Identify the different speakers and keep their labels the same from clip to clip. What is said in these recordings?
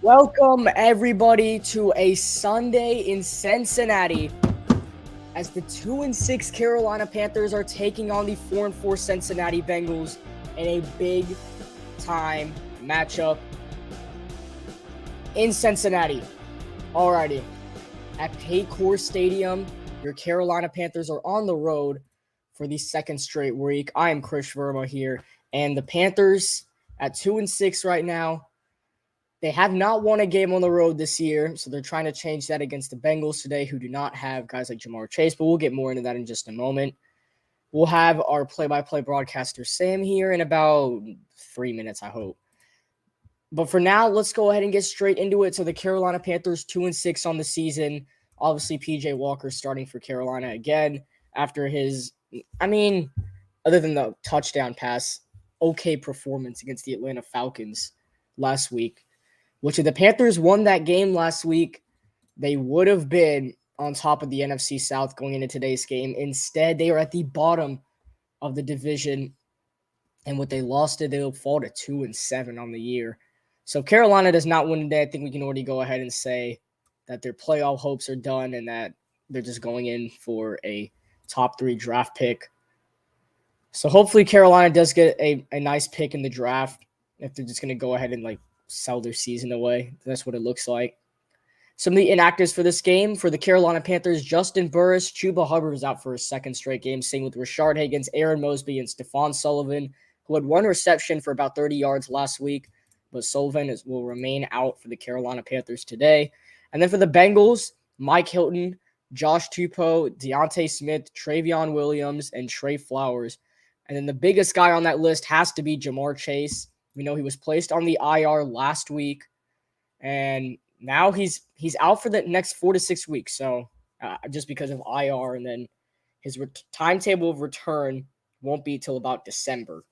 Speaker 1: Welcome, everybody, to a Sunday in Cincinnati as the 2-6 Carolina Panthers are taking on the 4-4 Cincinnati Bengals in a big-time matchup in Cincinnati. Alrighty, at Paycor Stadium, your Carolina Panthers are on the road for the second straight week. I am Chris Verma here, and the Panthers at 2-6 right now. They have not won a game on the road this year, so they're trying to change that against the Bengals today, who do not have guys like Jamar Chase, but we'll get more into that in just a moment. We'll have our play-by-play broadcaster, Sam, here in about 3 minutes, I hope. But for now, let's go ahead and get straight into it. So the Carolina Panthers 2-6 on the season. Obviously, PJ Walker starting for Carolina again after his, other than the touchdown pass, okay performance against the Atlanta Falcons last week. Which if the Panthers won that game last week, they would have been on top of the NFC South going into today's game. Instead, they are at the bottom of the division. And what they lost to, they'll fall to 2-7 on the year. So Carolina does not win today. I think we can already go ahead and say that their playoff hopes are done and that they're just going in for a top 3 draft pick. So hopefully Carolina does get a nice pick in the draft if they're just going to go ahead and sell their season away. That's what it looks like. Some of the inactives for this game for the Carolina Panthers: Justin Burris, Chuba Hubbard is out for his second straight game. Same with Rashard Higgins, Aaron Mosby, and Stephon Sullivan, who had one reception for about 30 yards last week, but Sullivan will remain out for the Carolina Panthers today. And then for the Bengals, Mike Hilton, Josh Tupou, Deontay Smith, Travion Williams, and Trey Flowers. And then the biggest guy on that list has to be Jamar Chase. We know he was placed on the IR last week, and now he's out for the next 4 to 6 weeks. So just because of IR, and then his timetable of return won't be till about December.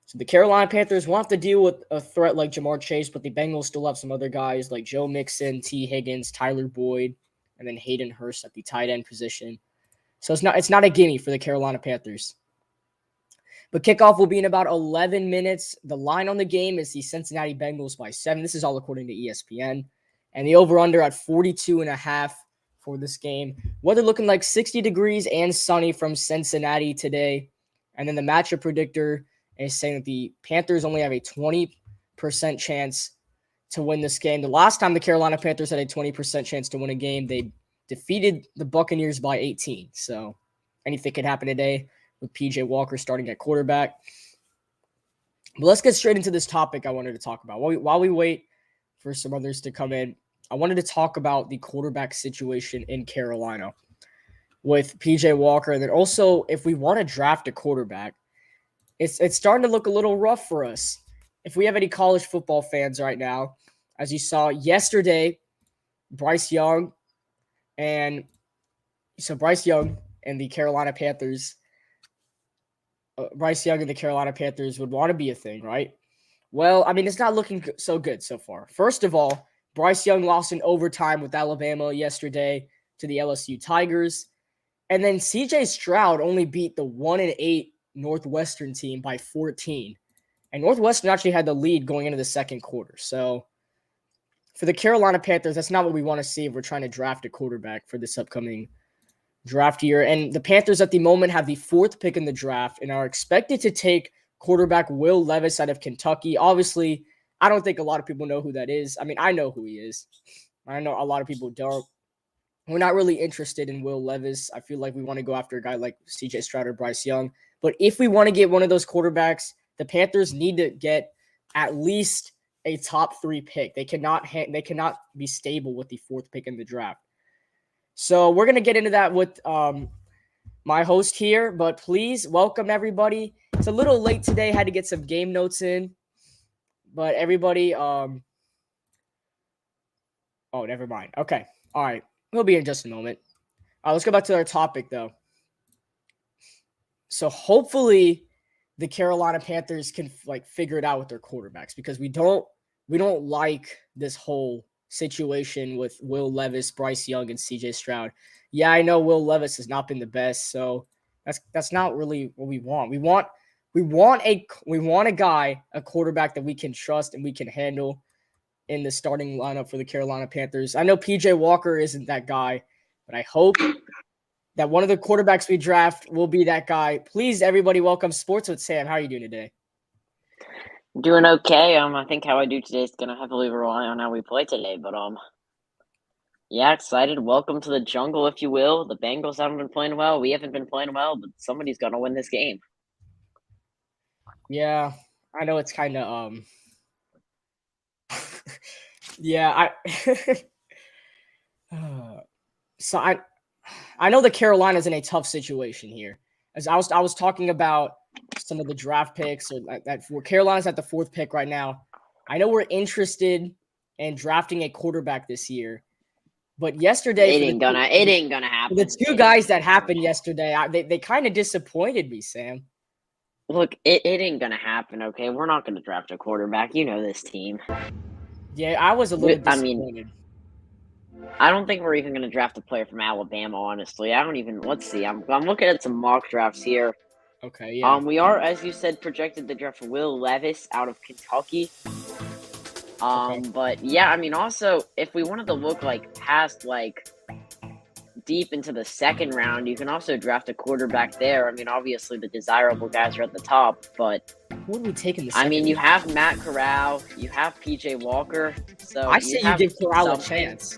Speaker 1: So the Carolina Panthers won't have to deal with a threat like Jamar Chase, but the Bengals still have some other guys like Joe Mixon, T. Higgins, Tyler Boyd, and then Hayden Hurst at the tight end position. So it's not a gimme for the Carolina Panthers. But kickoff will be in about 11 minutes. The line on the game is the Cincinnati Bengals by 7. This is all according to ESPN. And the over-under at 42.5 for this game. Weather looking like 60 degrees and sunny from Cincinnati today. And then the matchup predictor is saying that the Panthers only have a 20% chance to win this game. The last time the Carolina Panthers had a 20% chance to win a game, they defeated the Buccaneers by 18. So anything could happen today with PJ Walker starting at quarterback. But let's get straight into this topic I wanted to talk about. While we wait for some others to come in, I wanted to talk about the quarterback situation in Carolina with PJ Walker. And then also, if we want to draft a quarterback, it's starting to look a little rough for us. If we have any college football fans right now, as you saw yesterday, Bryce Young and the Carolina Panthers would want to be a thing, right? Well, it's not looking so good so far. First of all, Bryce Young lost in overtime with Alabama yesterday to the LSU Tigers. And then CJ Stroud only beat the 1-8 Northwestern team by 14. And Northwestern actually had the lead going into the second quarter. So for the Carolina Panthers, that's not what we want to see if we're trying to draft a quarterback for this upcoming draft year. And the Panthers at the moment have the 4th pick in the draft and are expected to take quarterback Will Levis out of Kentucky. Obviously, I don't think a lot of people know who that is. I know who he is. I know a lot of people don't. We're not really interested in Will Levis. I feel like we want to go after a guy like CJ Stroud or Bryce Young. But if we want to get one of those quarterbacks, the Panthers need to get at least a top 3 pick. They cannot be stable with the 4th pick in the draft. So we're going to get into that with my host here, but please welcome everybody. It's a little late today. Had to get some game notes in, but everybody, never mind. Okay. All right. We'll be in just a moment. Let's go back to our topic though. So hopefully the Carolina Panthers can figure it out with their quarterbacks, because we don't like this whole situation with Will Levis, Bryce Young, and CJ Stroud. Yeah, I know Will Levis has not been the best, so that's not really what we want. We want a guy, a quarterback that we can trust and we can handle. in the starting lineup for the Carolina Panthers. I know PJ Walker isn't that guy, but I hope that one of the quarterbacks we draft will be that guy. Please, everybody, welcome Sports with Sam. How are you doing today?
Speaker 2: Doing okay. I think how I do today is gonna heavily rely on how we play today, but yeah, excited. Welcome to the jungle, if you will. The Bengals haven't been playing well. We haven't been playing well, but somebody's gonna win this game.
Speaker 1: Yeah, I know it's kind of yeah, so I know the Carolina's in a tough situation here. As I was talking about some of the draft picks, or that Carolina's at the 4th pick right now. I know we're interested in drafting a quarterback this year, but yesterday
Speaker 2: it ain't gonna happen.
Speaker 1: The two guys that happened yesterday, they kind of disappointed me, Sam.
Speaker 2: Look, it ain't gonna happen. Okay, we're not gonna draft a quarterback. You know this team.
Speaker 1: Yeah, I was a little disappointed.
Speaker 2: I don't think we're even going to draft a player from Alabama, honestly. Let's see. I'm looking at some mock drafts here.
Speaker 1: Okay, yeah.
Speaker 2: We are, as you said, projected to draft Will Levis out of Kentucky.
Speaker 1: Okay.
Speaker 2: But yeah, also, if we wanted to look past deep into the 2nd round, you can also draft a quarterback there. Obviously the desirable guys are at the top, but
Speaker 1: who would we take in the 2nd
Speaker 2: you have Matt Corral, you have PJ Walker, so
Speaker 1: I say you give Corral a chance.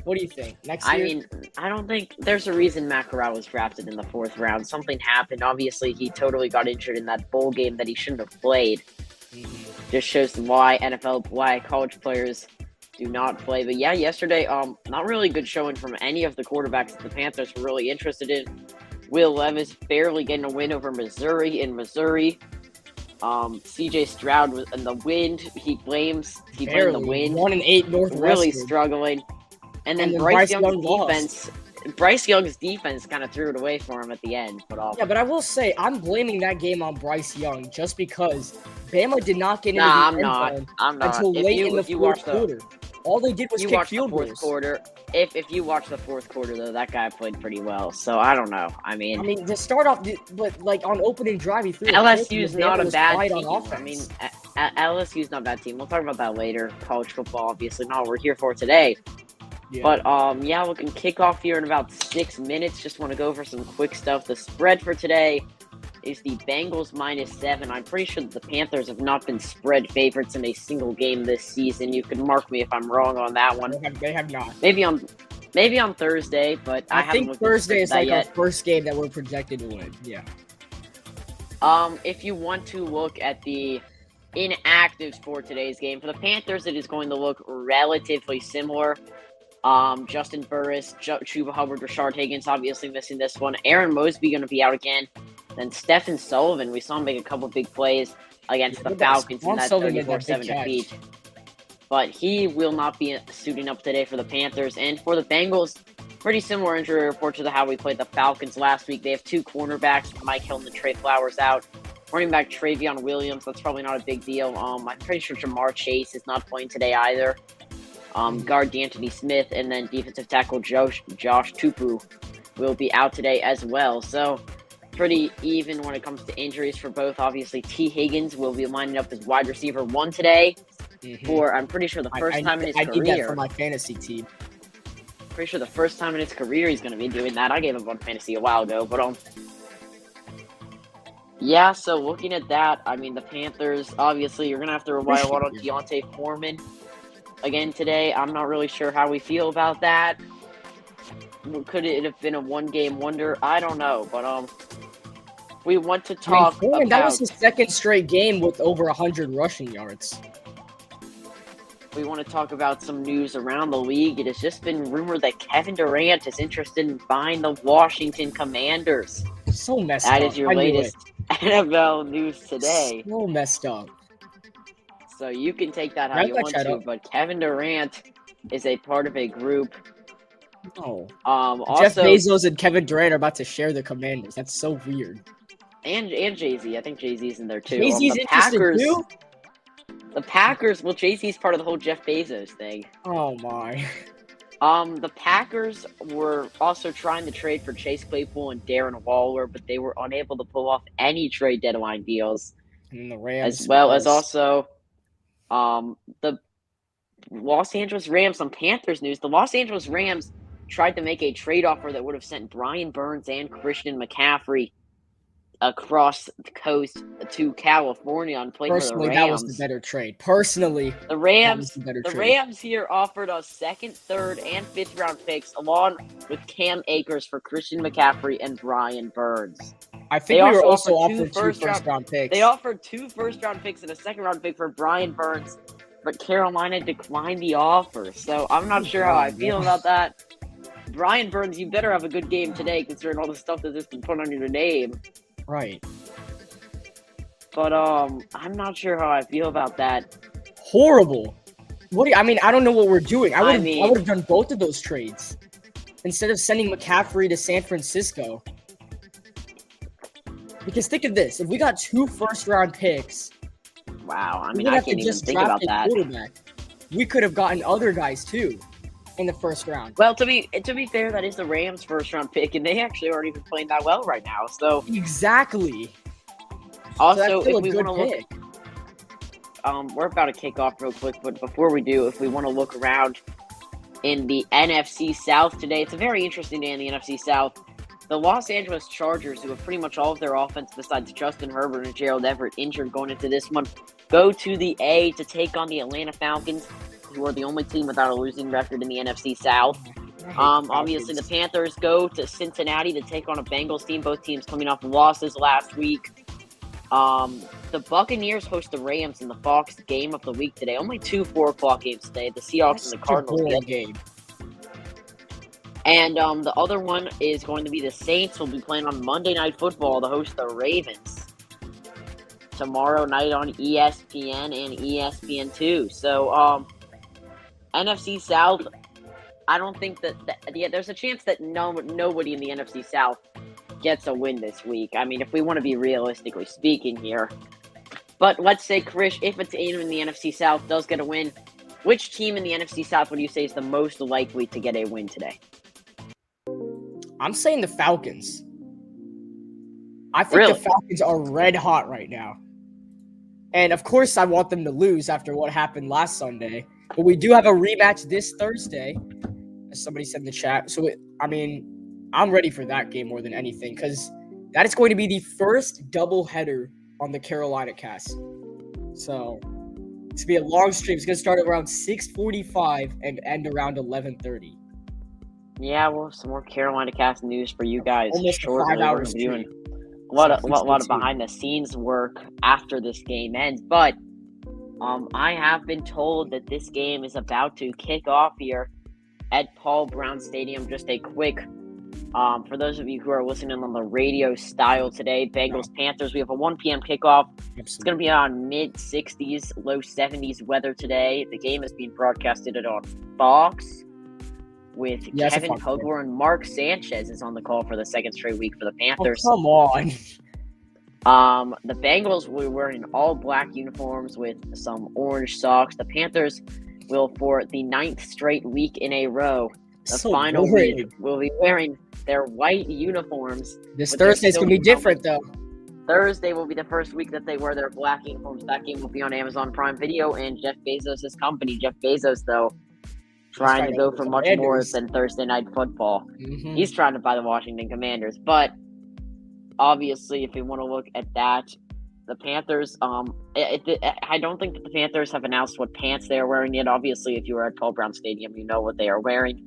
Speaker 1: What do you think? Next year?
Speaker 2: I don't think there's a reason Matt Corral was drafted in the 4th round. Something happened. Obviously, he totally got injured in that bowl game that he shouldn't have played. Mm-hmm. Just shows why college players do not play. But yeah, yesterday, not really good showing from any of the quarterbacks that the Panthers were really interested in. Will Levis barely getting a win over Missouri in Missouri. CJ Stroud was in the wind. He blamed the wind.
Speaker 1: 1-8 Northwestern.
Speaker 2: Really struggling. And then Bryce Young's defense kind of threw it away for him at the end. But
Speaker 1: yeah, but I will say I'm blaming that game on Bryce Young just because Bama did not get into the end zone until late in the 4th quarter. All they did was kick field goals.
Speaker 2: If you watch the 4th quarter, though, that guy played pretty well. So I don't know.
Speaker 1: To start off, but on opening drive, he threw.
Speaker 2: LSU's not a bad team. LSU's not a bad team. We'll talk about that later. College football, obviously, not what we're here for today. Yeah. But, yeah, we can kick off here in about 6 minutes. Just want to go over some quick stuff. The spread for today is the Bengals -7. I'm pretty sure that the Panthers have not been spread favorites in a single game this season. You can mark me if I'm wrong on that one.
Speaker 1: They have not.
Speaker 2: Maybe on Thursday, but I think
Speaker 1: Thursday is our first game that we're projected to win. Yeah.
Speaker 2: If you want to look at the inactives for today's game, for the Panthers, it is going to look relatively similar. Justin Burris, Chuba Hubbard, Rashard Higgins, obviously missing this one. Aaron Mosby going to be out again. Then Stephen Sullivan, we saw him make a couple big plays against the Falcons in that 34-7 defeat. But he will not be suiting up today for the Panthers. And for the Bengals, pretty similar injury report to how we played the Falcons last week. They have 2 cornerbacks, Mike Hill and Trey Flowers out. Running back Travion Williams, that's probably not a big deal. I'm pretty sure Jamar Chase is not playing today either. Guard D'Anthony Smith, and then defensive tackle Josh Tupu will be out today as well. So pretty even when it comes to injuries for both. Obviously, T. Higgins will be lining up as wide receiver 1 today for, I'm pretty sure, the first time in his career. I need that
Speaker 1: for my fantasy team.
Speaker 2: Pretty sure the first time in his career he's going to be doing that. I gave him on fantasy a while ago, but yeah, so looking at that, the Panthers, obviously, you're going to have to rely a lot on Deontay Foreman again today. I'm not really sure how we feel about that. Could it have been a 1-game wonder? I don't know, but we want to talk about...
Speaker 1: That was his 2nd straight game with over 100 rushing yards.
Speaker 2: We want to talk about some news around the league. It has just been rumored that Kevin Durant is interested in buying the Washington Commanders.
Speaker 1: So messed up.
Speaker 2: That is your latest NFL news today.
Speaker 1: So messed up.
Speaker 2: So you can take that how you want to, but Kevin Durant is a part of a group.
Speaker 1: Oh.
Speaker 2: Also,
Speaker 1: Jeff Bezos and Kevin Durant are about to share the Commanders. That's so weird.
Speaker 2: And Jay-Z. I think Jay-Z's in there too.
Speaker 1: Jay-Z's interested too?
Speaker 2: The Packers, well, Jay-Z's part of the whole Jeff Bezos thing.
Speaker 1: Oh my.
Speaker 2: The Packers were also trying to trade for Chase Claypool and Darren Waller, but they were unable to pull off any trade deadline deals.
Speaker 1: And the Rams,
Speaker 2: as well as also, the Los Angeles Rams, some Panthers news. The Los Angeles Rams tried to make a trade offer that would have sent Brian Burns and Christian McCaffrey across the coast to California and play for the
Speaker 1: Personally,
Speaker 2: Rams.
Speaker 1: that was the better trade. Personally,
Speaker 2: The
Speaker 1: that was
Speaker 2: Rams,
Speaker 1: the better
Speaker 2: the
Speaker 1: trade.
Speaker 2: Rams here offered us second, third, and fifth round picks, along with Cam Akers for Christian McCaffrey and Brian Burns.
Speaker 1: I think we were also offered two first-round picks.
Speaker 2: They offered 2 first-round picks and a second-round pick for Brian Burns, but Carolina declined the offer. So I'm not sure how I feel about that. Brian Burns, you better have a good game today, considering all the stuff that has been put on your name.
Speaker 1: Right.
Speaker 2: But I'm not sure how I feel about that.
Speaker 1: Horrible. I don't know what we're doing. I would
Speaker 2: mean-
Speaker 1: have done both of those trades instead of sending McCaffrey to San Francisco. Because think of this: if we got 2 first-round picks,
Speaker 2: Wow, I
Speaker 1: we
Speaker 2: mean,
Speaker 1: would
Speaker 2: I
Speaker 1: have to
Speaker 2: can't even
Speaker 1: just
Speaker 2: think about
Speaker 1: draft a
Speaker 2: that.
Speaker 1: quarterback. We could have gotten other guys too in the first round.
Speaker 2: Well, to be fair, that is the Rams' first-round pick, and they actually aren't even playing that well right now. So
Speaker 1: Exactly.
Speaker 2: also,
Speaker 1: so that's still
Speaker 2: if we
Speaker 1: a good
Speaker 2: want to look,
Speaker 1: pick.
Speaker 2: we're about to kick off real quick, but before we do, if we want to look around in the NFC South today, it's a very interesting day in the NFC South. The Los Angeles Chargers, who have pretty much all of their offense besides Justin Herbert and Gerald Everett injured going into this one, go to the A to take on the Atlanta Falcons, who are the only team without a losing record in the NFC South. Obviously, the Panthers go to Cincinnati to take on a Bengals team, both teams coming off losses last week. The Buccaneers host the Rams in the Fox game of the week today. Only 2 4 o'clock games today. The Seahawks and the Cardinals.
Speaker 1: Game.
Speaker 2: And the other one is going to be the Saints. Will be playing on Monday Night Football to host the Ravens tomorrow night on ESPN and ESPN2. So, NFC South, I don't think that there's a chance that nobody in the NFC South gets a win this week. I mean, if we want to be realistically speaking here. But let's say, Krish, if a team in the NFC South does get a win, which team in the NFC South would you say is the most likely to get a win today?
Speaker 1: I'm saying the Falcons. I think the Falcons are red hot right now. And of course, I want them to lose after what happened last Sunday. But we do have a rematch this Thursday, as somebody said in the chat. So, I'm ready for that game more than anything because that is going to be the first doubleheader on the Carolina cast. So, it's going to be a long stream. It's going to start around 6:45 and end around 11:30.
Speaker 2: Yeah, we'll have some more Carolina cast news for you guys
Speaker 1: Almost
Speaker 2: shortly.
Speaker 1: a 5-hour
Speaker 2: We're
Speaker 1: stream.
Speaker 2: doing a lot of behind the scenes work after this game ends. But I have been told that this game is about to kick off here at Paul Brown Stadium. Just a quick, for those of you who are listening on the radio style today, Bengals Panthers. We have a 1 p.m. kickoff.
Speaker 1: Absolutely.
Speaker 2: It's going to be on mid-60s, low 70s weather today. The game is being broadcasted on Fox. With Kevin Kugler and Mark Sanchez is on the call for the second straight week for the Panthers.
Speaker 1: Oh, come on.
Speaker 2: The Bengals will be wearing all black uniforms with some orange socks. The Panthers will, for the 9th straight week in a row, the final week, will be wearing their white uniforms.
Speaker 1: This Thursday's going to be different, though.
Speaker 2: Thursday will be the first week that they wear their black uniforms. That game will be on Amazon Prime Video and Jeff Bezos' company. Jeff Bezos, though, trying to go for much more than Thursday Night Football.
Speaker 1: Mm-hmm.
Speaker 2: He's trying to buy the Washington Commanders. But obviously, if we want to look at that, the Panthers, I don't think that the Panthers have announced what pants they are wearing yet. Obviously, if you were at Paul Brown Stadium, you know what they are wearing.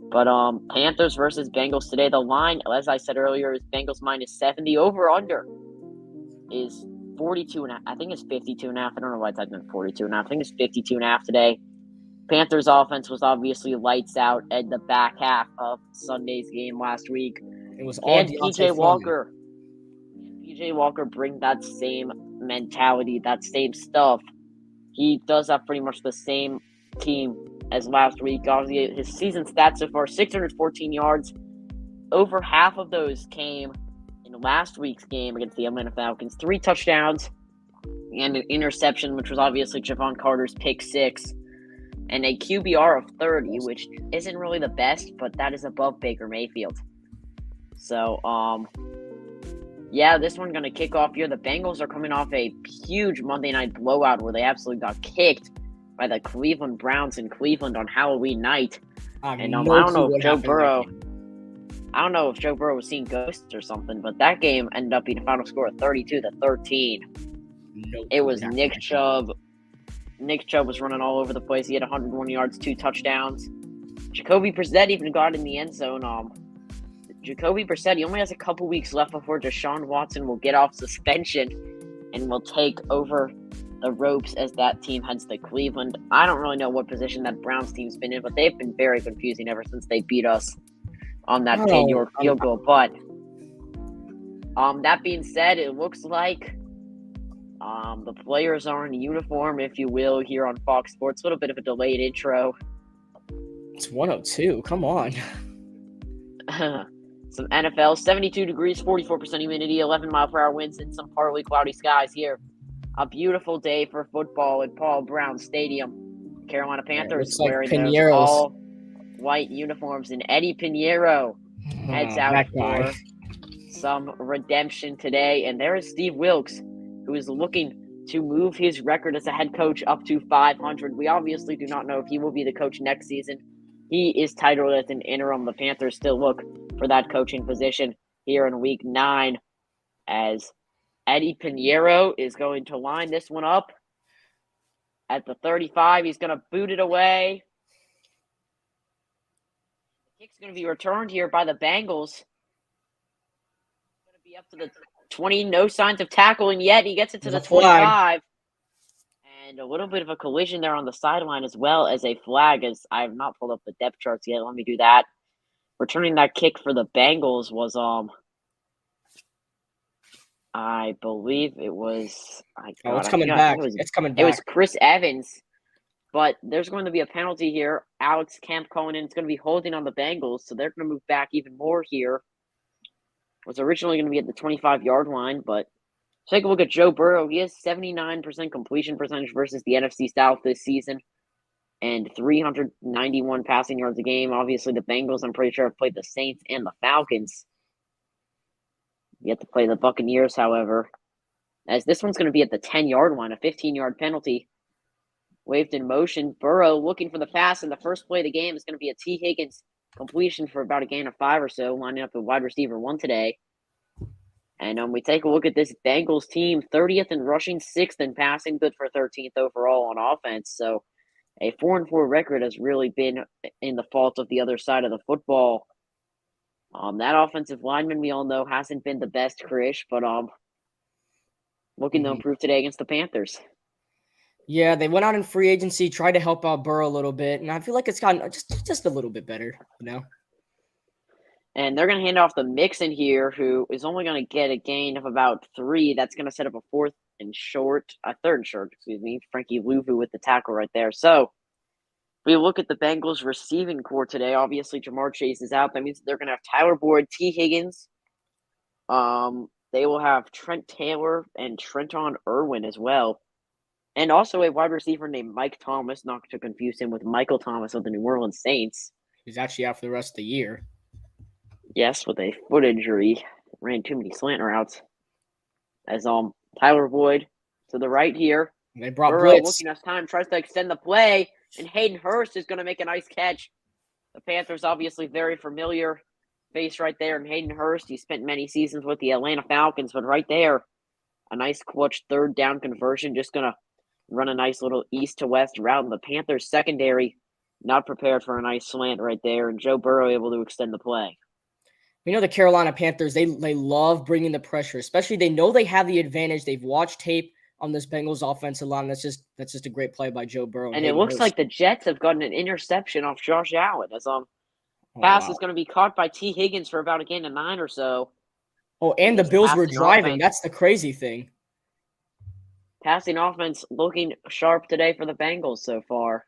Speaker 2: But Panthers versus Bengals today. The line, as I said earlier, is Bengals minus 70. Over-under is 42.5. I think it's 52.5. I don't know why I typed in 42.5. I think it's 52.5 today. Panthers offense was obviously lights out at the back half of Sunday's game last week.
Speaker 1: It was all
Speaker 2: PJ Walker. PJ Walker bring that same mentality, that same stuff. He does have pretty much the same team as last week. Obviously, his season stats so far: 614 yards. Over half of those came in last week's game against the Atlanta Falcons. 3 touchdowns and an interception, which was obviously Javon Carter's pick 6. And a QBR of 30, which isn't really the best, but that is above Baker Mayfield. So, this one's going to kick off here. The Bengals are coming off a huge Monday night blowout where they absolutely got kicked by the Cleveland Browns in Cleveland on Halloween night.
Speaker 1: I have
Speaker 2: And
Speaker 1: no
Speaker 2: I don't
Speaker 1: clue
Speaker 2: know
Speaker 1: what
Speaker 2: if Joe
Speaker 1: happened in that
Speaker 2: Burrow.
Speaker 1: game.
Speaker 2: I don't know if Joe Burrow was seeing ghosts or something, but that game ended up being a final score of 32-13.
Speaker 1: No
Speaker 2: It
Speaker 1: clue
Speaker 2: was
Speaker 1: what happened in
Speaker 2: Nick
Speaker 1: that game.
Speaker 2: Chubb. Nick Chubb was running all over the place. He had 101 yards, 2 touchdowns. Jacoby Brissett even got in the end zone. Jacoby Brissett, he only has a couple weeks left before Deshaun Watson will get off suspension and will take over the ropes as that team heads to Cleveland. I don't really know what position that Browns team's been in, but they've been very confusing ever since they beat us on that Cade York field goal. But that being said, it looks like the players are in uniform, if you will, here on Fox Sports. A little bit of a delayed intro.
Speaker 1: It's 102. Come on.
Speaker 2: Some NFL, 72 degrees, 44% humidity, 11-mile-per-hour winds, and some partly cloudy skies here. A beautiful day for football at Paul Brown Stadium. Carolina Panthers
Speaker 1: like
Speaker 2: wearing those
Speaker 1: Pinero's.
Speaker 2: all-white uniforms, and Eddie Pinheiro heads out for some redemption today. And there is Steve Wilkes, who is looking to move his record as a head coach up to 500. We obviously do not know if he will be the coach next season. He is titled as an interim. The Panthers still look for that coaching position here in Week 9 as Eddie Pinheiro is going to line this one up at the 35. He's going to boot it away. The kick's going to be returned here by the Bengals. It's going to be up to the 20. No signs of tackling yet. He gets it to the 25. And a little bit of a collision there on the sideline as well as a flag, as I have not pulled up the depth charts yet. Let me do that. Returning that kick for the Bengals was I believe it was
Speaker 1: it's coming back. It's coming back.
Speaker 2: It was Chris Evans. But there's going to be a penalty here. Alex Kemp calling in. It's going to be holding on the Bengals, so they're going to move back even more here. It was originally going to be at the 25-yard line, but take a look at Joe Burrow. He has 79% completion percentage versus the NFC South this season and 391 passing yards a game. Obviously, the Bengals, I'm pretty sure, have played the Saints and the Falcons. Yet to play the Buccaneers, however, as this one's going to be at the 10-yard line, a 15-yard penalty. Waved in motion. Burrow looking for the pass, and the first play of the game is going to be a T. Higgins completion for about a gain of 5 or so, lining up at wide receiver 1 today. And we take a look at this Bengals team, 30th in rushing, 6th in passing, good for 13th overall on offense. So a 4-4 record has really been in the fault of the other side of the football. That offensive lineman, we all know, hasn't been the best, Krish, but looking to improve today against the Panthers.
Speaker 1: Yeah, they went out in free agency, tried to help out Burrow a little bit, and I feel like it's gotten just a little bit better, you know?
Speaker 2: And they're going to hand off the Mixon here, who is only going to get a gain of about 3. That's going to set up a third and short, excuse me. Frankie Louvu with the tackle right there. So we look at the Bengals receiving core today. Obviously, Jamar Chase is out. That means they're going to have Tyler Boyd, T. Higgins. They will have Trent Taylor and Trenton Irwin as well. And also a wide receiver named Mike Thomas, not to confuse him with Michael Thomas of the New Orleans Saints.
Speaker 1: He's actually out for the rest of the year.
Speaker 2: Yes, with a foot injury. Ran too many slant routes. As Tyler Boyd to the right here.
Speaker 1: They brought
Speaker 2: Burrow
Speaker 1: blitz.
Speaker 2: looking at time, tries to extend the play, and Hayden Hurst is going to make a nice catch. The Panthers obviously very familiar face right there, and Hayden Hurst, he spent many seasons with the Atlanta Falcons, but right there, a nice clutch third down conversion, just going to run a nice little east to west route, and the Panthers secondary not prepared for a nice slant right there, and Joe Burrow able to extend the play.
Speaker 1: You know, the Carolina Panthers, they love bringing the pressure, especially they know they have the advantage. They've watched tape on this Bengals offensive line. That's just a great play by Joe Burrow.
Speaker 2: And it looks like the Jets have gotten an interception off Josh Allen as pass is going to be caught by T. Higgins for about a gain of 9 or so.
Speaker 1: Oh, and the Bills were driving. That's the crazy thing.
Speaker 2: Passing offense looking sharp today for the Bengals so far.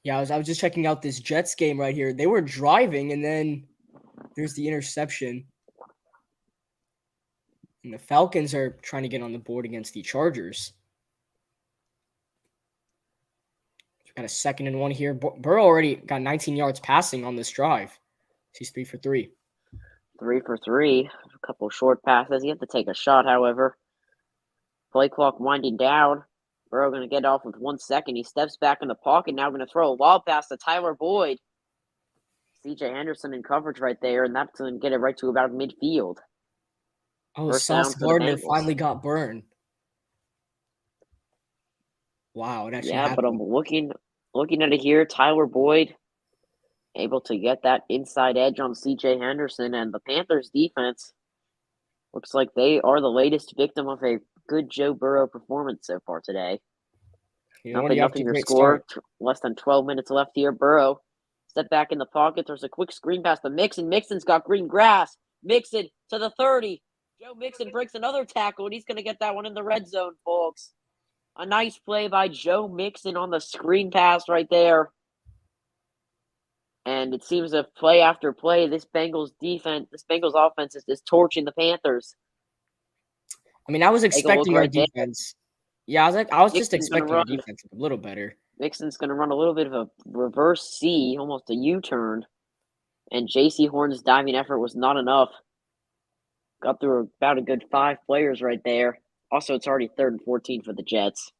Speaker 1: Yeah, I was just checking out this Jets game right here. They were driving, and then there's the interception. And the Falcons are trying to get on the board against the Chargers. We've got a 2nd and 1 here. Burrow already got 19 yards passing on this drive. He's 3 for 3.
Speaker 2: 3 for 3. A couple short passes. You have to take a shot, however. Play clock winding down. Burrow going to get off with 1 second. He steps back in the pocket. Now going to throw a wild pass to Tyler Boyd. C.J. Henderson in coverage right there, and that's going to get it right to about midfield.
Speaker 1: Oh,
Speaker 2: First down
Speaker 1: Sauce
Speaker 2: for the
Speaker 1: Gardner
Speaker 2: Bengals.
Speaker 1: finally got burned. Wow, it actually happened.
Speaker 2: But I'm looking at it here. Tyler Boyd able to get that inside edge on C.J. Henderson, and the Panthers defense looks like they are the latest victim of a good Joe Burrow performance so far today. Nothing your score. Less than 12 minutes left here. Burrow step back in the pocket. There's a quick screen pass to Mixon. Mixon's got green grass. Mixon to the 30. Joe Mixon breaks another tackle, and he's going to get that one in the red zone, folks. A nice play by Joe Mixon on the screen pass right there. And it seems that play after play, this Bengals offense is just torching the Panthers.
Speaker 1: I mean, I was expecting our defense. Yeah, I was just expecting our defense a little better.
Speaker 2: Mixon's going to run a little bit of a reverse C, almost a U-turn. And J.C. Horn's diving effort was not enough. Got through about a good 5 players right there. Also, it's already 3rd and 14 for the Jets.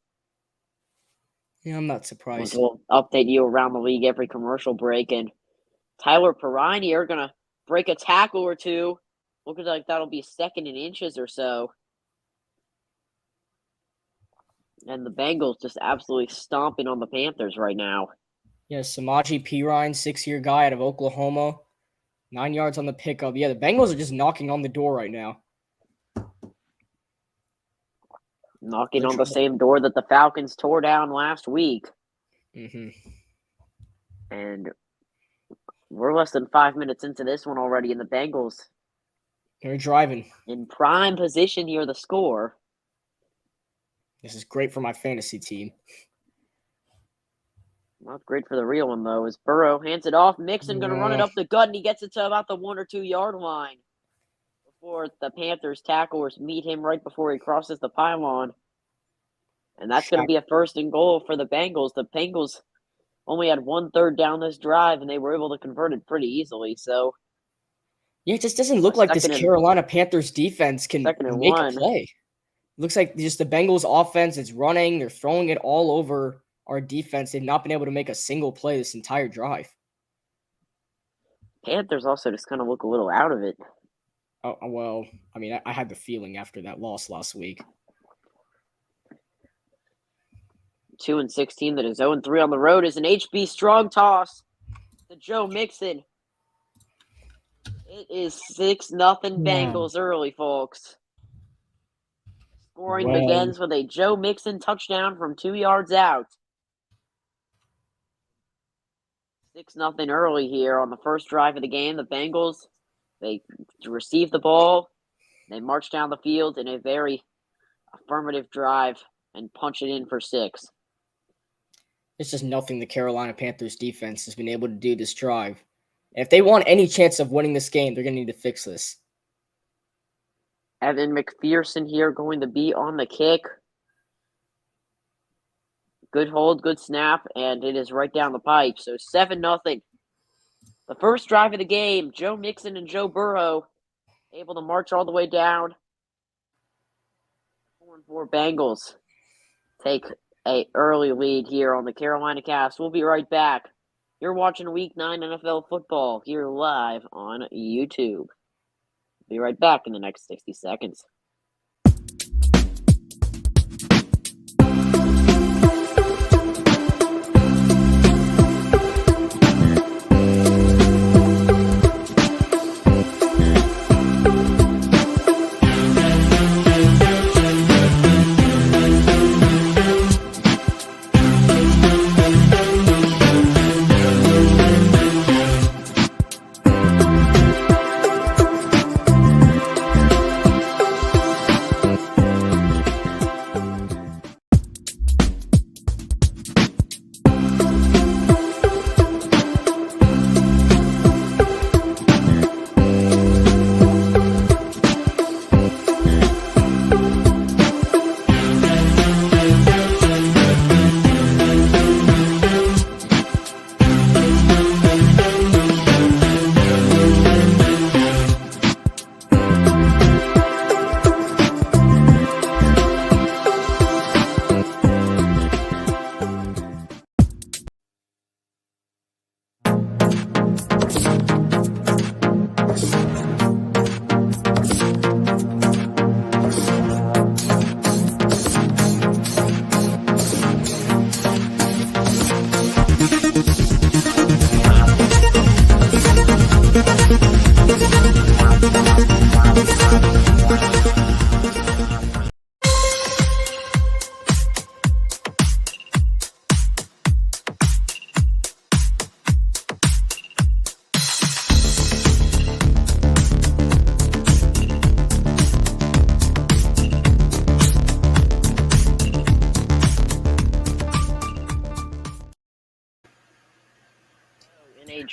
Speaker 1: Yeah, I'm not surprised.
Speaker 2: We'll update you around the league every commercial break. And Tyler Perrine are going to break a tackle or two. Looks like that'll be 2nd in inches or so. And the Bengals just absolutely stomping on the Panthers right now.
Speaker 1: Yeah, Samaje Perine, 6-year guy out of Oklahoma. 9 yards on the pickup. Yeah, the Bengals are just knocking on the door right now.
Speaker 2: Knocking on the same door that the Falcons tore down last week.
Speaker 1: Mm-hmm.
Speaker 2: And we're less than 5 minutes into this one already, and the Bengals
Speaker 1: they're driving.
Speaker 2: In prime position here, the score.
Speaker 1: This is great for my fantasy team.
Speaker 2: Not great for the real one, though, as Burrow hands it off. Mixon going to run it up the gut, and he gets it to about the 1 or 2 yard line before the Panthers tacklers meet him right before he crosses the pylon. And that's going to be a 1st and goal for the Bengals. The Bengals only had 1/3 down this drive, and they were able to convert it pretty easily. So,
Speaker 1: yeah, it just doesn't look like this Carolina Panthers defense can make a play. It looks like just the Bengals offense is running. They're throwing it all over our defense. They've not been able to make a single play this entire drive.
Speaker 2: Panthers also just kind of look a little out of it.
Speaker 1: Oh, well, I mean, I had the feeling after that loss last week.
Speaker 2: 2-16 that is 0-3 on the road is an HB strong toss to Joe Mixon. It is 6-0 Bengals early, folks. Scoring begins with a Joe Mixon touchdown from 2 yards out. 6-0 early here on the first drive of the game. The Bengals, they receive the ball. They march down the field in a very affirmative drive and punch it in for 6.
Speaker 1: It's just nothing the Carolina Panthers defense has been able to do this drive. And if they want any chance of winning this game, they're going to need to fix this.
Speaker 2: Evan McPherson here going to be on the kick. Good hold, good snap, and it is right down the pipe. So 7-0. The first drive of the game, Joe Mixon and Joe Burrow able to march all the way down. 4-4 Bengals take an early lead here on the Carolina Cast. We'll be right back. You're watching Week 9 NFL football here live on YouTube. Be right back in the next 60 seconds.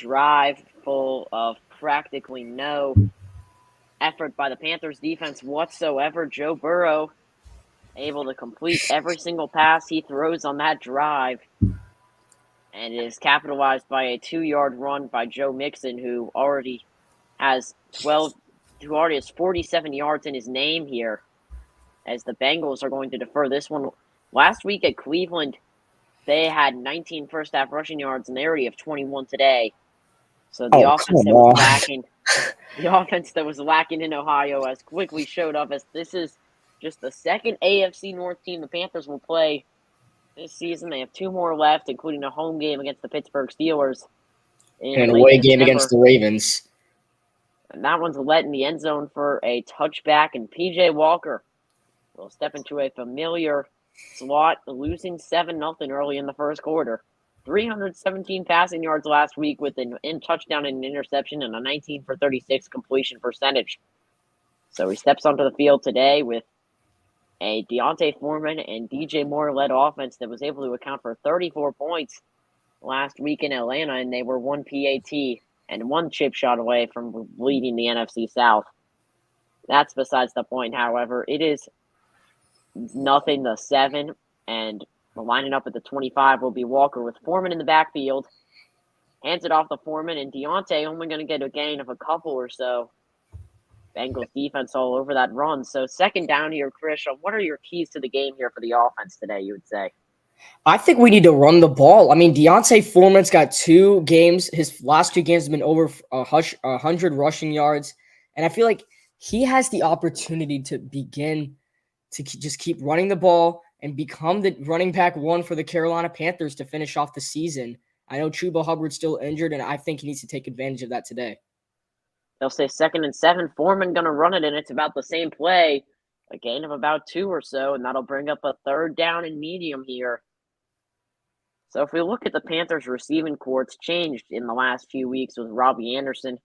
Speaker 2: drive full of practically no effort by the Panthers defense whatsoever. Joe Burrow able to complete every single pass he throws on that drive. And it is capitalized by a 2-yard run by Joe Mixon, who already has 47 yards in his name here, as the Bengals are going to defer this one. Last week at Cleveland, they had 19 first half rushing yards, and they already have 21 today. So the offense that was lacking in Ohio has quickly showed up, as this is just the second AFC North team the Panthers will play this season. They have 2 more left, including a home game against the Pittsburgh Steelers
Speaker 1: and an away game against the Ravens.
Speaker 2: And that one's let in the end zone for a touchback, and P.J. Walker will step into a familiar slot, losing 7-0 early in the first quarter. 317 passing yards last week with a touchdown and an interception and a 19 for 36 completion percentage. So he steps onto the field today with a Deontay Foreman and DJ Moore-led offense that was able to account for 34 points last week in Atlanta, and they were 1 PAT and 1 chip shot away from leading the NFC South. That's besides the point, however. It is 0-7, and lining up at the 25 will be Walker with Foreman in the backfield. Hands it off to Foreman, and Deontay only going to get a gain of a couple or so. Bengals defense all over that run. So second down here, Chris, what are your keys to the game here for the offense today, you would say?
Speaker 1: I think we need to run the ball. I mean, Deontay Foreman's got 2 games. His last 2 games have been over 100 rushing yards. And I feel like he has the opportunity to begin to just keep running the ball and become the running back 1 for the Carolina Panthers to finish off the season. I know Chuba Hubbard's still injured, and I think he needs to take advantage of that today.
Speaker 2: They'll say 2nd and 7. Foreman going to run it, and it's about the same play, a gain of about 2 or so, and that'll bring up a 3rd down and medium here. So if we look at the Panthers' receiving corps, it's changed in the last few weeks with Robbie Anderson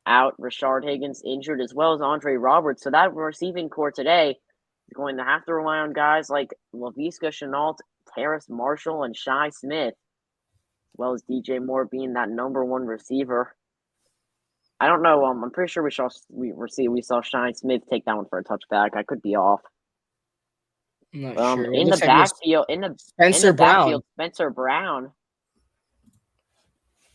Speaker 2: out, Rashard Higgins injured, as well as Andre Roberts. So that receiving corps today is going to have to rely on guys like Laviska Shenault, Terrace Marshall, and Shi Smith, as well as DJ Moore being that number 1 receiver. I don't know. I'm pretty sure we saw Shi Smith take that one for a touchback. I could be off.
Speaker 1: I'm not sure.
Speaker 2: In the backfield,
Speaker 1: Spencer
Speaker 2: Brown,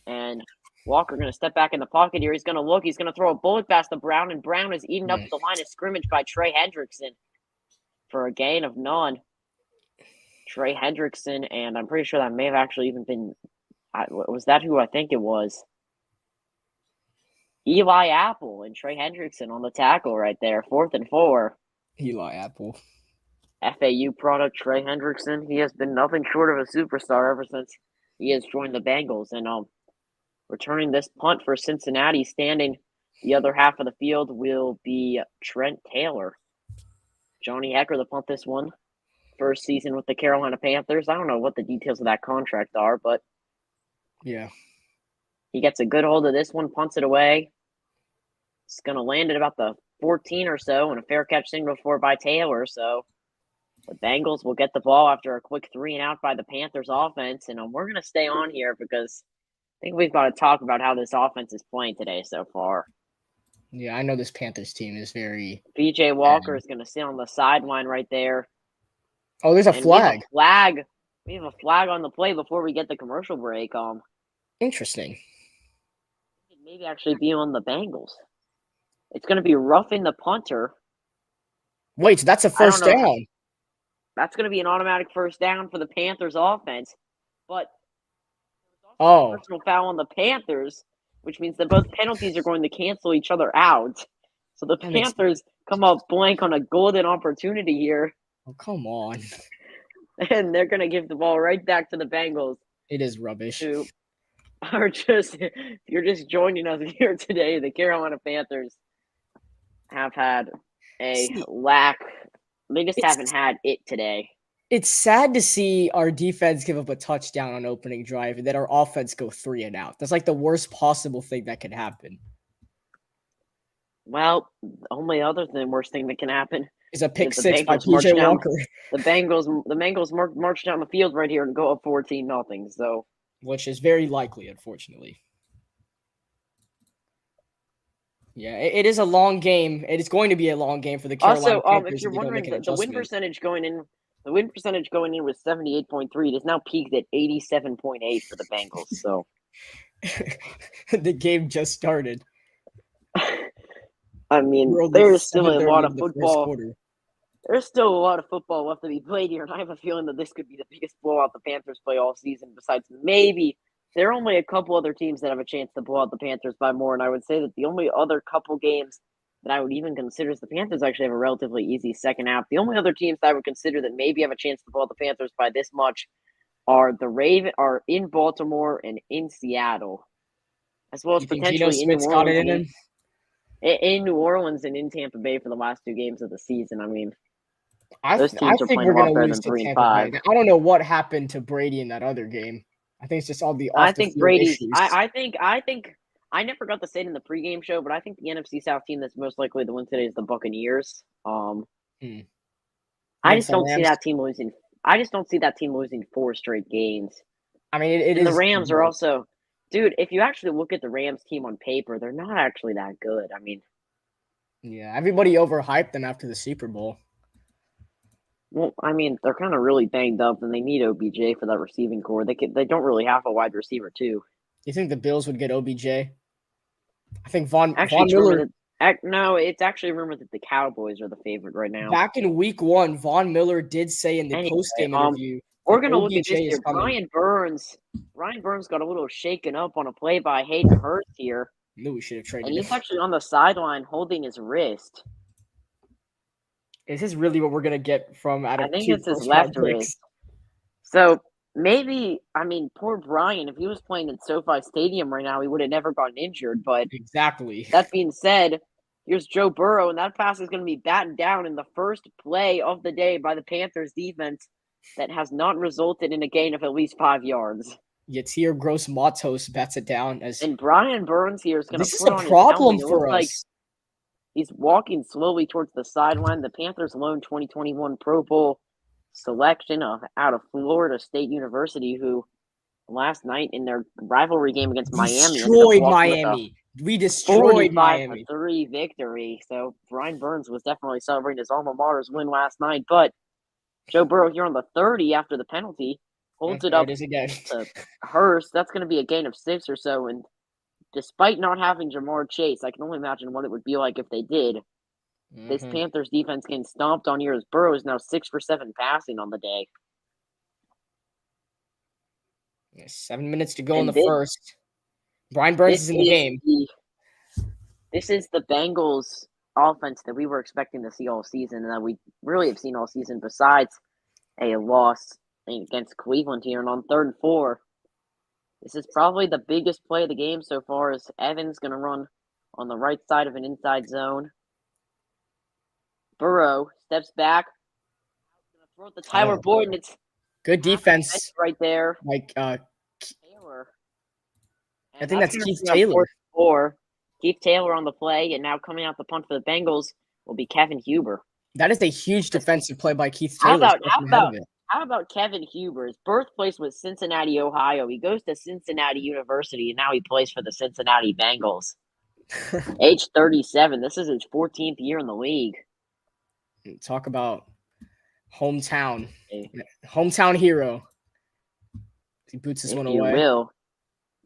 Speaker 2: and Walker going to step back in the pocket here. He's going to look. He's going to throw a bullet pass to Brown, and Brown is eaten up at the line of scrimmage by Trey Hendrickson for a gain of none. Trey Hendrickson, and I'm pretty sure that may have actually even been. Was that who I think it was? Eli Apple and Trey Hendrickson on the tackle right there. 4th and 4.
Speaker 1: Eli Apple.
Speaker 2: FAU product Trey Hendrickson. He has been nothing short of a superstar ever since he has joined the Bengals. And returning this punt for Cincinnati, standing the other half of the field, will be Trent Taylor. Johnny Hecker, the punt this one. First season with the Carolina Panthers. I don't know what the details of that contract are, but
Speaker 1: yeah,
Speaker 2: he gets a good hold of this one, punts it away. It's going to land at about the 14 or so, and a fair catch signal for by Taylor. So the Bengals will get the ball after a quick 3-and-out by the Panthers offense. And we're going to stay on here because I think we've got to talk about how this offense is playing today so far.
Speaker 1: Yeah, I know this Panthers team is very...
Speaker 2: P.J. Walker is going to sit on the sideline right there.
Speaker 1: Oh, there's a flag.
Speaker 2: We have a flag on the play before we get the commercial break.
Speaker 1: Interesting.
Speaker 2: It maybe actually be on the Bengals. It's going to be roughing the punter.
Speaker 1: Wait, so that's a first down.
Speaker 2: That's going to be an automatic first down for the Panthers offense. But personal foul on the Panthers, which means that both penalties are going to cancel each other out. So the Panthers come up blank on a golden opportunity here.
Speaker 1: Oh, come on.
Speaker 2: And they're going to give the ball right back to the Bengals.
Speaker 1: It is rubbish.
Speaker 2: Who are just, if you're just joining us here today, the Carolina Panthers have had lack. They just haven't had it today.
Speaker 1: It's sad to see our defense give up a touchdown on opening drive and then our offense go 3-and-out. That's like the worst possible thing that could happen.
Speaker 2: Well, the only worst thing that can happen
Speaker 1: is a pick six by P.J. Walker.
Speaker 2: The Bengals march down the field right here and go up 14-0. So,
Speaker 1: which is very likely, unfortunately. Yeah, it is a long game. It is going to be a long game for the Carolina
Speaker 2: Also,
Speaker 1: Panthers
Speaker 2: if
Speaker 1: if
Speaker 2: you're
Speaker 1: they don't make
Speaker 2: wondering,
Speaker 1: an
Speaker 2: the win
Speaker 1: adjustment.
Speaker 2: percentage going in, was 78.3. It has now peaked at 87.8 for the Bengals. So,
Speaker 1: The game just started.
Speaker 2: I mean,
Speaker 1: We're only
Speaker 2: there is still a
Speaker 1: 7:30
Speaker 2: lot
Speaker 1: into
Speaker 2: of
Speaker 1: the first
Speaker 2: football.
Speaker 1: quarter.
Speaker 2: There's still a lot of football left to be played here, and I have a feeling that this could be the biggest blowout the Panthers play all season. Besides, maybe there are only a couple other teams that have a chance to blow out the Panthers by more, and I would say that the only other couple games that I would even consider is the Panthers actually have a relatively easy second half. The only other teams that I would consider that maybe have a chance to blow out the Panthers by this much are in Baltimore and in Seattle, as well as
Speaker 1: You think Geno
Speaker 2: potentially in New
Speaker 1: Smith's got it
Speaker 2: Orleans
Speaker 1: in
Speaker 2: and
Speaker 1: him?
Speaker 2: in New Orleans and in Tampa Bay for the last 2 games of the season. I mean,
Speaker 1: I
Speaker 2: those
Speaker 1: I
Speaker 2: teams are
Speaker 1: think
Speaker 2: playing
Speaker 1: we're
Speaker 2: a lot
Speaker 1: gonna
Speaker 2: better
Speaker 1: lose
Speaker 2: than
Speaker 1: to
Speaker 2: 3 and
Speaker 1: Tampa
Speaker 2: 5.
Speaker 1: Bay. I don't know what happened to Brady in that other game. I think it's just all the
Speaker 2: I
Speaker 1: off the
Speaker 2: think
Speaker 1: field
Speaker 2: Brady's.
Speaker 1: issues.
Speaker 2: I think I never got to say it in the pregame show, but I think the NFC South team that's most likely to win today is the Buccaneers.
Speaker 1: Hmm.
Speaker 2: I
Speaker 1: Against
Speaker 2: just
Speaker 1: the
Speaker 2: don't see
Speaker 1: Rams.
Speaker 2: that team losing. I just don't see that team losing 4 straight games.
Speaker 1: I mean, it
Speaker 2: And the
Speaker 1: is.
Speaker 2: Rams are also, dude. If you actually look at the Rams team on paper, they're not actually that good. I mean,
Speaker 1: Yeah, everybody overhyped them after the Super Bowl.
Speaker 2: well, they're kind of really banged up, and they need OBJ for that receiving core. They don't really have a wide receiver too.
Speaker 1: You think the Bills would get OBJ? I think Von
Speaker 2: Actually,
Speaker 1: Von
Speaker 2: it's rumored
Speaker 1: Miller
Speaker 2: that. No, it's actually rumored that the Cowboys are the favorite right now.
Speaker 1: back in Week 1. Von Miller did say in the
Speaker 2: Anyway,
Speaker 1: post game
Speaker 2: um,
Speaker 1: interview
Speaker 2: we're
Speaker 1: that
Speaker 2: gonna look at
Speaker 1: OBJ
Speaker 2: this
Speaker 1: is
Speaker 2: here.
Speaker 1: coming.
Speaker 2: Ryan Burns got a little shaken up on a play by Hayden Hurst here,
Speaker 1: Knew we should have
Speaker 2: and
Speaker 1: traded
Speaker 2: he's
Speaker 1: him.
Speaker 2: actually on the sideline holding his wrist.
Speaker 1: Is this really what we're gonna get from out
Speaker 2: I
Speaker 1: of
Speaker 2: think
Speaker 1: 2
Speaker 2: it's his
Speaker 1: first round
Speaker 2: left
Speaker 1: picks?
Speaker 2: wrist. So maybe, poor Brian. If he was playing in SoFi Stadium right now, he would have never gotten injured. But
Speaker 1: Exactly.
Speaker 2: that being said, here's Joe Burrow, and that pass is going to be battened down in the first play of the day by the Panthers defense that has not resulted in a gain of at least 5 yards.
Speaker 1: Yatir Gross Matos bats it down as
Speaker 2: And Brian Burns here is going to
Speaker 1: this is
Speaker 2: put
Speaker 1: a
Speaker 2: on his
Speaker 1: problem
Speaker 2: helmet. It looks
Speaker 1: for
Speaker 2: like
Speaker 1: us.
Speaker 2: he's walking slowly towards the sideline. The Panthers' lone 2021 Pro Bowl selection out of Florida State University, who last night in their rivalry game against Miami ended up
Speaker 1: Destroyed
Speaker 2: walking with a
Speaker 1: Miami. We destroyed
Speaker 2: 45 to
Speaker 1: Miami.
Speaker 2: 3 victory. So Brian Burns was definitely celebrating his alma mater's win last night. But Joe Burrow here on the 30 after the penalty holds it
Speaker 1: There
Speaker 2: up
Speaker 1: it is again.
Speaker 2: to Hurst. That's going to be a gain of 6 or so. And despite not having Jamar Chase, I can only imagine what it would be like if they did. This Panthers defense getting stomped on here as Burrow is now 6 for 7 passing on the day.
Speaker 1: 7 minutes to go in
Speaker 2: And
Speaker 1: the first. Brian Burns is in the game.
Speaker 2: This is the Bengals offense that we were expecting to see all season, and that we really have seen all season besides a loss against Cleveland here. And on 3rd and 4, this is probably the biggest play of the game so far, as Evans going to run on the right side of an inside zone. Burrow steps back. Going to throw it to Tyler Boyd, and it's
Speaker 1: good defense
Speaker 2: right there.
Speaker 1: Like
Speaker 2: Taylor.
Speaker 1: I think that's Keith Taylor.
Speaker 2: Keith Taylor on the play, and now coming out the punt for the Bengals will be Kevin Huber.
Speaker 1: That is a huge defensive play by Keith Taylor.
Speaker 2: How about Kevin Huber? His birthplace was Cincinnati, Ohio. He goes to Cincinnati University, and now he plays for the Cincinnati Bengals. Age 37. This is his 14th year in the league.
Speaker 1: Talk about hometown hero. He boots this one away.
Speaker 2: Will.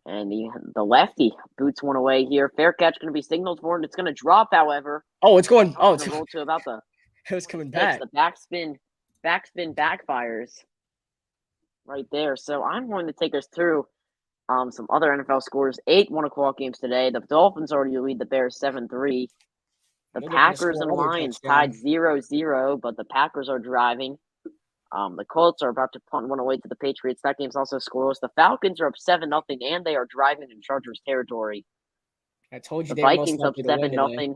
Speaker 2: And the lefty boots one away here. Fair catch going to be signaled for, and it's going to drop, however.
Speaker 1: Oh, it's going. Oh,
Speaker 2: it's going to roll to about the.
Speaker 1: It was coming back.
Speaker 2: The backspin backfires right there. So I'm going to take us through some other NFL scores. 8 1:00 games today. The Dolphins already lead the Bears 7-3. The Packers and Lions tied 0-0, but the Packers are driving. The Colts are about to punt one away to the Patriots. That game's also scoreless. The Falcons are up 7-0, and they are driving in Chargers territory.
Speaker 1: I told you
Speaker 2: the Vikings up 7-0.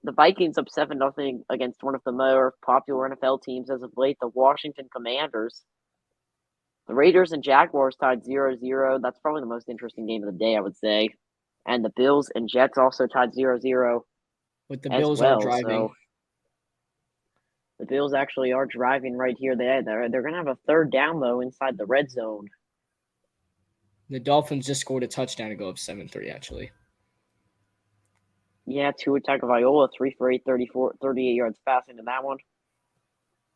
Speaker 2: The Vikings up 7-0 against one of the more popular NFL teams as of late, the Washington Commanders. The Raiders and Jaguars tied 0-0. That's probably the most interesting game of the day, I would say. And the Bills and Jets also tied 0-0.
Speaker 1: With the Bills are driving. So
Speaker 2: the Bills actually are driving right here. They're going to have a 3rd down, though, inside the red zone.
Speaker 1: The Dolphins just scored a touchdown to go up 7-3, actually.
Speaker 2: Yeah, Tua Tagovailoa, 3 for 8, 38 yards passing in that one.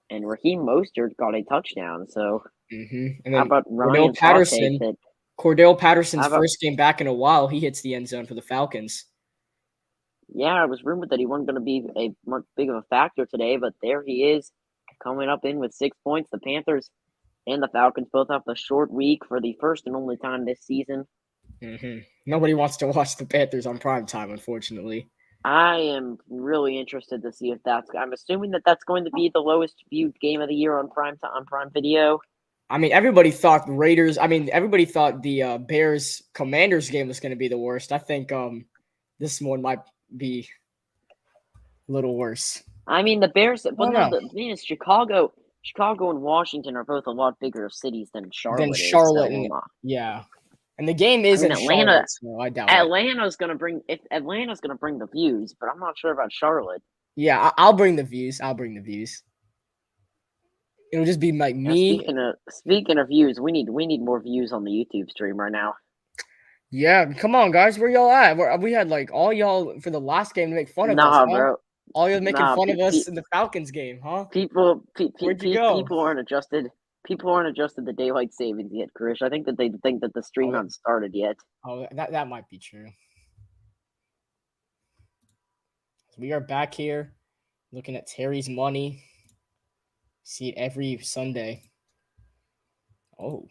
Speaker 2: And Raheem Mostert got a touchdown. So
Speaker 1: And
Speaker 2: how
Speaker 1: then
Speaker 2: about Ryan's hot take that?
Speaker 1: Cordell Patterson's
Speaker 2: How about
Speaker 1: first game back in a while, he hits the end zone for the Falcons.
Speaker 2: Yeah, it was rumored that he wasn't going to be a much big of a factor today, but there he is, coming up in with 6 points. The Panthers and the Falcons both have the short week for the first and only time this season.
Speaker 1: Nobody wants to watch the Panthers on prime time, unfortunately.
Speaker 2: I am really interested to see if I'm assuming that that's going to be the lowest viewed game of the year on Prime Video.
Speaker 1: I mean, everybody thought everybody thought the Bears Commanders game was going to be the worst. I think this one might be a little worse.
Speaker 2: I mean, the Bears, but no, the thing is, Chicago and Washington are both a lot bigger cities than Charlotte is.
Speaker 1: Yeah. And the game is in
Speaker 2: Atlanta.
Speaker 1: Charlotte, so I doubt
Speaker 2: Atlanta's gonna bring the views, but I'm not sure about Charlotte.
Speaker 1: Yeah, I'll bring the views. It'll just be like me.
Speaker 2: Speaking of views, we need more views on the YouTube stream right now.
Speaker 1: Yeah, come on, guys, where y'all at? We had like all y'all for the last game to make fun of us. Huh?
Speaker 2: Bro.
Speaker 1: All y'all making fun of us in the Falcons game, huh?
Speaker 2: People aren't adjusted. People aren't adjusted to daylight savings yet, Krish. I think that they think that the stream hasn't started yet.
Speaker 1: Oh, that might be true. We are back here looking at Terry's money. See it every Sunday. Oh,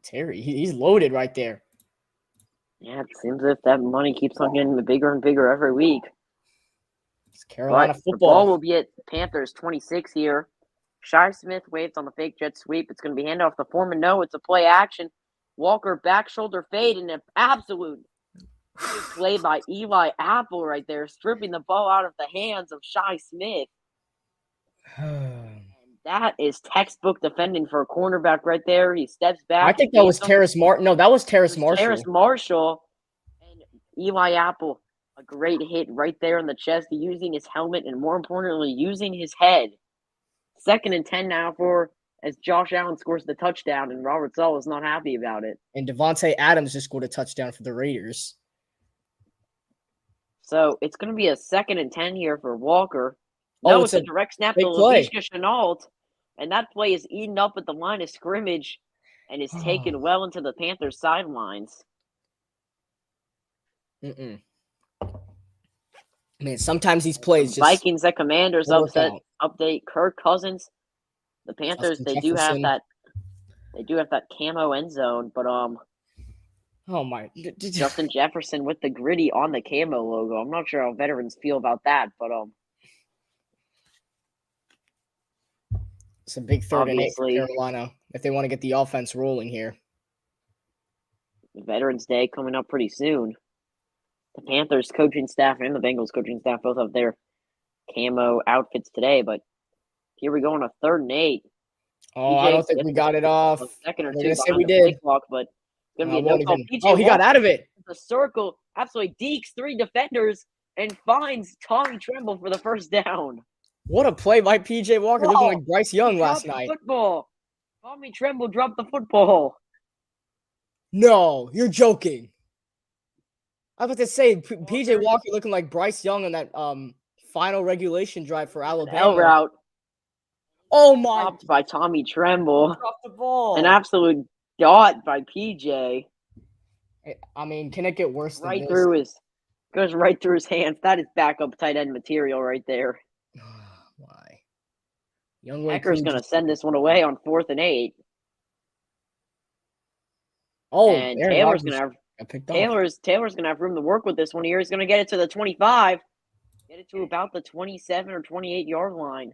Speaker 1: Terry, he's loaded right there.
Speaker 2: Yeah, it seems as if that money keeps on getting bigger and bigger every week.
Speaker 1: It's Carolina football.
Speaker 2: The ball will be at Panthers 26 here. Shi Smith waves on the fake jet sweep. It's going to be handed off to Foreman. No, it's a play action. Walker back shoulder fade and an absolute play by Eli Apple right there, stripping the ball out of the hands of Shi Smith. And that is textbook defending for a cornerback right there. He steps back.
Speaker 1: I think that was Terrace Marshall. No, that was Terrace Marshall.
Speaker 2: Terrace Marshall and Eli Apple. A great hit right there in the chest, using his helmet and, more importantly, using his head. 2nd and 10 now as Josh Allen scores the touchdown, and Robert Saleh is not happy about it.
Speaker 1: And Devontae Adams just scored a touchdown for the Raiders.
Speaker 2: So it's going to be a 2nd and 10 here for Walker. No, it's a direct snap to Laviska Shenault, and that play is eaten up at the line of scrimmage and is taken well into the Panthers' sidelines.
Speaker 1: Man, sometimes these plays just
Speaker 2: Vikings at Commanders update. Kirk Cousins. The Panthers, they do have that camo end zone, but Justin Jefferson with the gritty on the camo logo. I'm not sure how veterans feel about that, but
Speaker 1: it's a big 3rd and 8 for Carolina if they want to get the offense rolling here.
Speaker 2: Veterans Day coming up pretty soon. The Panthers coaching staff and the Bengals coaching staff both have their camo outfits today, but here we go on a 3rd and 8.
Speaker 1: Oh, I don't think we got it off.
Speaker 2: A second or
Speaker 1: two.
Speaker 2: Say
Speaker 1: we did.
Speaker 2: Clock, but it's going to be a no call.
Speaker 1: Oh, he got out of it.
Speaker 2: The circle absolutely dekes 3 defenders and finds Tommy Tremble for the first down.
Speaker 1: What a play by P.J. Walker, looking like Bryce Young last night.
Speaker 2: Football. Tommy Tremble dropped the football.
Speaker 1: No, you're joking. I was about to say, P.J. Walker looking like Bryce Young on that final regulation drive for Alabama.
Speaker 2: L route.
Speaker 1: Oh, my.
Speaker 2: Dropped by Tommy Tremble.
Speaker 1: Dropped the ball.
Speaker 2: An absolute dot by P.J.
Speaker 1: I mean, can it get worse than this?
Speaker 2: Goes right through his hands. That is backup tight end material right there.
Speaker 1: Why?
Speaker 2: Ecker's going to send this one away on 4th and 8.
Speaker 1: Oh,
Speaker 2: and Taylor's going to have room to work with this one here. He's going to get it to the 25. Get it to about the 27 or 28-yard line.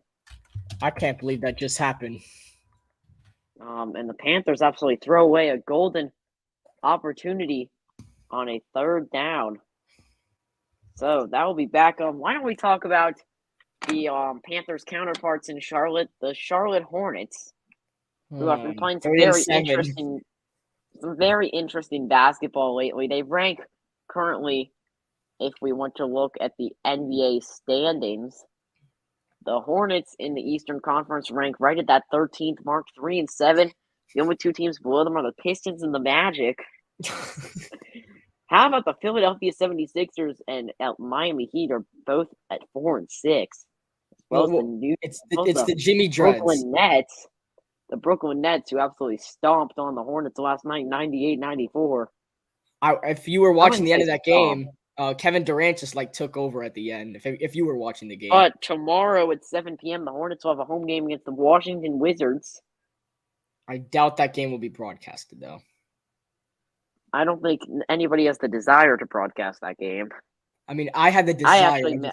Speaker 1: I can't believe that just happened.
Speaker 2: And the Panthers absolutely throw away a golden opportunity on a 3rd down. So that will be back. Why don't we talk about the Panthers counterparts in Charlotte, the Charlotte Hornets, who have been playing some very interesting basketball lately. They rank currently, if we want to look at the NBA standings, the Hornets in the Eastern Conference rank right at that 13th mark, 3-7. The only 2 teams below them are the Pistons and the Magic. How about the Philadelphia 76ers and Miami Heat are both at 4-6, as well as
Speaker 1: It's the Jimmy Dreads.
Speaker 2: Brooklyn Nets. The Brooklyn Nets, who absolutely stomped on the Hornets last night, 98-94.
Speaker 1: If you were watching the end of that
Speaker 2: stomp.
Speaker 1: game, Kevin Durant just took over at the end. If you were watching the game,
Speaker 2: But tomorrow at 7 p.m., the Hornets will have a home game against the Washington Wizards.
Speaker 1: I doubt that game will be broadcasted, though.
Speaker 2: I don't think anybody has the desire to broadcast that game.
Speaker 1: I mean, I had the desire to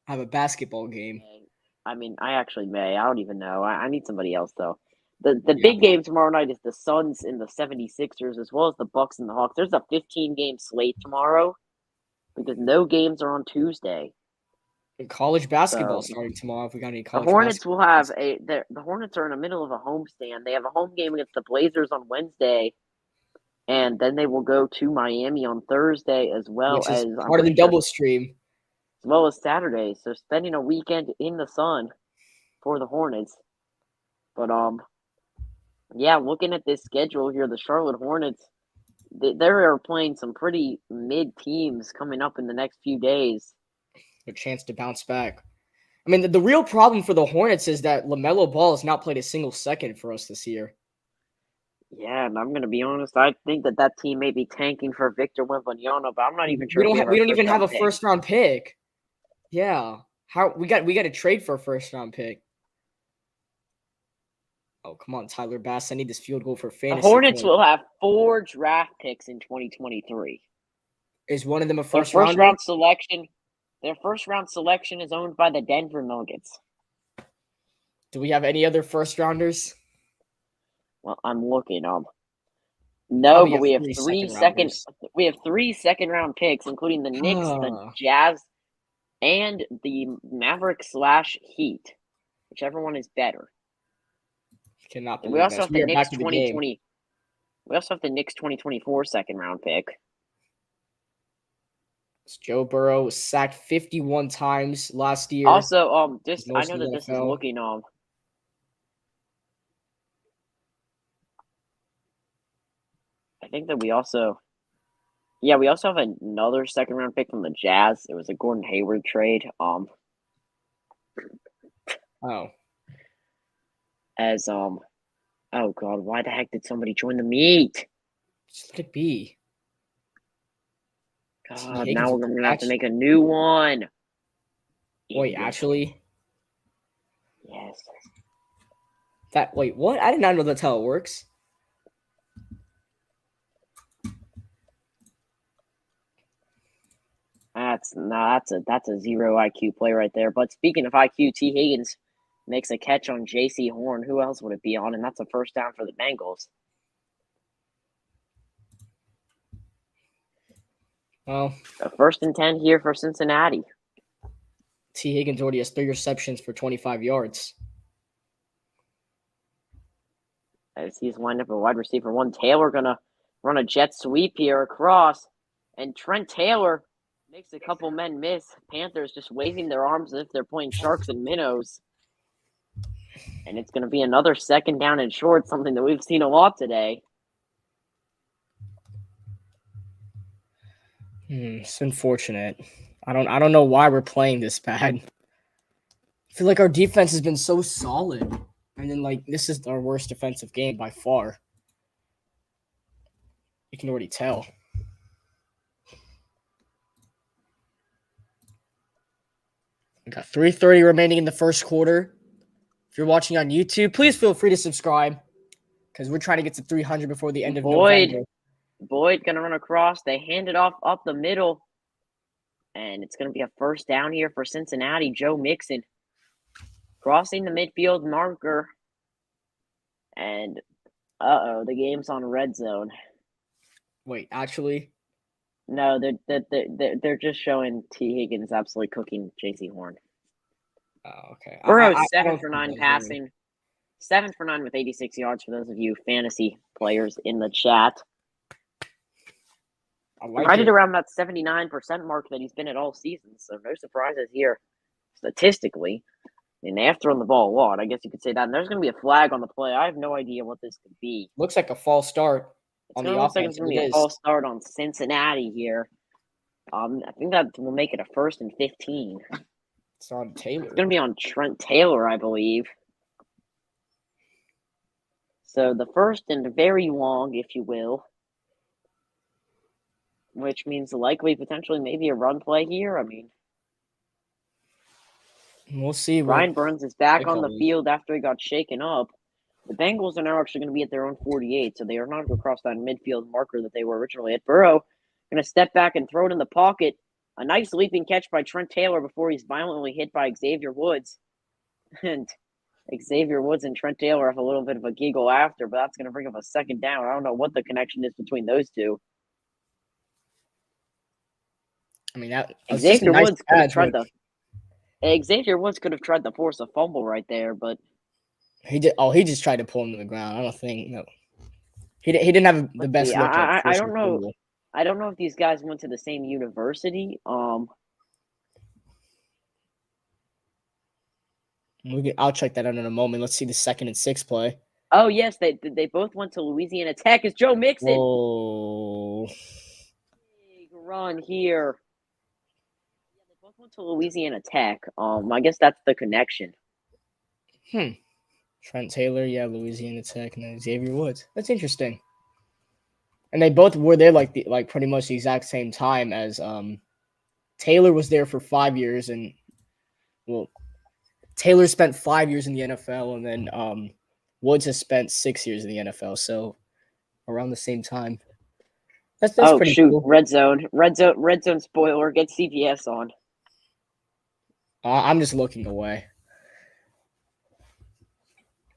Speaker 1: have a basketball game.
Speaker 2: I mean, I actually may. I don't even know. I need somebody else, though. The big game tomorrow night is the Suns and the 76ers, as well as the Bucks and the Hawks. There's a 15-game slate tomorrow because no games are on Tuesday.
Speaker 1: And college basketball starting tomorrow. If we got any college
Speaker 2: Hornets will have the Hornets are in the middle of a homestand. They have a home game against the Blazers on Wednesday, and then they will go to Miami on Thursday, as well
Speaker 1: which is
Speaker 2: as
Speaker 1: part of the double stream,
Speaker 2: as well as Saturday. So spending a weekend in the sun for the Hornets. But yeah, looking at this schedule here, the Charlotte Hornets, they are playing some pretty mid teams coming up in the next few days.
Speaker 1: A chance to bounce back. I mean, the real problem for the Hornets is that LaMelo Ball has not played a single second for us this year.
Speaker 2: Yeah, and I'm going to be honest. I think that team may be tanking for Victor Wembanyama, but I'm not even sure.
Speaker 1: We don't even have a first round pick. Yeah, we got to trade for a first round pick. Oh, come on, Tyler Bass. I need this field goal for fantasy.
Speaker 2: The Hornets will have 4 draft picks in 2023.
Speaker 1: Is one of them a first
Speaker 2: round selection? Their first round selection is owned by the Denver Nuggets.
Speaker 1: Do we have any other first rounders?
Speaker 2: Well, I'm looking. No, but we have 3 second round picks, including the Knicks, the Jazz, and the Mavericks/Heat, whichever one is better.
Speaker 1: Cannot believe
Speaker 2: we also have the Knicks
Speaker 1: 2020.
Speaker 2: We also have the Knicks 2024 second round pick.
Speaker 1: Joe Burrow was sacked 51 times last year.
Speaker 2: Also, I know that this is looking I think that we also have another second round pick from the Jazz. It was a Gordon Hayward trade.
Speaker 1: Oh.
Speaker 2: Oh God, why the heck did somebody join the meet?
Speaker 1: Just let it be.
Speaker 2: God, now we're gonna have to make a new one.
Speaker 1: Wait, actually?
Speaker 2: Yes.
Speaker 1: Wait, what? I did not know that's how it works.
Speaker 2: That's a 0 IQ play right there. But speaking of IQ, T. Higgins makes a catch on J.C. Horn. Who else would it be on? And that's a first down for the Bengals.
Speaker 1: Well,
Speaker 2: a 1st and 10 here for Cincinnati.
Speaker 1: T. Higgins already has 3 receptions for 25 yards.
Speaker 2: As he's lined up a wide receiver 1. Taylor gonna run a jet sweep here across, and Trent Taylor makes a couple men miss. Panthers just waving their arms as if they're playing sharks and minnows. And it's going to be another second down and short, something that we've seen a lot today.
Speaker 1: It's unfortunate. I don't know why we're playing this bad. I feel like our defense has been so solid. And then, this is our worst defensive game by far. You can already tell. We got 3:30 remaining in the first quarter. If you're watching on YouTube, please feel free to subscribe because we're trying to get to 300 before the end of November.
Speaker 2: Boyd going to run across. They hand it off up the middle, and it's going to be a first down here for Cincinnati. Joe Mixon crossing the midfield marker, and the game's on red zone.
Speaker 1: Wait, actually?
Speaker 2: No, they're just showing T. Higgins absolutely cooking J.C. Horn.
Speaker 1: Oh, okay.
Speaker 2: Burrow's 7 for 9 passing. 7 for 9 with 86 yards for those of you fantasy players in the chat. Right at around that 79% mark that he's been at all season. So no surprises here statistically. And they have thrown the ball a lot. I guess you could say that. And there's going to be a flag on the play. I have no idea what this could be.
Speaker 1: Looks like a false start.
Speaker 2: It's going to look like it's going to be a false start on Cincinnati here. I think that will make it a 1st and 15.
Speaker 1: It's on Taylor.
Speaker 2: It's going to be on Trent Taylor, I believe. So the 1st and very long, if you will. Which means likely, potentially, maybe a run play here. I mean,
Speaker 1: we'll see.
Speaker 2: Ryan Burns is back on the field after he got shaken up. The Bengals are now actually going to be at their own 48, so they are not going to cross that midfield marker that they were originally at. Burrow going to step back and throw it in the pocket. A nice leaping catch by Trent Taylor before he's violently hit by Xavier Woods. And Xavier Woods and Trent Taylor have a little bit of a giggle after, but that's going to bring up a 2nd down. I don't know what the connection is between those two.
Speaker 1: I mean, that
Speaker 2: Xavier Woods could have tried Xavier Woods could have tried to force a fumble right there, but
Speaker 1: he did. Oh, he just tried to pull him to the ground. I don't think he didn't have the best look.
Speaker 2: I don't know. Fumble. I don't know if these guys went to the same university.
Speaker 1: I'll check that out in a moment. Let's see the 2nd and 6 play.
Speaker 2: Oh yes, they both went to Louisiana Tech. It's Joe Mixon.
Speaker 1: Whoa.
Speaker 2: Big run here. Yeah, they both went to Louisiana Tech. I guess that's the connection.
Speaker 1: Trent Taylor, yeah, Louisiana Tech, and then Xavier Woods. That's interesting. And they both were there like pretty much the exact same time as Taylor was there for 5 years, and Taylor spent 5 years in the NFL, and then Woods has spent 6 years in the NFL, so around the same time. That's pretty cool.
Speaker 2: Red zone spoiler. Get CBS on.
Speaker 1: I'm just looking away.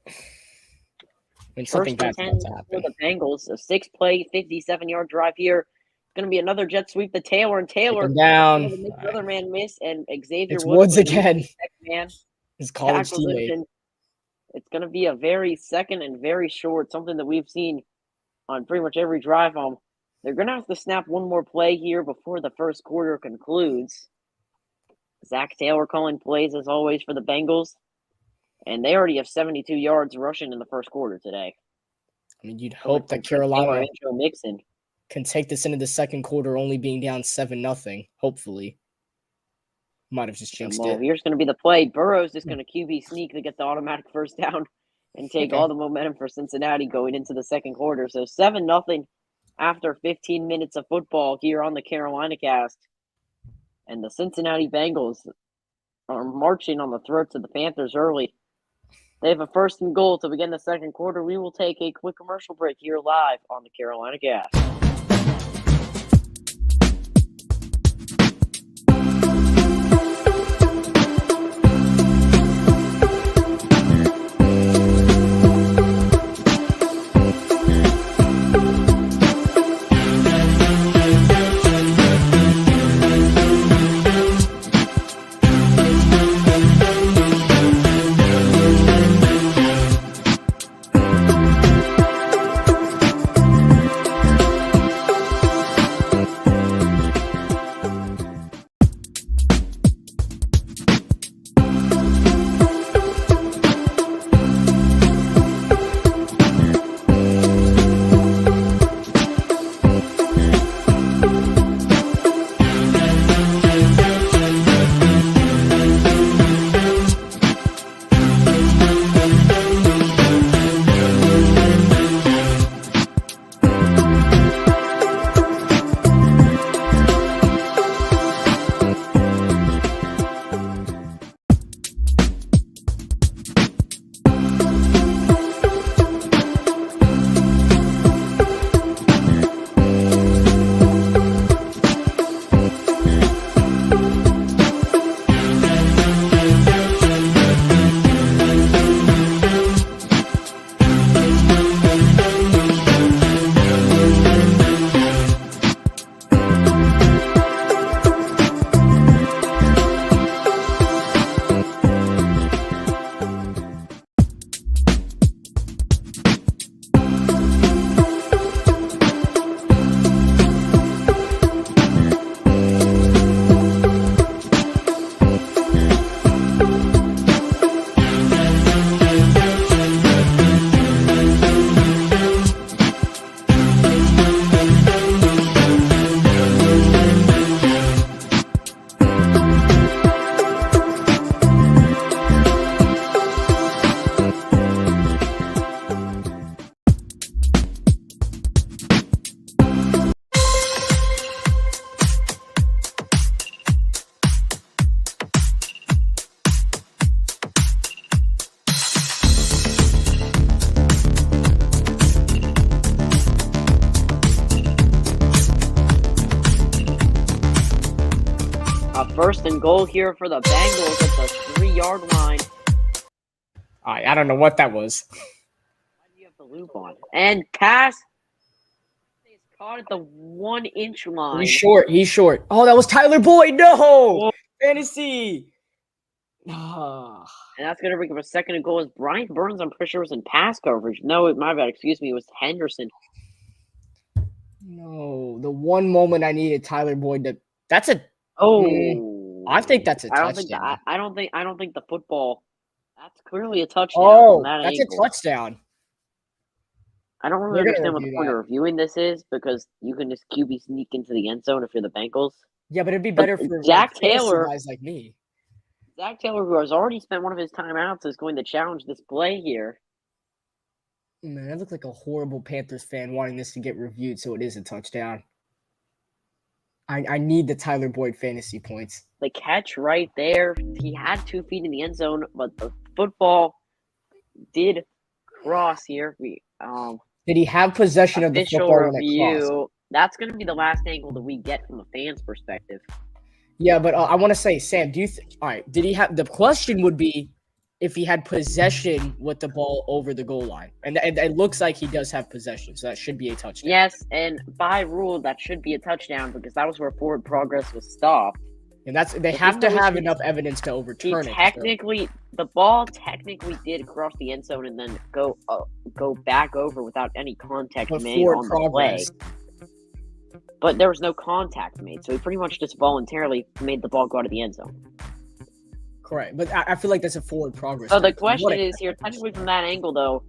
Speaker 1: I mean,
Speaker 2: 1st and 10 for the Bengals. A 6-play, 57-yard drive here. It's going to be another jet sweep to Taylor, and Taylor
Speaker 1: down.
Speaker 2: The other man miss, and Xavier
Speaker 1: Woods again.
Speaker 2: Man.
Speaker 1: His college teammate.
Speaker 2: It's going to be a very 2nd and very short, something that we've seen on pretty much every drive home. They're going to have to snap one more play here before the 1st quarter concludes. Zach Taylor calling plays, as always, for the Bengals. And they already have 72 yards rushing in the 1st quarter today.
Speaker 1: I mean, you'd hope that Carolina can take this into the 2nd quarter, only being down 7-0. Hopefully, might have just jinxed it.
Speaker 2: Here's going to be the play. Burrow's just going to QB sneak to get the automatic 1st down and take all the momentum for Cincinnati going into the 2nd quarter. So 7-0 after 15 minutes of football here on the Carolina Cast, and the Cincinnati Bengals are marching on the throats of the Panthers early. They have a 1st and goal to begin the 2nd quarter. We will take a quick commercial break here live on the Carolina Cast. First and goal here for the Bengals at the 3-yard line.
Speaker 1: I don't know what that was.
Speaker 2: Why do you have the loop on? And pass. He's caught at the 1-inch line.
Speaker 1: He's short. Oh, that was Tyler Boyd. No! Fantasy!
Speaker 2: And that's going to bring up a second and goal. As Brian Burns, I'm pretty sure, was in pass coverage. No, my bad. Excuse me. It was Henderson.
Speaker 1: No, the one moment I needed Tyler Boyd to. That's a. I think that's a touchdown.
Speaker 2: I don't think the football. That's clearly a touchdown.
Speaker 1: Oh, that's a touchdown.
Speaker 2: I don't really understand what the point of reviewing this is, because you can just QB sneak into the end zone if you're the Bengals.
Speaker 1: Yeah, but it'd be better for
Speaker 2: Zach Taylor,
Speaker 1: guys like me.
Speaker 2: Zach Taylor, who has already spent one of his timeouts, is going to challenge this play here.
Speaker 1: Man, I look like a horrible Panthers fan wanting this to get reviewed, so it is a touchdown. I need the Tyler Boyd fantasy points.
Speaker 2: The catch right there. He had 2 feet in the end zone, but the football did cross here.
Speaker 1: Did he have possession of the football when it crossed?
Speaker 2: That's going to be the last angle that we get from the fans' perspective.
Speaker 1: Yeah, but I want to say, Sam, all right, did he have – the question would be if he had possession with the ball over the goal line. And it looks like he does have possession, so that should be a touchdown.
Speaker 2: Yes, and by rule, that should be a touchdown, because that was where forward progress was stopped.
Speaker 1: And they have to have enough evidence to overturn
Speaker 2: it. The ball technically did cross the end zone and then go back over without any contact made on the play. But there was no contact made, so he pretty much just voluntarily made the ball go out of the end zone.
Speaker 1: Correct, but I feel like that's a forward progress.
Speaker 2: So the question is here, technically from that angle, though,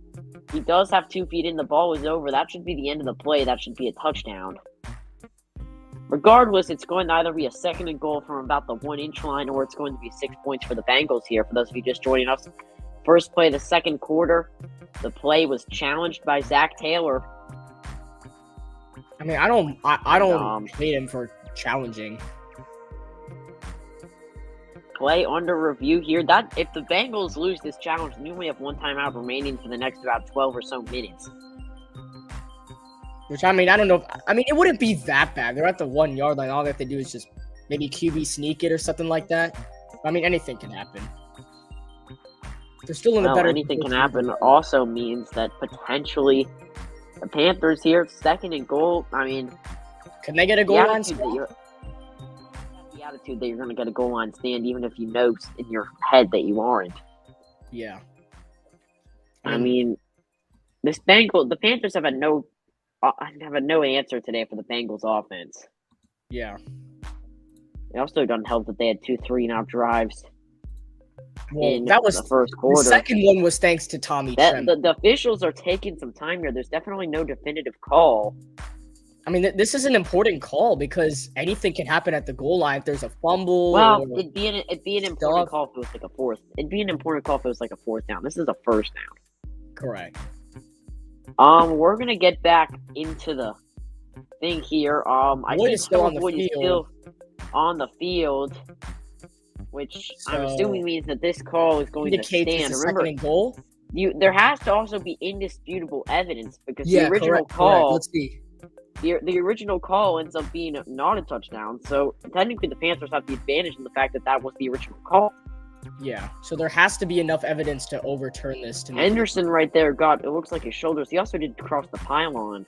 Speaker 2: he does have 2 feet in, the ball is over. That should be the end of the play. That should be a touchdown. Regardless, it's going to either be a second and goal from about the 1-inch line, or it's going to be 6 points for the Bengals here. For those of you just joining us, first play of the second quarter, the play was challenged by Zach Taylor.
Speaker 1: I mean, I don't hate him for challenging.
Speaker 2: Play under review here. That if the Bengals lose this challenge, then you only have 1 timeout remaining for the next about 12 or so minutes.
Speaker 1: Which, I mean, I don't know. It wouldn't be that bad. They're at the 1-yard line. All they have to do is just maybe QB sneak it or something like that. I mean, anything can happen. They're still in a better.
Speaker 2: Anything can happen also means that potentially the Panthers here, second and goal. I mean,
Speaker 1: can they get a goal line stand?
Speaker 2: The attitude that you're going to get a goal line stand, even if you know in your head that you aren't.
Speaker 1: Yeah.
Speaker 2: I mean, the Panthers have no answer today for the Bengals offense.
Speaker 1: Yeah.
Speaker 2: It also doesn't help that they had 2 3-and-out drives.
Speaker 1: Well, that was
Speaker 2: the first quarter.
Speaker 1: The second one was thanks to Tommy Tremble.
Speaker 2: The officials are taking some time here. There's definitely no definitive call.
Speaker 1: I mean, this is an important call because anything can happen at the goal line. If there's a fumble.
Speaker 2: Well, it'd be an important call if it was like a fourth. It'd be an important call if it was like a 4th down. This is a 1st down.
Speaker 1: Correct.
Speaker 2: We're gonna get back into the thing here. I think
Speaker 1: is still on the field.
Speaker 2: Still on the field, which I'm assuming means that this call is going to stand.
Speaker 1: Remember, second and goal.
Speaker 2: There has to also be indisputable evidence because
Speaker 1: the
Speaker 2: original call.
Speaker 1: Correct. Let's see.
Speaker 2: The original call ends up being not a touchdown, so technically the Panthers have the advantage in the fact that that was the original call.
Speaker 1: Yeah, so there has to be enough evidence to overturn this. To
Speaker 2: Henderson right there it looks like his shoulders. He also did cross the pylon.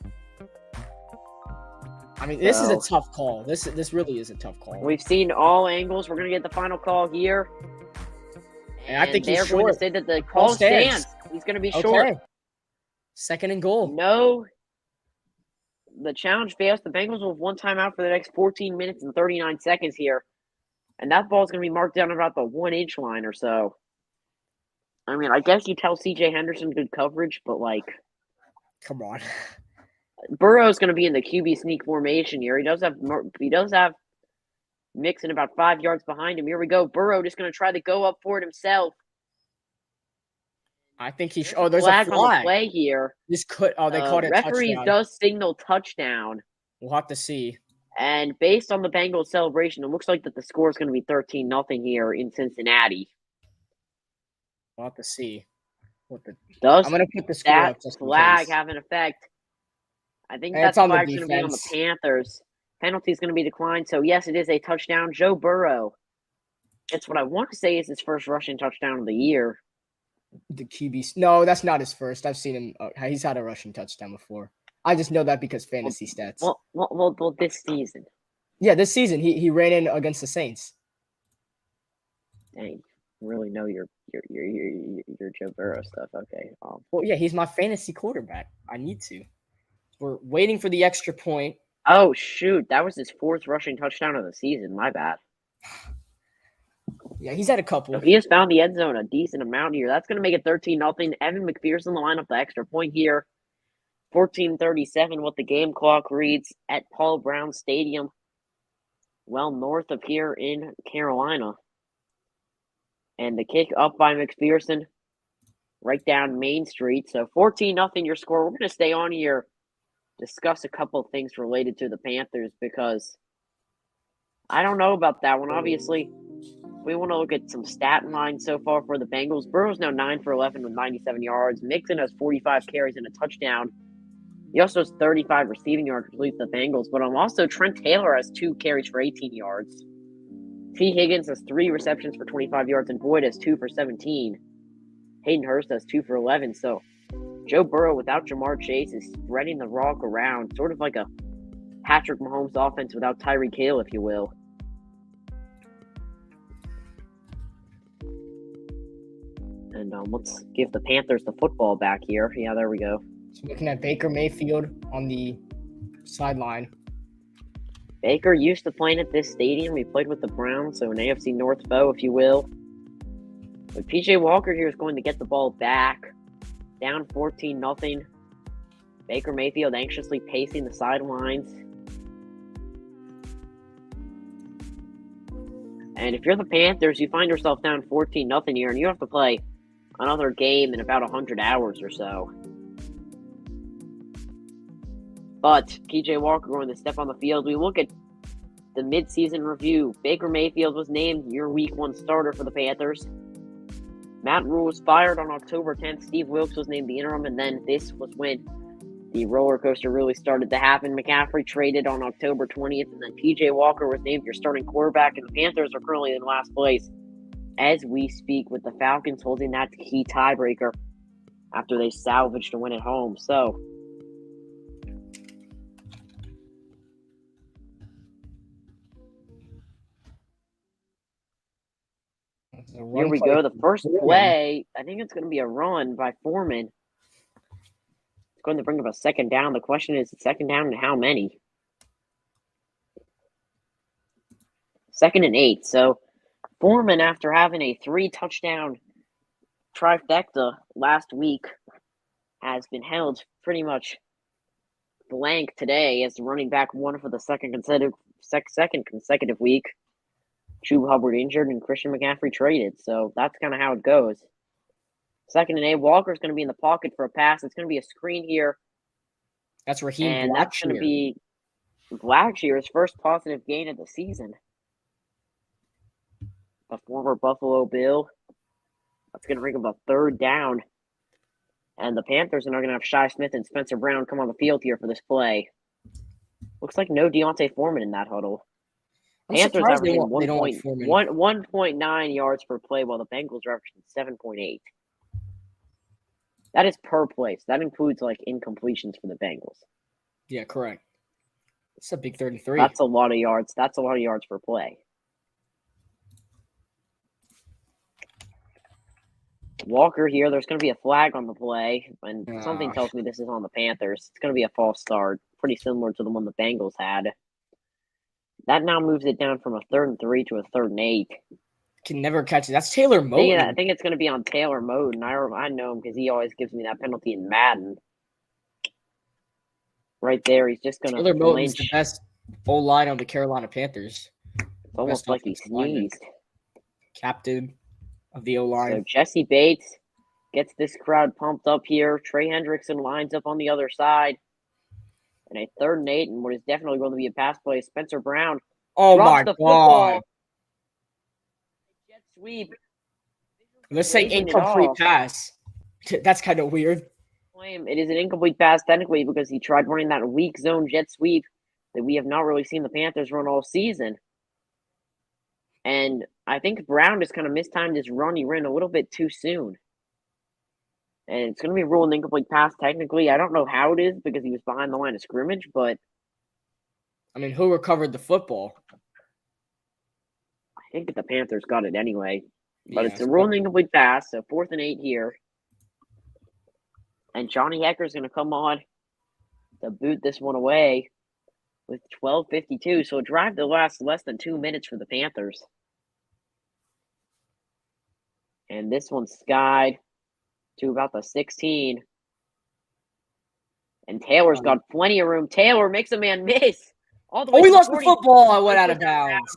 Speaker 1: I mean, this is a tough call. This really is a tough call.
Speaker 2: We've seen all angles. We're going to get the final call here.
Speaker 1: And I think
Speaker 2: they're going to say that the call stands. He's going to be short.
Speaker 1: Second and goal.
Speaker 2: No. The challenge fails. The Bengals will have 1 timeout for the next 14 minutes and 39 seconds here. And that ball is going to be marked down about the 1-inch line or so. I mean, I guess you tell C.J. Henderson good coverage, but
Speaker 1: come on.
Speaker 2: Burrow's going to be in the QB sneak formation here. He does have Mixon about 5 yards behind him. Here we go. Burrow just going to try to go up for it himself.
Speaker 1: I think he should. Oh, there's a flag
Speaker 2: on the play here.
Speaker 1: They called it touchdown.
Speaker 2: Referee does signal touchdown.
Speaker 1: We'll have to see.
Speaker 2: And based on the Bengals celebration, it looks like that the score is going to be 13-0 here in Cincinnati.
Speaker 1: We'll have to see. I'm
Speaker 2: going to put the score up just flag have an effect? I think that flag's going to be on the Panthers. Penalty is going to be declined. So, yes, it is a touchdown. Joe Burrow It's what I want to say is his first rushing touchdown of the year.
Speaker 1: The QB. No, that's not his first. I've seen him. He's had a rushing touchdown before. I just know that because fantasy stats.
Speaker 2: Well, this season.
Speaker 1: Yeah, this season he ran in against the Saints.
Speaker 2: Dang, really know your Joe Burrow stuff. Okay.
Speaker 1: Well, yeah, he's my fantasy quarterback. I need to. We're waiting for the extra point.
Speaker 2: Oh shoot, that was his fourth rushing touchdown of the season. My bad.
Speaker 1: Yeah, he's had a couple.
Speaker 2: So he has found the end zone a decent amount here. That's going to make it 13-0. Evan McPherson will line up the extra point here. 14:37, what the game clock reads at Paul Brown Stadium, well north of here in Carolina. And the kick up by McPherson, right down Main Street. So 14-0 your score. We're going to stay on here, discuss a couple of things related to the Panthers because I don't know about that one. Obviously, we want to look at some stat lines so far for the Bengals. Burrow's now 9 for 11 with 97 yards. Mixon has 45 carries and a touchdown. He also has 35 receiving yards, which leads the Bengals. But also Trent Taylor has 2 carries for 18 yards. T. Higgins has 3 receptions for 25 yards, and Boyd has 2 for 17. Hayden Hurst has 2 for 11. So Joe Burrow without Jamar Chase is spreading the rock around, sort of like a Patrick Mahomes offense without Tyreek Hill, if you will. And let's give the Panthers the football back here. Yeah, there we go.
Speaker 1: So looking at Baker Mayfield on the sideline.
Speaker 2: Baker used to playing at this stadium. He played with the Browns, so an AFC North foe, if you will. But PJ Walker here is going to get the ball back. Down 14-0. Baker Mayfield anxiously pacing the sidelines. And if you're the Panthers, you find yourself down 14-0 here, and you have to play another game in about 100 hours or so. But PJ Walker going to step on the field. We look at the midseason review. Baker Mayfield was named your Week 1 starter for the Panthers. Matt Rule was fired on October 10th. Steve Wilkes was named the interim, and then this was when the roller coaster really started to happen. McCaffrey traded on October 20th, and then PJ Walker was named your starting quarterback, and the Panthers are currently in last place as we speak, with the Falcons holding that key tiebreaker after they salvaged a win at home. So here we go. The first play, I think it's going to be a run by Foreman. It's going to bring up a second down. The question is, second down and how many? 2nd and 8. So Foreman, after having a 3-touchdown trifecta last week, has been held pretty much blank today as the running back one for the second consecutive week. Chuba Hubbard injured and Christian McCaffrey traded. So that's kind of how it goes. 2nd and 8. Walker's going to be in the pocket for a pass. It's going to be a screen here.
Speaker 1: That's Raheem
Speaker 2: and that's going to be Blackshear's first positive gain of the season. The former Buffalo Bill. That's going to bring him a 3rd down. And the Panthers are now going to have Shi Smith and Spencer Brown come on the field here for this play. Looks like no Deontay Foreman in that huddle. Panthers averaging 1.9 yards per play, while the Bengals are averaging 7.8. That is per play. So that includes like incompletions for the Bengals.
Speaker 1: Yeah, correct. It's a big 33.
Speaker 2: That's a lot of yards. That's a lot of yards per play. Walker here. There's going to be a flag on the play, and something tells me this is on the Panthers. It's going to be a false start, pretty similar to the one the Bengals had. That now moves it down from a 3rd and 3 to a 3rd and 8.
Speaker 1: Can never catch it. That's Taylor Moton.
Speaker 2: I think it's going to be on Taylor Moton. I know him because he always gives me that penalty in Madden. Right there, he's just going to
Speaker 1: Taylor Moton's the best O-line on the Carolina Panthers.
Speaker 2: It's almost like he sneezed.
Speaker 1: Captain of the O-line.
Speaker 2: So Jesse Bates gets this crowd pumped up here. Trey Hendrickson lines up on the other side. And a 3rd and 8, and what is definitely going to be a pass play. Spencer Brown.
Speaker 1: Oh my God.
Speaker 2: Jet sweep.
Speaker 1: Let's say incomplete pass. That's kind of weird.
Speaker 2: It is an incomplete pass technically because he tried running that weak zone jet sweep that we have not really seen the Panthers run all season. And I think Brown just kind of mistimed his run. He ran a little bit too soon. And it's going to be ruled an incomplete pass technically. I don't know how it is because he was behind the line of scrimmage, but
Speaker 1: I mean, who recovered the football?
Speaker 2: I think the Panthers got it anyway. But
Speaker 1: Yeah,
Speaker 2: it's a ruled incomplete pass, so 4th and 8 here. And Johnny Hecker's going to come on to boot this one away with 12:52. So a drive that lasts less than 2 minutes for the Panthers. And this one's skied to about the 16. And Taylor's got plenty of room. Taylor makes a man miss. All the way
Speaker 1: he
Speaker 2: to
Speaker 1: lost the
Speaker 2: 40.
Speaker 1: football. I went out of bounds.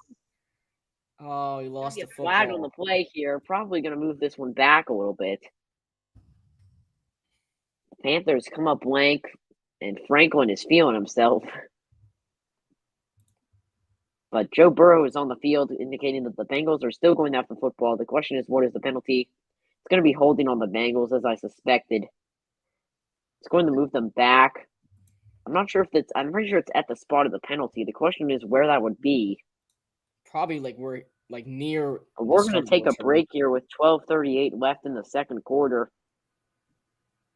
Speaker 1: Oh, he lost the football.
Speaker 2: Flag on the play here. Probably going to move this one back a little bit. The Panthers come up blank, and Franklin is feeling himself. But Joe Burrow is on the field, indicating that the Bengals are still going after football. The question is, what is the penalty? It's going to be holding on the Bengals, as I suspected. It's going to move them back. I'm not sure if it's. I'm pretty sure it's at the spot of the penalty. The question is where that would be.
Speaker 1: Probably we're near.
Speaker 2: We're going to take a break here with 12:38 left in the second quarter.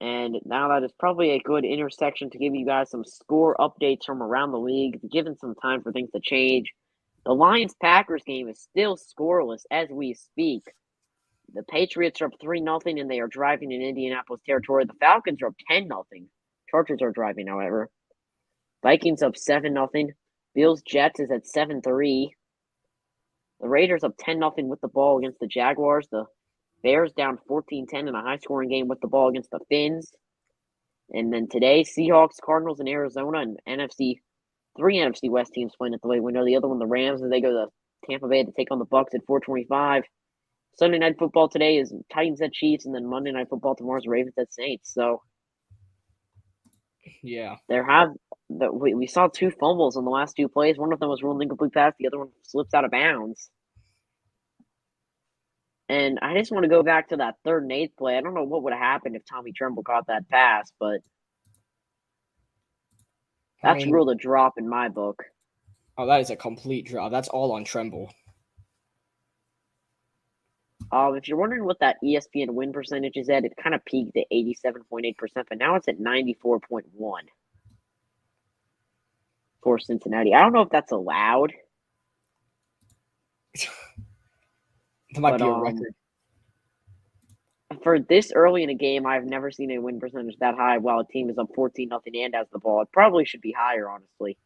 Speaker 2: And now that is probably a good intersection to give you guys some score updates from around the league, given some time for things to change. The Lions-Packers game is still scoreless as we speak. The Patriots are up 3-0, and they are driving in Indianapolis territory. The Falcons are up 10-0. Chargers are driving, however. Vikings up 7-0. Bills-Jets is at 7-3. The Raiders up 10-0 with the ball against the Jaguars. The Bears down 14-10 in a high-scoring game with the ball against the Finns. And then today, Seahawks, Cardinals, and Arizona, and three NFC West teams playing at the way we know. The other one, the Rams, and they go to Tampa Bay to take on the Bucs at 4:25. Sunday Night Football today is Titans at Chiefs, and then Monday Night Football tomorrow is Ravens at Saints. So,
Speaker 1: yeah,
Speaker 2: we saw 2 fumbles on the last 2 plays. One of them was ruled incomplete pass. The other one slips out of bounds. And I just want to go back to that 3rd and 8 play. I don't know what would have happened if Tommy Tremble caught that pass, but that's ruled a drop in my book.
Speaker 1: Oh, that is a complete drop. That's all on Tremble.
Speaker 2: If you're wondering what that ESPN win percentage is at, it kind of peaked at 87.8%, but now it's at 94.1% for Cincinnati. I don't know if that's allowed.
Speaker 1: That might be a record.
Speaker 2: For this early in a game, I've never seen a win percentage that high while a team is up 14-0 and has the ball. It probably should be higher, honestly.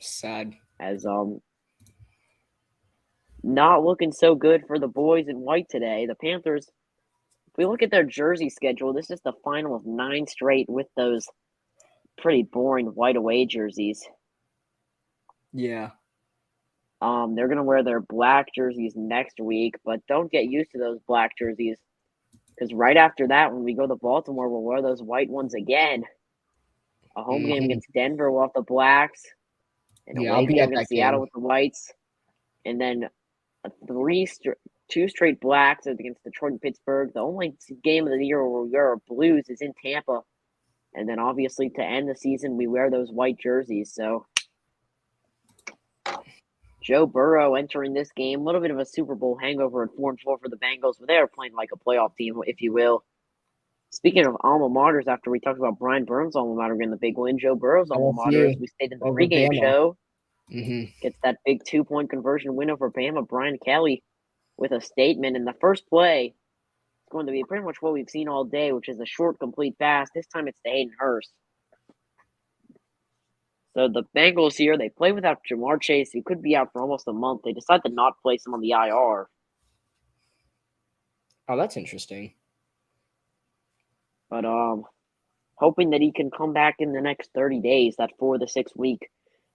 Speaker 1: Sad.
Speaker 2: As not looking so good for the boys in white today. The Panthers, if we look at their jersey schedule, this is the final of 9 straight with those pretty boring white away jerseys.
Speaker 1: Yeah.
Speaker 2: They're going to wear their black jerseys next week, but don't get used to those black jerseys because right after that, when we go to Baltimore, we'll wear those white ones again. A home game against Denver, we'll have the blacks. And a away game against Seattle with the whites. And then 2 straight blacks against Detroit and Pittsburgh. The only game of the year where we wear blues is in Tampa. And then obviously to end the season, we wear those white jerseys. So Joe Burrow entering this game, a little bit of a Super Bowl hangover at 4-4 for the Bengals, but they are playing like a playoff team, if you will. Speaking of alma maters, after we talked about Brian Burns' alma mater getting the big win, Joe Burrow's alma mater, as we stayed in the pregame show, gets that big 2-point conversion win over Bama. Brian Kelly with a statement in the first play. It's going to be pretty much what we've seen all day, which is a short, complete pass. This time it's to Hayden Hurst. So the Bengals here, they play without Jamar Chase, who could be out for almost a month. They decide to not place him on the IR.
Speaker 1: Oh, that's interesting.
Speaker 2: But hoping that he can come back in the next 30 days. That 4 to 6 week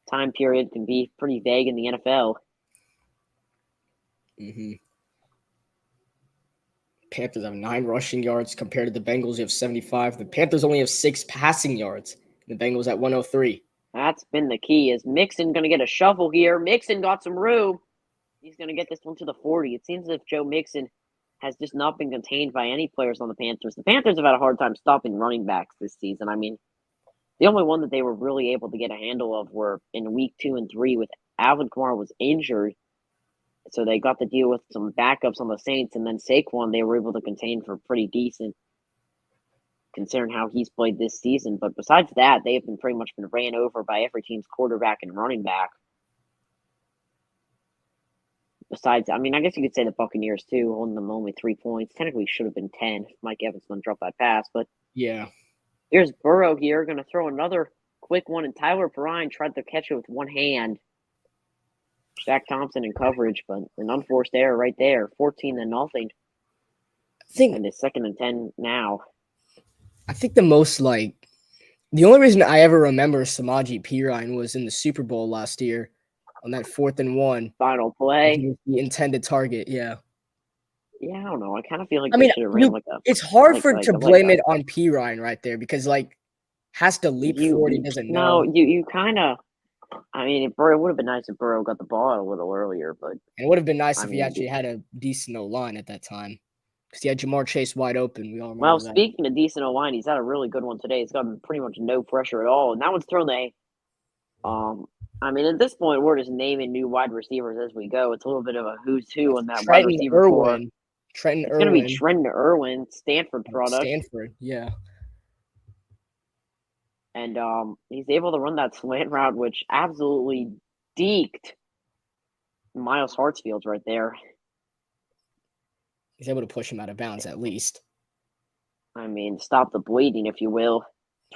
Speaker 2: time period can be pretty vague in the NFL.
Speaker 1: Panthers have 9 rushing yards compared to the Bengals. You have 75. The Panthers only have 6 passing yards. The Bengals at 103.
Speaker 2: That's been the key. Is Mixon going to get a shuffle here? Mixon got some room. He's going to get this one to the 40. It seems as if Joe Mixon has just not been contained by any players on the Panthers. The Panthers have had a hard time stopping running backs this season. I mean, The only one that they were really able to get a handle of were in week 2 and 3 with Alvin Kamara was injured. So they got to deal with some backups on the Saints, and then Saquon they were able to contain for pretty decent, considering how he's played this season. But besides that, they have been pretty much been ran over by every team's quarterback and running back. Besides, I mean, I guess you could say the Buccaneers too, holding them only 3 points. Technically, should have been 10 if Mike Evans didn't drop that pass. But
Speaker 1: Yeah.
Speaker 2: here's Burrow here, going to throw another quick one, and Tyler Perrine tried to catch it with one hand. Shaq Thompson in coverage, but an unforced error right there, 14-0.
Speaker 1: I think
Speaker 2: And it's 2nd and 10 now.
Speaker 1: I think the only reason I ever remember Samaje Perine was in the Super Bowl last year on that 4th and 1.
Speaker 2: Final
Speaker 1: He
Speaker 2: play.
Speaker 1: was the intended target. Yeah.
Speaker 2: Yeah, I don't know. I kind of feel like
Speaker 1: I
Speaker 2: they
Speaker 1: mean,
Speaker 2: should have ran like a.
Speaker 1: it's hard
Speaker 2: like
Speaker 1: to
Speaker 2: a-
Speaker 1: blame
Speaker 2: like
Speaker 1: it on Perine right there because has to leap forward. He doesn't
Speaker 2: No,
Speaker 1: know.
Speaker 2: you kind of. I mean, it would have been nice if Burrow got the ball a little earlier, but
Speaker 1: And it would have been nice
Speaker 2: I
Speaker 1: if he
Speaker 2: mean,
Speaker 1: actually had a decent O-line at that time because he had Jamar Chase wide open. We all remember
Speaker 2: well,
Speaker 1: that.
Speaker 2: speaking of decent O-line, he's had a really good one today. He's got pretty much no pressure at all, and that one's thrown I mean, at this point, we're just naming new wide receivers as we go. It's a little bit of a who's who on that wide receiver core.
Speaker 1: Trenton
Speaker 2: It's going to be
Speaker 1: Irwin.
Speaker 2: Trenton Irwin, Stanford product.
Speaker 1: Stanford, yeah.
Speaker 2: And he's able to run that slant route, which absolutely deked Miles Hartsfield right there.
Speaker 1: He's able to push him out of bounds at least.
Speaker 2: I mean, stop the bleeding, if you will.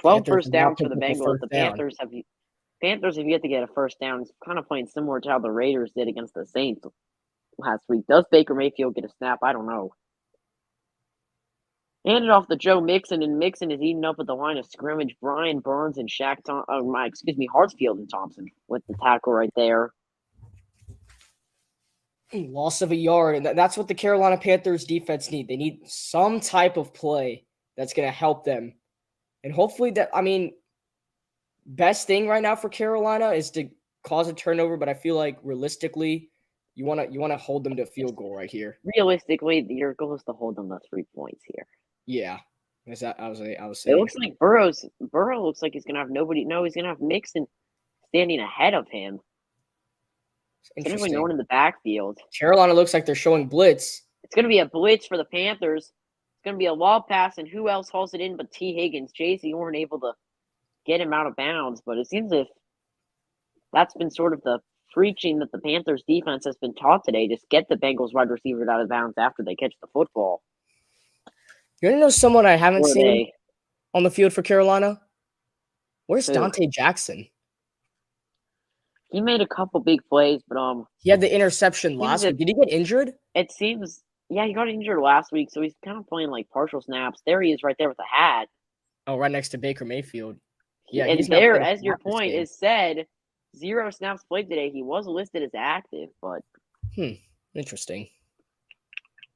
Speaker 2: 12
Speaker 1: Panthers
Speaker 2: first
Speaker 1: have not
Speaker 2: downs for the
Speaker 1: picked up a
Speaker 2: Bengals.
Speaker 1: first
Speaker 2: The
Speaker 1: down.
Speaker 2: Panthers have yet to get a first down. It's kind of playing similar to how the Raiders did against the Saints last week. Does Baker Mayfield get a snap? I don't know. Handed off to Joe Mixon, and Mixon is eating up at the line of scrimmage. Brian Burns and Hartsfield and Thompson with the tackle right there.
Speaker 1: Loss of a yard, and that's what the Carolina Panthers defense need. They need some type of play that's going to help them. And hopefully best thing right now for Carolina is to cause a turnover, but I feel like realistically, you want to hold them to a field goal right here.
Speaker 2: Realistically, your goal is to hold them to 3 points here.
Speaker 1: Yeah. Is that I was saying.
Speaker 2: It looks like Burrow looks like he's going to have nobody. No, he's going to have Mixon standing ahead of him. Interesting. No one in the backfield.
Speaker 1: Carolina looks like they're showing blitz.
Speaker 2: It's going to be a blitz for the Panthers. It's going to be a lob pass, and who else hauls it in but T. Higgins? J.C. weren't able to get him out of bounds, but it seems as if that's been sort of the preaching that the Panthers defense has been taught today. Just get the Bengals wide receivers out of bounds after they catch the football.
Speaker 1: You want to know someone I haven't seen on the field for Carolina? Where's Dante Jackson?
Speaker 2: He made a couple big plays, but
Speaker 1: he had the interception last week. Did he get injured?
Speaker 2: It seems, yeah, he got injured last week, so he's kind of playing like partial snaps. There he is, right there with the hat.
Speaker 1: Oh, right next to Baker Mayfield.
Speaker 2: Yeah, and there, as your point is said, 0 snaps played today. He was listed as active, but
Speaker 1: interesting.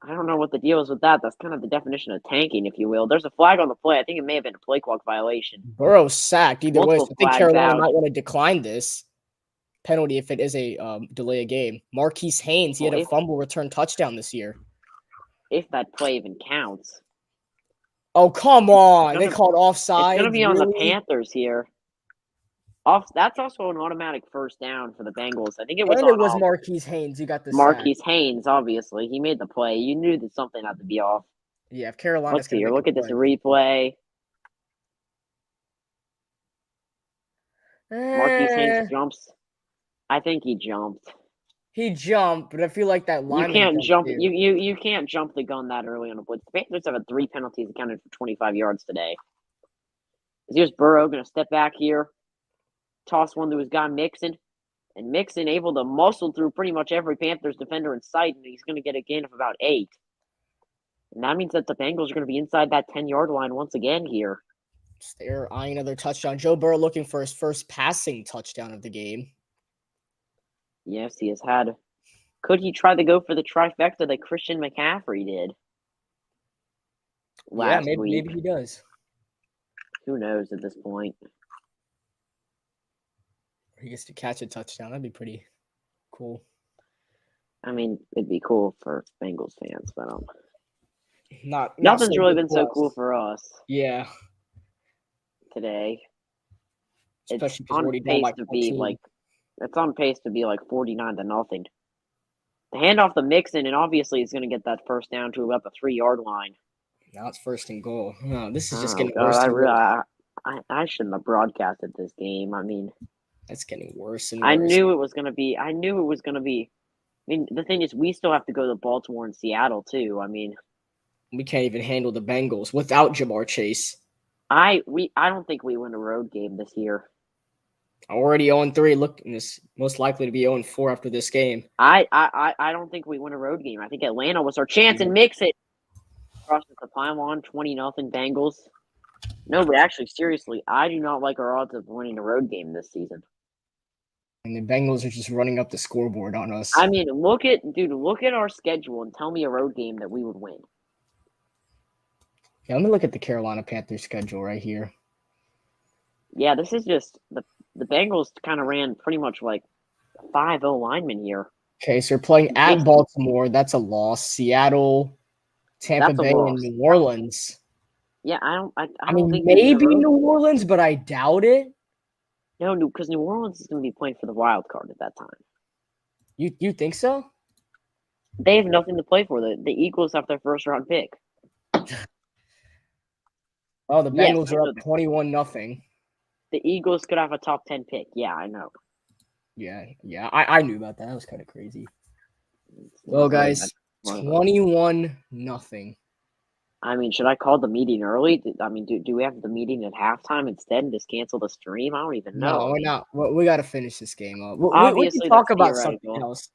Speaker 2: I don't know what the deal is with that. That's kind of the definition of tanking, if you will. There's a flag on the play. I think it may have been a play clock violation.
Speaker 1: Burrow sacked either way. So I think Carolina might want to decline this penalty if it is a delay a game. Marquise Haynes, he had a fumble return touchdown this year.
Speaker 2: If that play even counts.
Speaker 1: Oh, come on. They called offside.
Speaker 2: It's going to be on the Panthers here. That's also an automatic first down for the Bengals. I think it was
Speaker 1: Marquise Haynes. You got the
Speaker 2: Marquise Haynes, obviously. He made the play. You knew that something had to be off.
Speaker 1: Yeah, if Carolina's
Speaker 2: Let's see here. Look at this replay. Marquise Haynes jumps. I think he jumped.
Speaker 1: He jumped, but I feel like that lineman.
Speaker 2: You can't jump. You can't jump the gun that early on a blitz. The Panthers have had 3 penalties accounted for 25 yards today. Here's Burrow going to step back here, toss one to his guy Mixon, and Mixon able to muscle through pretty much every Panthers defender in sight, and he's going to get a gain of about 8. And that means that the Bengals are going to be inside that 10-yard line once again here.
Speaker 1: They're eyeing another touchdown. Joe Burrow looking for his first passing touchdown of the game.
Speaker 2: Yes, he has had. Could he try to go for the trifecta that Christian McCaffrey did last week?
Speaker 1: Maybe he does.
Speaker 2: Who knows at this point?
Speaker 1: He gets to catch a touchdown. That'd be pretty cool.
Speaker 2: I mean, it'd be cool for Bengals fans, but
Speaker 1: not
Speaker 2: nothing's
Speaker 1: so
Speaker 2: really been so
Speaker 1: us.
Speaker 2: cool for us.
Speaker 1: Yeah.
Speaker 2: Today. It's
Speaker 1: especially because we're
Speaker 2: on
Speaker 1: already down
Speaker 2: pace
Speaker 1: by
Speaker 2: to be
Speaker 1: 14.
Speaker 2: like it's on pace to be like 49-0. The handoff to Mixon, and obviously he's going to get that first down to about the 3-yard line.
Speaker 1: Now it's first and goal. Oh, this is just
Speaker 2: Oh
Speaker 1: getting
Speaker 2: God,
Speaker 1: worse and worse.
Speaker 2: I shouldn't have broadcasted this game. I mean,
Speaker 1: It's getting worse and
Speaker 2: I
Speaker 1: worse.
Speaker 2: knew it was going to be. I mean, the thing is, we still have to go to Baltimore and Seattle too. I mean,
Speaker 1: We can't even handle the Bengals without Jamar Chase.
Speaker 2: I don't think we win a road game this year.
Speaker 1: Already 0-3. Look, this most likely to be 0-4 after this game.
Speaker 2: I don't think we win a road game. I think Atlanta was our chance and mix it. Cross the pylon, 20-0 Bengals. No, but actually, seriously, I do not like our odds of winning a road game this season.
Speaker 1: And the Bengals are just running up the scoreboard on us.
Speaker 2: I mean, look at our schedule and tell me a road game that we would win.
Speaker 1: Yeah, let me look at the Carolina Panthers schedule right here.
Speaker 2: Yeah, this is just the Bengals kind of ran pretty much like 5-0 linemen here.
Speaker 1: Okay, so we're playing at Baltimore. That's a loss. Seattle, Tampa Bay, and New Orleans.
Speaker 2: Yeah, I
Speaker 1: I
Speaker 2: don't
Speaker 1: mean,
Speaker 2: think
Speaker 1: maybe New Orleans, but I doubt it.
Speaker 2: No, because New Orleans is going to be playing for the wild card at that time.
Speaker 1: You think so?
Speaker 2: They have nothing to play for. The Eagles have their first round pick.
Speaker 1: Oh, the Bengals are up 21-0.
Speaker 2: The Eagles could have a top 10 pick. Yeah, I know.
Speaker 1: Yeah, I knew about that. That was kind of crazy. Well, guys, 21-0.
Speaker 2: I mean, should I call the meeting early? I mean, do we have the meeting at halftime instead and just cancel the stream? I don't even know.
Speaker 1: No, we're not. We got to finish this game up. We can
Speaker 2: Obviously,
Speaker 1: talk about something else.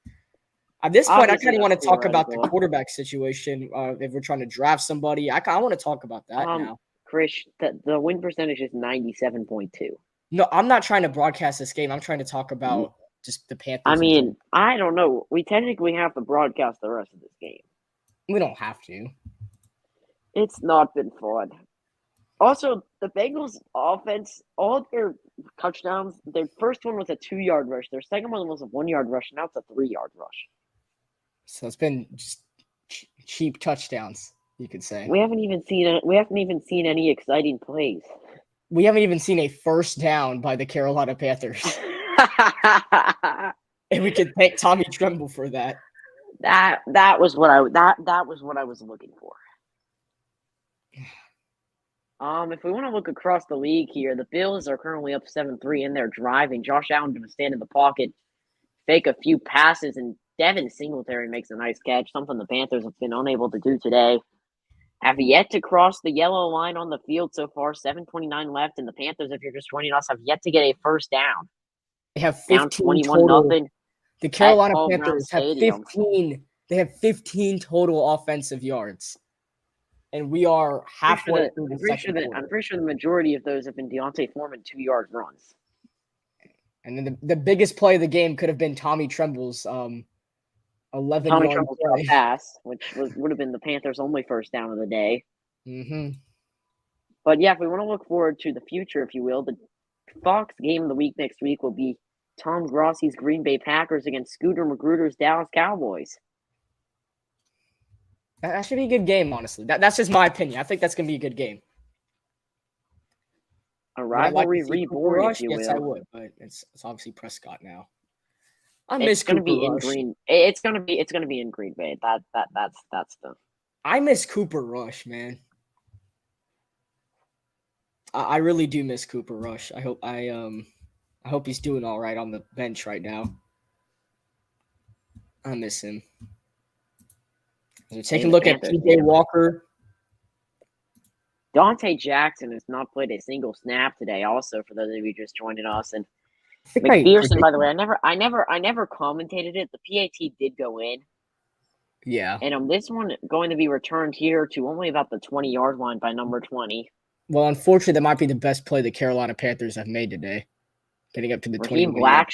Speaker 1: At this point, I kind of want to talk about the
Speaker 2: theoretical.
Speaker 1: quarterback situation. If we're trying to draft somebody, I want to talk about that now.
Speaker 2: Chris, the win percentage is 97.2.
Speaker 1: No, I'm not trying to broadcast this game. I'm trying to talk about just the Panthers.
Speaker 2: I mean, I don't know. We technically have to broadcast the rest of this game.
Speaker 1: We don't have to.
Speaker 2: It's not been fun. Also, the Bengals offense, all of their touchdowns, their first one was a 2-yard rush. Their second one was a 1-yard rush. Now it's a 3-yard rush.
Speaker 1: So it's been just cheap touchdowns, you could say.
Speaker 2: We haven't even seen any exciting plays.
Speaker 1: We haven't even seen a first down by the Carolina Panthers. And we could thank Tommy Tremble for that.
Speaker 2: That was what I was looking for. If we want to look across the league here, the Bills are currently up 7-3 and they're driving. Josh Allen going to stand in the pocket, fake a few passes, and Devin Singletary makes a nice catch, something the Panthers have been unable to do today. Have yet to cross the yellow line on the field so far. 7:29 left, and the Panthers, if you're just joining us, have yet to get a first down.
Speaker 1: They have 15 total. The Carolina Panthers have 15. They have 15 total offensive yards. And we are halfway through the second quarter.
Speaker 2: I'm pretty sure the majority of those have been Deontay Foreman 2-yard runs.
Speaker 1: And then the biggest play of the game could have been Tommy Tremble's 11-yard
Speaker 2: pass, which would have been the Panthers' only first down of the day.
Speaker 1: Mm-hmm.
Speaker 2: But yeah, if we want to look forward to the future, if you will, the Fox game of the week next week will be Tom Grossi's Green Bay Packers against Scooter Magruder's Dallas Cowboys.
Speaker 1: That should be a good game, honestly. That's just my opinion. I think that's going to be a good game.
Speaker 2: A rivalry reborn, if you will.
Speaker 1: Yes, I would, but it's obviously Prescott now.
Speaker 2: It's going to be in Green. It's going to be in Green Bay. That's the.
Speaker 1: I miss Cooper Rush, man. I really do miss Cooper Rush. I hope he's doing all right on the bench right now. I miss him. So take a look at T.J. Walker.
Speaker 2: Dante Jackson has not played a single snap today. Also, for those of you just joining us, and McPherson, by the way, I never commentated it. The PAT did go in.
Speaker 1: Yeah.
Speaker 2: And on this one, going to be returned here to only about the 20-yard line by number 20.
Speaker 1: Well, unfortunately, that might be the best play the Carolina Panthers have made today. Getting up to the 20.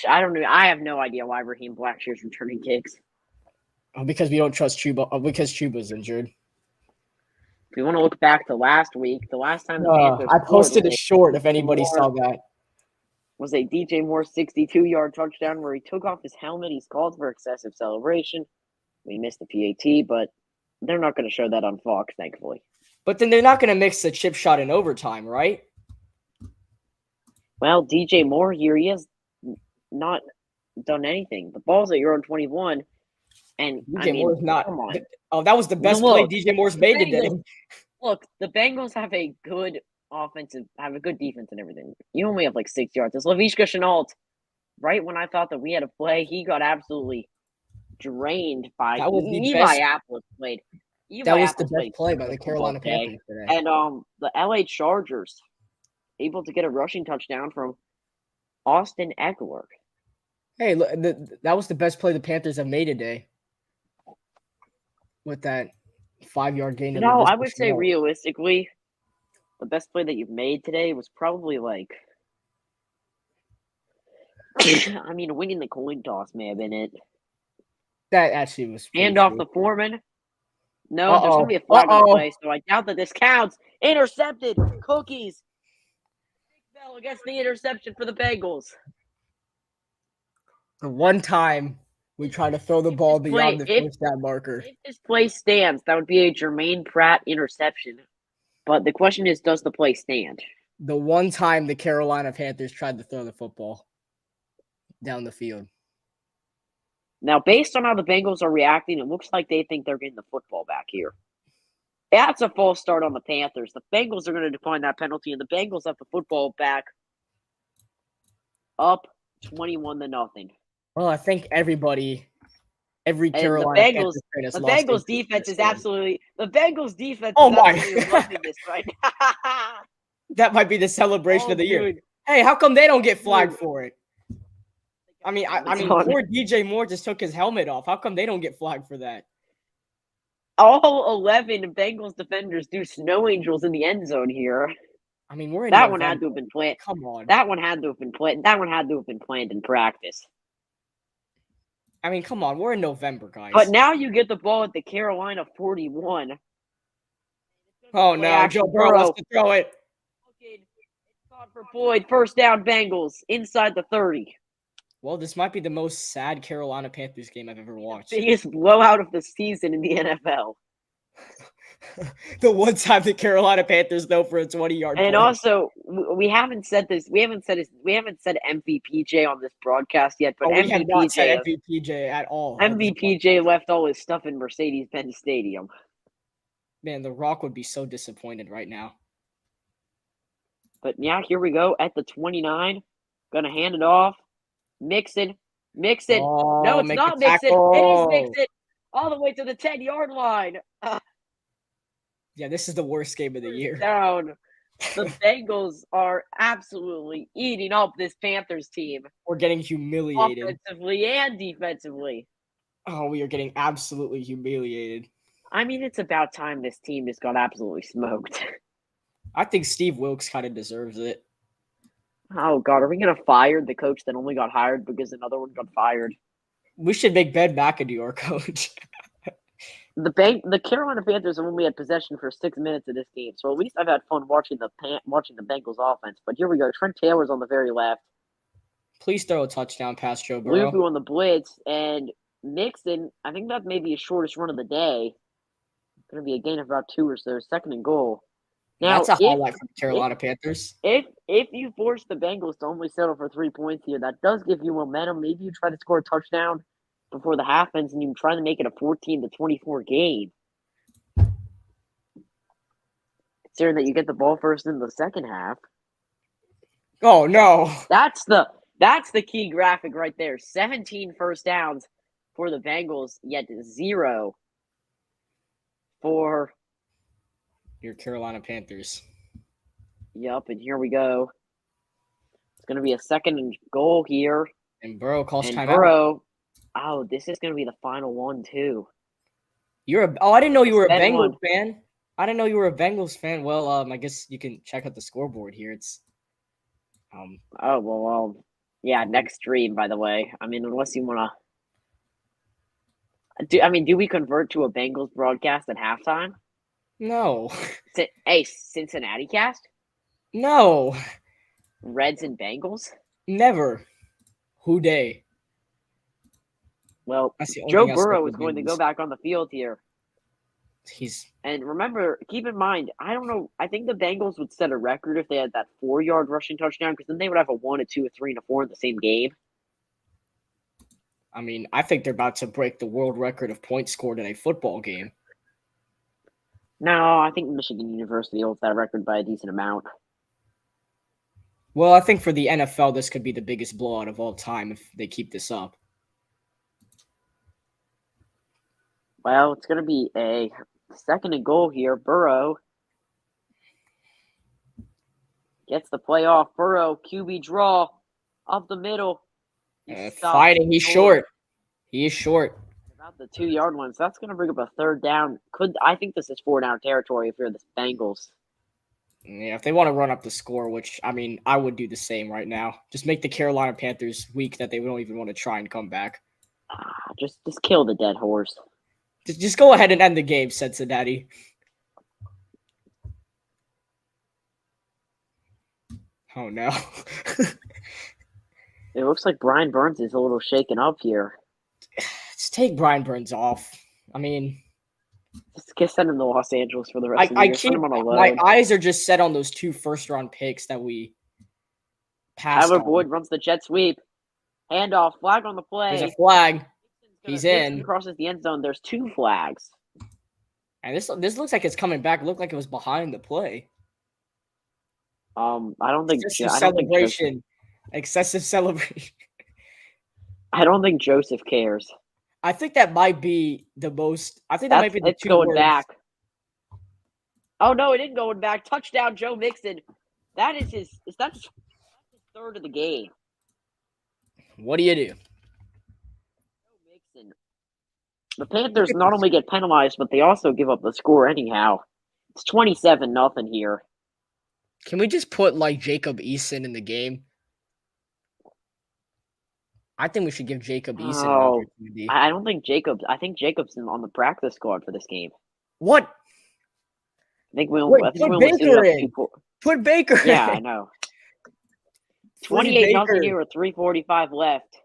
Speaker 2: I don't know. I have no idea why Raheem Blackshear's returning kicks.
Speaker 1: Oh, because we don't trust Chuba. Oh, because Chuba's injured.
Speaker 2: If you want to look back to last week, the last time the Panthers
Speaker 1: I posted a short if anybody saw that.
Speaker 2: Was a DJ Moore 62-yard touchdown where he took off his helmet. He's called for excessive celebration. We missed the PAT, but they're not going to show that on Fox, thankfully.
Speaker 1: But then they're not going to mix the chip shot in overtime, right?
Speaker 2: Well, DJ Moore here, he has not done anything. The ball's at your own 21, and I
Speaker 1: DJ
Speaker 2: mean,
Speaker 1: Moore's not.
Speaker 2: come on.
Speaker 1: Oh, that was the best play DJ Moore's made today.
Speaker 2: Look, the Bengals have a good have a good defense and everything. You only have like 6 yards. It's Laviska Shenault. Right when I thought that we had a play, he got absolutely drained by
Speaker 1: That was the
Speaker 2: Eli
Speaker 1: best.
Speaker 2: Apples played.
Speaker 1: That
Speaker 2: Eli
Speaker 1: was the
Speaker 2: Apples
Speaker 1: best
Speaker 2: played
Speaker 1: play by the
Speaker 2: incredible
Speaker 1: Carolina
Speaker 2: football today.
Speaker 1: Panthers today.
Speaker 2: And the LA Chargers able to get a rushing touchdown from Austin Eckler.
Speaker 1: Hey, look, that was the best play the Panthers have made today. With that 5-yard gain.
Speaker 2: No, I would say realistically, the best play that you've made today was probably like, I mean, winning the coin toss may have been it.
Speaker 1: That actually was
Speaker 2: hand off the Foreman. No, there's going to be a flag on the play, so I doubt that this counts. Intercepted. Cookies. Big Bell against the interception for the Bengals.
Speaker 1: The one time we try to throw the ball beyond the first down marker.
Speaker 2: If this play stands, that would be a Jermaine Pratt interception. But the question is, does the play stand?
Speaker 1: The one time the Carolina Panthers tried to throw the football down the field.
Speaker 2: Now, based on how the Bengals are reacting, it looks like they think they're getting the football back here. That's a false start on the Panthers. The Bengals are going to decline that penalty, and the Bengals have the football back up 21-0.
Speaker 1: Well, I think every Carolina Panthers fan has lost.
Speaker 2: The Bengals defense is absolutely loving this right now.
Speaker 1: That might be the celebration of the year. Hey, how come they don't get flagged for it? I mean, poor DJ Moore just took his helmet off. How come they don't get flagged for that?
Speaker 2: All 11 Bengals defenders do snow angels in the end zone here.
Speaker 1: I mean, we're in
Speaker 2: that one had to have been planned.
Speaker 1: Come on,
Speaker 2: that one had to have been planned. That one had to have been planned in practice.
Speaker 1: I mean, come on, we're in November, guys.
Speaker 2: But now you get the ball at the Carolina 41.
Speaker 1: Oh no, Joe Burrow wants to throw it.
Speaker 2: It's caught for Boyd. First down, Bengals inside the 30.
Speaker 1: Well, this might be the most sad Carolina Panthers game I've ever watched.
Speaker 2: Biggest blowout of the season in the NFL.
Speaker 1: The one time the Carolina Panthers go for a 20-yard
Speaker 2: and play. Also, we haven't said this. We haven't said MVPJ on this broadcast yet. But
Speaker 1: we have not said MVPJ at all.
Speaker 2: MVPJ left all his stuff in Mercedes-Benz Stadium.
Speaker 1: Man, The Rock would be so disappointed right now.
Speaker 2: But yeah, here we go at the 29. Gonna hand it off. Mixon.
Speaker 1: Oh,
Speaker 2: no, it's not Mixon. It is Mixon. All the way to the 10-yard line.
Speaker 1: Yeah, this is the worst game of the year.
Speaker 2: Down. The Bengals are absolutely eating up this Panthers team.
Speaker 1: We're getting humiliated.
Speaker 2: Offensively and defensively.
Speaker 1: Oh, we are getting absolutely humiliated.
Speaker 2: I mean, it's about time this team just got absolutely smoked.
Speaker 1: I think Steve Wilkes kind of deserves it.
Speaker 2: Oh, God. Are we going to fire the coach that only got hired because another one got fired?
Speaker 1: We should make Ben McAdoo our coach.
Speaker 2: The Carolina Panthers have only had possession for 6 minutes of this game, so at least I've had fun watching the Bengals offense. But here we go. Trent Taylor's on the very left.
Speaker 1: Please throw a touchdown past Joe Burrow.
Speaker 2: Lupu on the blitz, and Mixon, I think that may be his shortest run of the day. Going to be a gain of about 2 or so, second and goal. Now,
Speaker 1: that's a highlight for the Carolina Panthers.
Speaker 2: If you force the Bengals to only settle for 3 points here, that does give you momentum. Maybe you try to score a touchdown before the half ends, and you try to make it a 14-24 game. Considering that you get the ball first in the second half.
Speaker 1: Oh no!
Speaker 2: That's the key graphic right there. 17 first downs for the Bengals, yet 0 for
Speaker 1: your Carolina Panthers.
Speaker 2: Yep, and here we go. It's going to be a second and goal here.
Speaker 1: And Burrow calls timeout.
Speaker 2: Oh, this is going to be the final one, too.
Speaker 1: I didn't know you were a Bengals fan. I didn't know you were a Bengals fan. Well, I guess you can check out the scoreboard here. It's
Speaker 2: yeah, next stream, by the way. I mean, unless you want to do we convert to a Bengals broadcast at halftime?
Speaker 1: No.
Speaker 2: Hey, Cincinnati cast?
Speaker 1: No.
Speaker 2: Reds and Bengals?
Speaker 1: Never. Who dey?
Speaker 2: Well, Joe Burrow is going to go back on the field here. And remember, keep in mind, I don't know. I think the Bengals would set a record if they had that 4-yard rushing touchdown, because then they would have a 1, a 2, a 3, and a 4 in the same game.
Speaker 1: I mean, I think they're about to break the world record of points scored in a football game.
Speaker 2: No, I think Michigan University holds that record by a decent amount.
Speaker 1: Well, I think for the NFL, this could be the biggest blowout of all time if they keep this up.
Speaker 2: Well, it's going to be a 2nd and goal here. Burrow gets the play off. Burrow, QB draw up the middle.
Speaker 1: Fighting. He's short. He is short.
Speaker 2: About the 2-yard line. So that's going to bring up a 3rd down. I think this is 4-down territory if you're the Bengals.
Speaker 1: Yeah, if they want to run up the score, which, I mean, I would do the same right now. Just make the Carolina Panthers weak that they don't even want to try and come back.
Speaker 2: Just kill the dead horse.
Speaker 1: Just go ahead and end the game, Cincinnati. Oh, no.
Speaker 2: It looks like Brian Burns is a little shaken up here.
Speaker 1: Let's take Brian Burns off. I mean,
Speaker 2: just send him to Los Angeles for the rest of the year. Send him on a loan.
Speaker 1: My eyes are just set on those 2 first-round picks that we passed
Speaker 2: Tyler
Speaker 1: on.
Speaker 2: Boyd runs the jet sweep. Handoff, flag on the play.
Speaker 1: There's a flag. He's in.
Speaker 2: Crosses the end zone. There's 2 flags.
Speaker 1: And this looks like it's coming back. It looked like it was behind the play.
Speaker 2: I don't think
Speaker 1: Excessive celebration.
Speaker 2: I don't think Joseph cares.
Speaker 1: I think that might be the most. I think that might be the
Speaker 2: it's
Speaker 1: 2
Speaker 2: going
Speaker 1: words.
Speaker 2: back. Oh no, it didn't going back. Touchdown, Joe Mixon. That's his 3rd of the game.
Speaker 1: What do you do?
Speaker 2: The Panthers not only get penalized, but they also give up the score anyhow. It's 27-0 here.
Speaker 1: Can we just put like Jacob Eason in the game? I think we should give Jacob Eason an opportunity.
Speaker 2: I don't think Jacobs. I think Jacobs on the practice squad for this game.
Speaker 1: What?
Speaker 2: I think we
Speaker 1: only Baker in.
Speaker 2: People.
Speaker 1: Put Baker in.
Speaker 2: Yeah, I know. 28-0 here with 3:45 left.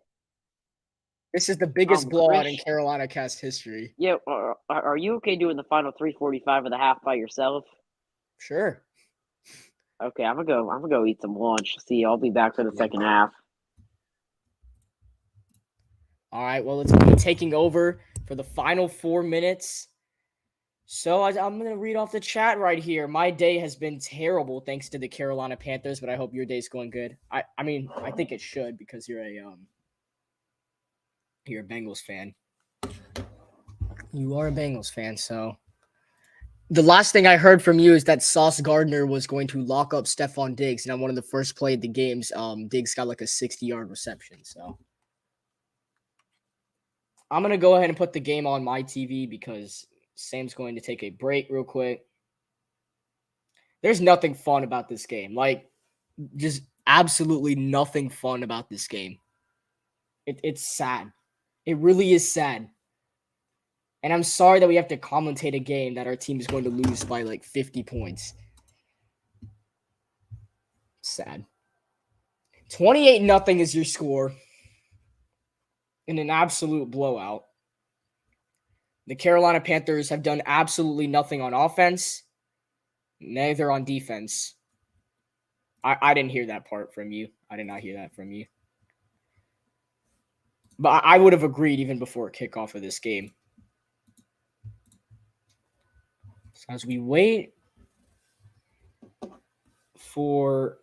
Speaker 1: This is the biggest blowout in Carolina cast history.
Speaker 2: Yeah, are you okay doing the final 3:45 of the half by yourself?
Speaker 1: Sure.
Speaker 2: Okay, I'm gonna go eat some lunch. See, I'll be back for the second half.
Speaker 1: All right, well, it's me taking over for the final 4 minutes. So I'm going to read off the chat right here. My day has been terrible thanks to the Carolina Panthers, but I hope your day's going good. I mean, I think it should because you're a Bengals fan. You are a Bengals fan, so. The last thing I heard from you is that Sauce Gardner was going to lock up Stephon Diggs, and on one of the first play of the games, Diggs got like a 60-yard reception, so. I'm going to go ahead and put the game on my TV because Sam's going to take a break real quick. There's nothing fun about this game. Like, just absolutely nothing fun about this game. It's sad. It really is sad. And I'm sorry that we have to commentate a game that our team is going to lose by like 50 points. Sad. 28-0 is your score. In an absolute blowout. The Carolina Panthers have done absolutely nothing on offense, neither on defense. I didn't hear that part from you. I did not hear that from you. But I would have agreed even before kickoff of this game. So as we wait for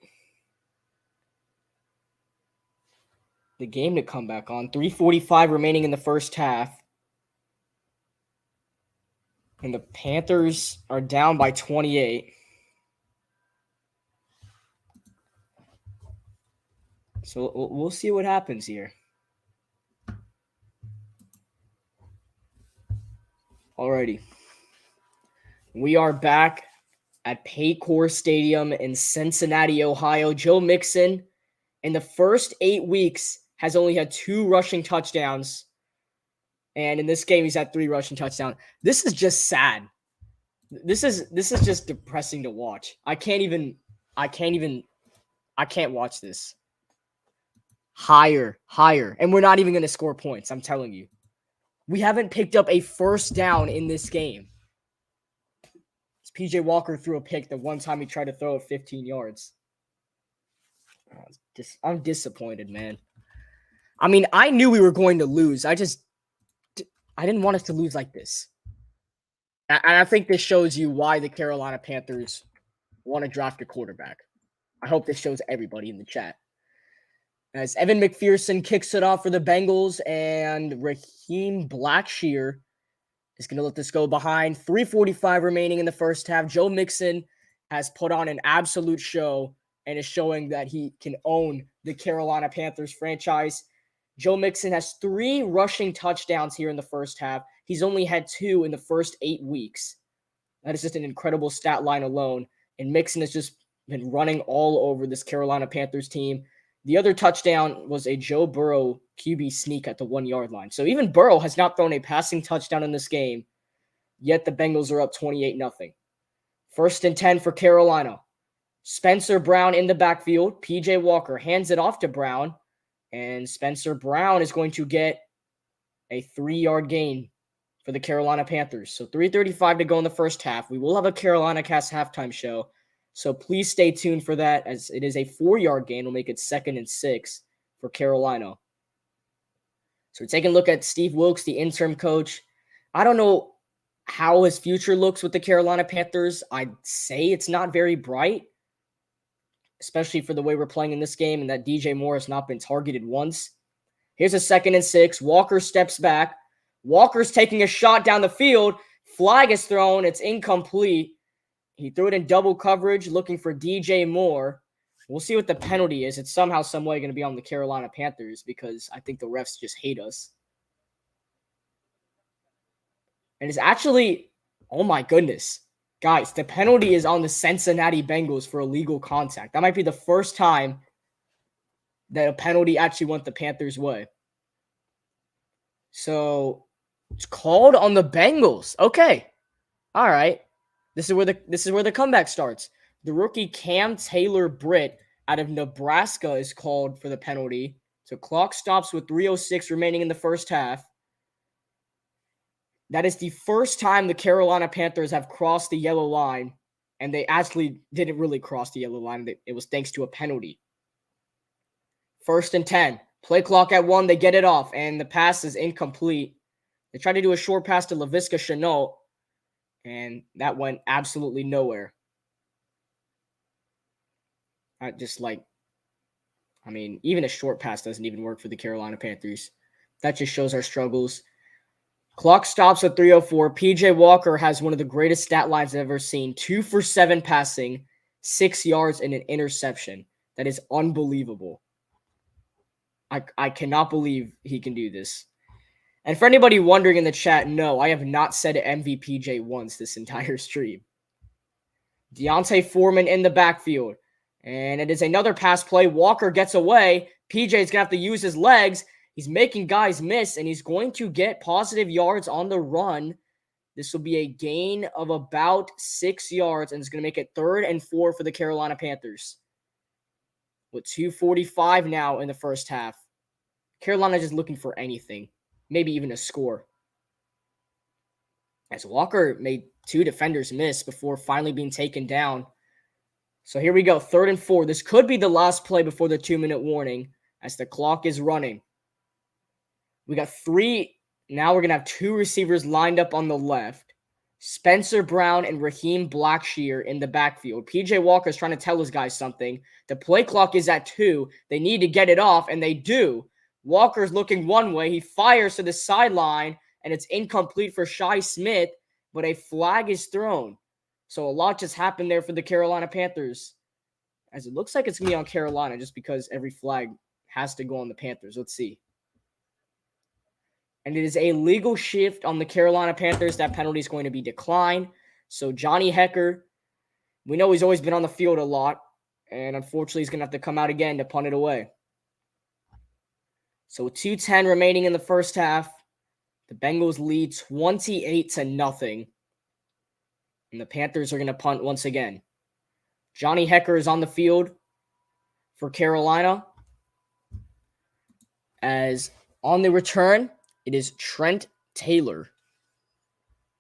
Speaker 1: the game to come back on. 3:45 remaining in the first half. And the Panthers are down by 28. So we'll see what happens here. Alrighty. We are back at Paycor Stadium in Cincinnati, Ohio. Joe Mixon, in the first 8 weeks, has only had 2 rushing touchdowns. And in this game, he's had 3 rushing touchdowns. This is just sad. This is just depressing to watch. I can't watch this. Higher. And we're not even going to score points, I'm telling you. We haven't picked up a first down in this game. PJ Walker threw a pick the one time he tried to throw it 15 yards. I'm disappointed, man. I mean, I knew we were going to lose. I didn't want us to lose like this. And I think this shows you why the Carolina Panthers want to draft a quarterback. I hope this shows everybody in the chat. As Evan McPherson kicks it off for the Bengals, and Raheem Blackshear is going to let this go behind. 3:45 remaining in the first half. Joe Mixon has put on an absolute show and is showing that he can own the Carolina Panthers franchise. Joe Mixon has 3 rushing touchdowns here in the first half. He's only had 2 in the first 8 weeks. That is just an incredible stat line alone. And Mixon has just been running all over this Carolina Panthers team. The other touchdown was a Joe Burrow QB sneak at the 1-yard line. So even Burrow has not thrown a passing touchdown in this game, yet the Bengals are up 28-0. 1st and 10 for Carolina. Spencer Brown in the backfield. PJ Walker hands it off to Brown, and Spencer Brown is going to get a 3-yard gain for the Carolina Panthers. So 3:35 to go in the first half. We will have a Carolina Cast halftime show, so please stay tuned for that, as it is a 4-yard gain. We'll make it 2nd and 6 for Carolina. So we're taking a look at Steve Wilkes, the interim coach. I don't know how his future looks with the Carolina Panthers. I'd say it's not very bright, especially for the way we're playing in this game and that DJ Moore has not been targeted once. Here's a 2nd and 6. Walker steps back. Walker's taking a shot down the field. Flag is thrown. It's incomplete. He threw it in double coverage looking for DJ Moore. We'll see what the penalty is. It's somehow, some way going to be on the Carolina Panthers because I think the refs just hate us. And it's actually, oh my goodness. Guys, the penalty is on the Cincinnati Bengals for illegal contact. That might be the first time that a penalty actually went the Panthers' way. So it's called on the Bengals. Okay. All right. This is where the comeback starts. The rookie Cam Taylor-Britt out of Nebraska is called for the penalty. So clock stops with 3:06 remaining in the first half. That is the first time the Carolina Panthers have crossed the yellow line, and they actually didn't really cross the yellow line. It was thanks to a penalty. 1st and 10. Play clock at 1. They get it off, and the pass is incomplete. They tried to do a short pass to Laviska Shenault, and that went absolutely nowhere. Even a short pass doesn't even work for the Carolina Panthers. That just shows our struggles. Clock stops at 3:04. PJ Walker has one of the greatest stat lines I've ever seen. 2 for 7 passing, 6 yards, and an interception. That is unbelievable. I cannot believe he can do this. And for anybody wondering in the chat, no, I have not said MVPJ once this entire stream. Deontay Foreman in the backfield. And it is another pass play. Walker gets away. PJ's going to have to use his legs. He's making guys miss, and he's going to get positive yards on the run. This will be a gain of about 6 yards, and it's going to make it 3rd and 4 for the Carolina Panthers. With 2:45 now in the first half. Carolina just looking for anything, maybe even a score. As Walker made 2 defenders miss before finally being taken down. So here we go, 3rd and 4. This could be the last play before the 2-minute warning as the clock is running. We got 3. Now we're going to have 2 receivers lined up on the left. Spencer Brown and Raheem Blackshear in the backfield. PJ Walker is trying to tell his guys something. The play clock is at 2. They need to get it off, and they do. Walker's looking one way. He fires to the sideline, and it's incomplete for Shi Smith, but a flag is thrown. So a lot just happened there for the Carolina Panthers. As it looks like it's going to be on Carolina just because every flag has to go on the Panthers. Let's see. And it is a legal shift on the Carolina Panthers. That penalty is going to be declined. So Johnny Hecker, we know he's always been on the field a lot, and unfortunately he's going to have to come out again to punt it away. So with 2:10 remaining in the first half, the Bengals lead 28-0. And the Panthers are going to punt once again. Johnny Hecker is on the field for Carolina. As on the return, it is Trent Taylor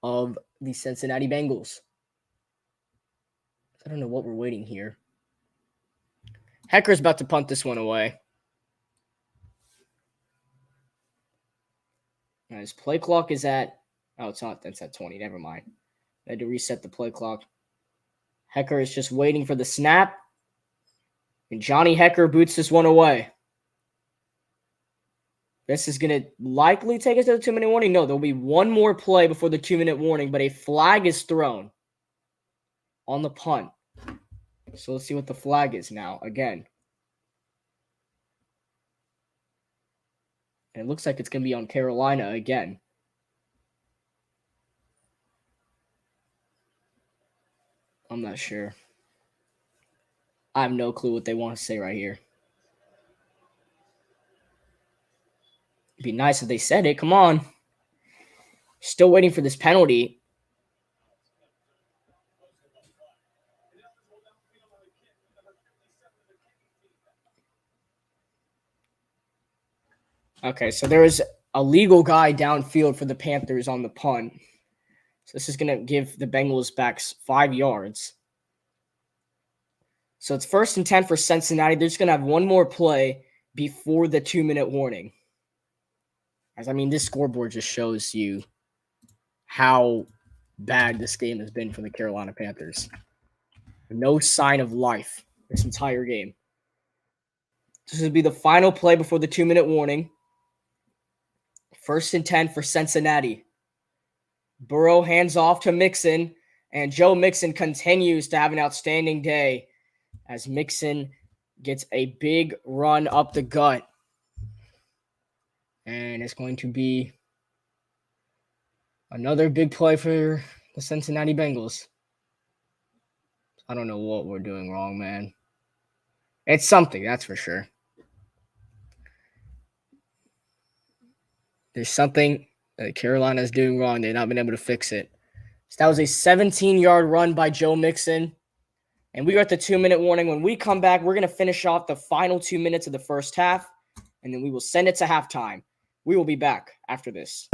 Speaker 1: of the Cincinnati Bengals. I don't know what we're waiting here. Hecker's about to punt this one away. Now his play clock is at... Oh, it's not. That's at 20. Never mind. I had to reset the play clock. Hecker is just waiting for the snap. And Johnny Hecker boots this one away. This is going to likely take us to the 2-minute warning. No, there'll be one more play before the 2-minute warning, but a flag is thrown on the punt. So let's see what the flag is now again. And it looks like it's going to be on Carolina again. I'm not sure. I have no clue what they want to say right here. It'd be nice if they said it. Come on. Still waiting for this penalty. Okay, so there was a legal guy downfield for the Panthers on the punt. So this is going to give the Bengals back 5 yards. So it's 1st and 10 for Cincinnati. They're just going to have one more play before the 2-minute warning. As I mean, this scoreboard just shows you how bad this game has been for the Carolina Panthers. No sign of life this entire game. This will be the final play before the 2-minute warning. 1st and 10 for Cincinnati. Burrow hands off to Mixon, and Joe Mixon continues to have an outstanding day as Mixon gets a big run up the gut. And it's going to be another big play for the Cincinnati Bengals. I don't know what we're doing wrong, man. It's something, that's for sure. There's something that Carolina is doing wrong. They've not been able to fix it. So that was a 17-yard run by Joe Mixon. And we are at the 2-minute warning. When we come back, we're going to finish off the final 2 minutes of the first half, and then we will send it to halftime. We will be back after this.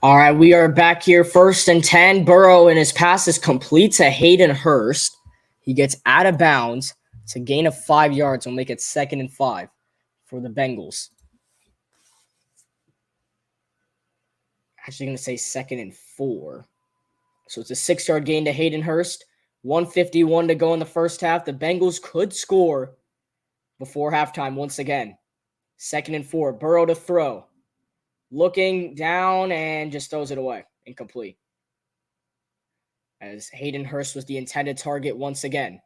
Speaker 1: All right, we are back here. 1st and 10. Burrow and his pass is complete to Hayden Hurst. He gets out of bounds. It's a gain of 5 yards. We'll make it 2nd and 5 for the Bengals. Actually going to say 2nd and 4. So it's a 6-yard gain to Hayden Hurst. 1:51 to go in the first half. The Bengals could score before halftime once again. 2nd and 4. Burrow to throw. Looking down and just throws it away. Incomplete. As Hayden Hurst was the intended target once again.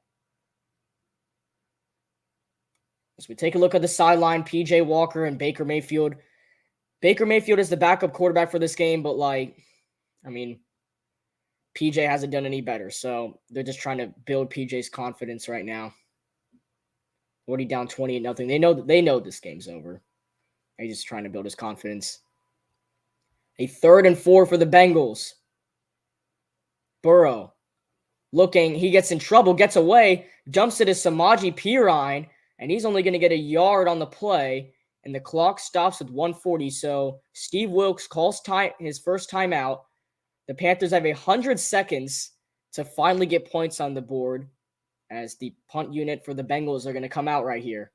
Speaker 1: As we take a look at the sideline, PJ Walker and Baker Mayfield. Baker Mayfield is the backup quarterback for this game, but PJ hasn't done any better. So they're just trying to build PJ's confidence right now. Already down 20-0. They know this game's over. He's just trying to build his confidence. A 3rd and 4 for the Bengals. Burrow looking. He gets in trouble, gets away, jumps it to Samaje Perine, and he's only going to get a yard on the play, and the clock stops with 1:40. So Steve Wilkes calls his first timeout. The Panthers have 100 seconds to finally get points on the board, as the punt unit for the Bengals are going to come out right here.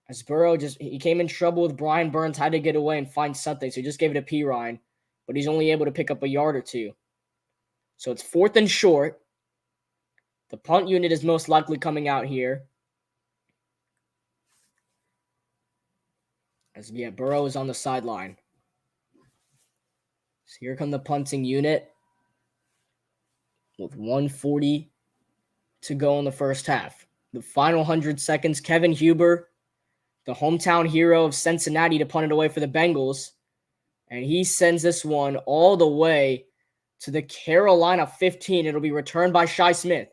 Speaker 1: As Burrow he came in trouble with Brian Burns, had to get away and find something, so he just gave it to Perine, but he's only able to pick up a yard or two. So it's 4th and short. The punt unit is most likely coming out here. As Burrow is on the sideline. So here come the punting unit with 1:40 to go in the first half. The final 100 seconds, Kevin Huber, the hometown hero of Cincinnati, to punt it away for the Bengals. And he sends this one all the way to the Carolina 15. It'll be returned by Shi Smith.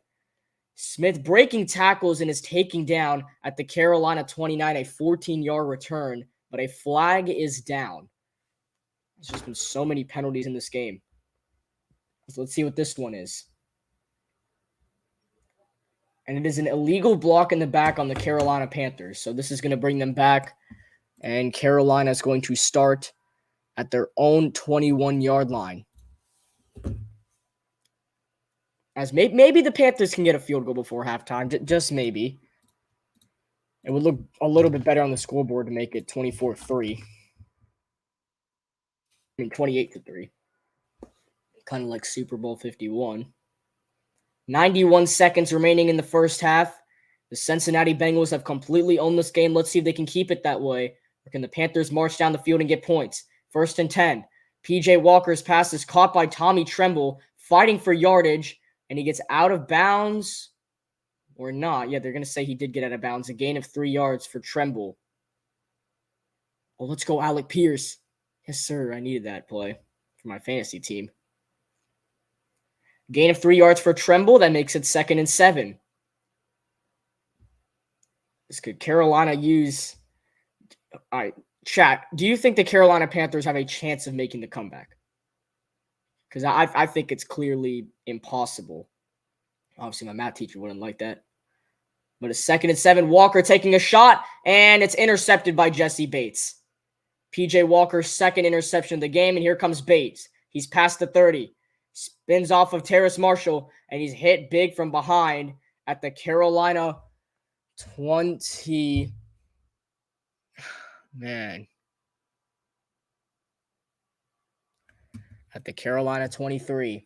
Speaker 1: Smith breaking tackles and is taking down at the Carolina 29, a 14-yard return, but a flag is down. There's just been so many penalties in this game. So let's see what this one is. And it is an illegal block in the back on the Carolina Panthers. So this is going to bring them back, and Carolina is going to start at their own 21-yard line. As maybe the Panthers can get a field goal before halftime, just maybe. It would look a little bit better on the scoreboard to make it 24-3. 28-3. Kind of like Super Bowl 51. 91 seconds remaining in the first half. The Cincinnati Bengals have completely owned this game. Let's see if they can keep it that way. Or can the Panthers march down the field and get points? 1st and 10. PJ Walker's pass is caught by Tommy Tremble, fighting for yardage, and he gets out of bounds. Or not. Yeah, they're going to say he did get out of bounds. A gain of 3 yards for Tremble. Oh, let's go Alec Pierce. Yes, sir. I needed that play for my fantasy team. Gain of 3 yards for Tremble. That makes it 2nd and 7. This could Carolina use... All right, chat. Do you think the Carolina Panthers have a chance of making the comeback? Because I think it's clearly impossible. Obviously, my math teacher wouldn't like that. But a 2nd and 7. Walker taking a shot, and it's intercepted by Jesse Bates. PJ Walker's 2nd interception of the game, and here comes Bates. He's past the 30. Spins off of Terrace Marshall, and he's hit big from behind at the Carolina 20. Man. At the Carolina 23.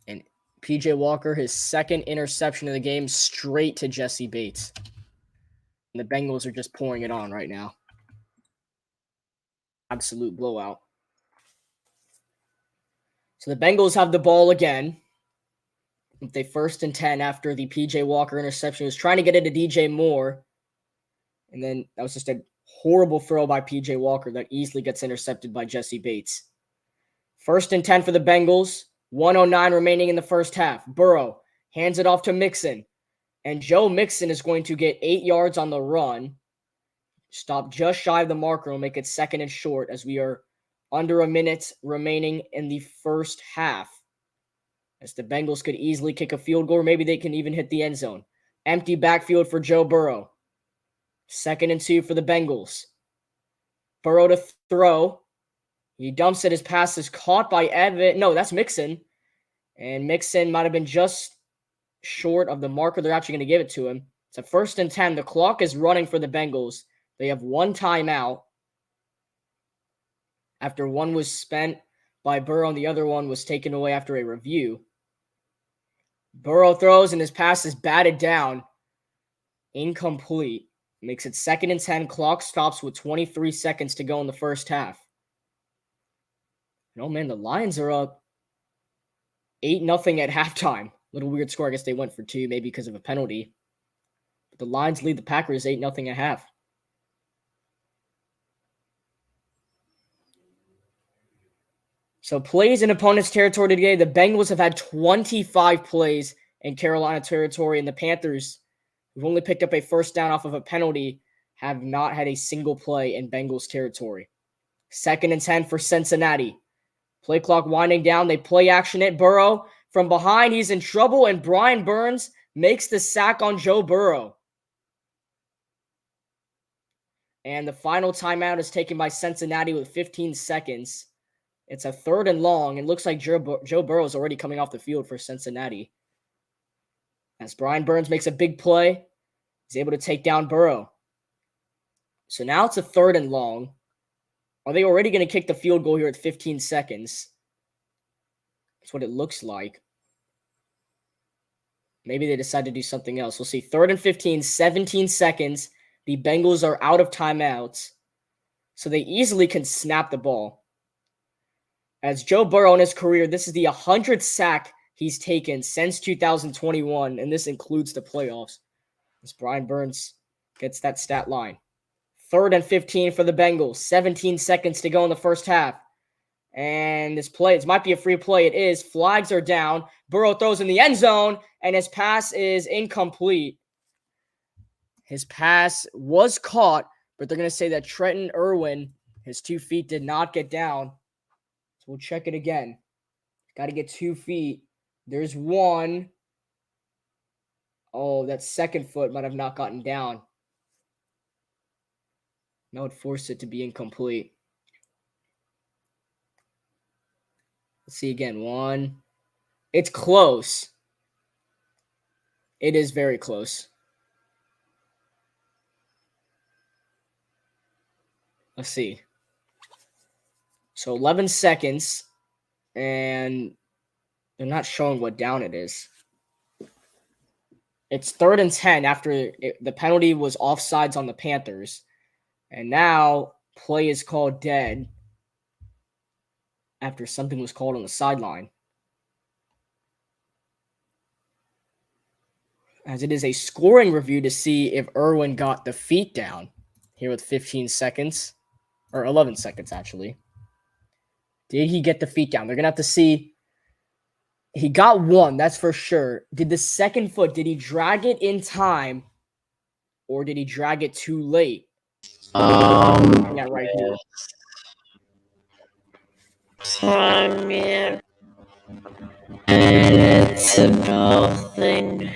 Speaker 1: And PJ Walker, his 2nd interception of the game, straight to Jesse Bates. And the Bengals are just pouring it on right now. Absolute blowout. So the Bengals have the ball again. With a 1st and 10 after the PJ Walker interception. He was trying to get it to DJ Moore. And then that was just a horrible throw by PJ Walker that easily gets intercepted by Jesse Bates. 1st and 10 for the Bengals. 1:09 remaining in the first half. Burrow hands it off to Mixon. And Joe Mixon is going to get 8 yards on the run. Stop just shy of the marker. Will make it 2nd and short as we are under a minute remaining in the first half. As the Bengals could easily kick a field goal, or maybe they can even hit the end zone. Empty backfield for Joe Burrow. 2nd and 2 for the Bengals. Burrow to throw. He dumps it. His pass is caught by Evan. No, that's Mixon. And Mixon might have been just short of the marker. They're actually going to give it to him. It's a 1st and 10. The clock is running for the Bengals. They have one timeout. After one was spent by Burrow and the other one was taken away after a review. Burrow throws and his pass is batted down. Incomplete. Makes it 2nd and 10. Clock stops with 23 seconds to go in the first half. Oh, man, the Lions are up 8-0 at halftime. Little weird score. I guess they went for 2, maybe because of a penalty. But the Lions lead the Packers 8-0 at half. So plays in opponent's territory today. The Bengals have had 25 plays in Carolina territory, and the Panthers, who've only picked up a first down off of a penalty, have not had a single play in Bengals territory. 2nd and 10 for Cincinnati. Play clock winding down. They play action it. Burrow from behind. He's in trouble, and Brian Burns makes the sack on Joe Burrow. And the final timeout is taken by Cincinnati with 15 seconds. It's a 3rd and long. It looks like Joe Burrow is already coming off the field for Cincinnati. As Brian Burns makes a big play, he's able to take down Burrow. So now it's a 3rd and long. Are they already going to kick the field goal here at 15 seconds? That's what it looks like. Maybe they decide to do something else. We'll see. 3rd and 15, 17 seconds. The Bengals are out of timeouts, so they easily can snap the ball. As Joe Burrow in his career, this is the 100th sack he's taken since 2021, and this includes the playoffs. As Brian Burns gets that stat line. 3rd and 15 for the Bengals. 17 seconds to go in the first half. And this play, it might be a free play. It is. Flags are down. Burrow throws in the end zone, and his pass is incomplete. His pass was caught, but they're going to say that Trenton Irwin, his 2 feet did not get down. So we'll check it again. Got to get 2 feet. There's 1. Oh, that 2nd foot might have not gotten down. That would force it to be incomplete. Let's see again. 1. It's close. It is very close. Let's see. So 11 seconds, and they're not showing what down it is. It's 3rd and 10 after the penalty was offsides on the Panthers. And now play is called dead after something was called on the sideline. As it is a scoring review to see if Irwin got the feet down here with 15 seconds, or 11 seconds actually. Did he get the feet down? They're going to have to see. He got 1, that's for sure. Did the 2nd foot, did he drag it in time, or did he drag it too late? Yeah, right here.
Speaker 2: Time, yeah. And it's nothing.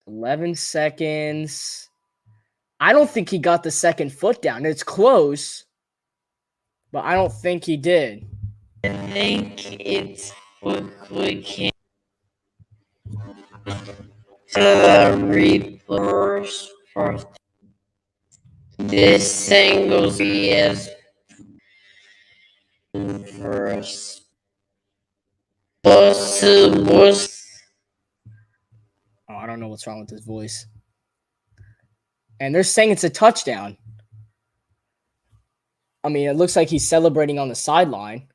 Speaker 1: 11 seconds. I don't think he got the 2nd foot down. It's close, but I don't think he did.
Speaker 2: I think it's quickly came to the reverse for this single is first.
Speaker 1: Oh, I don't know what's wrong with his voice. And they're saying it's a touchdown. I mean, it looks like he's celebrating on the sideline.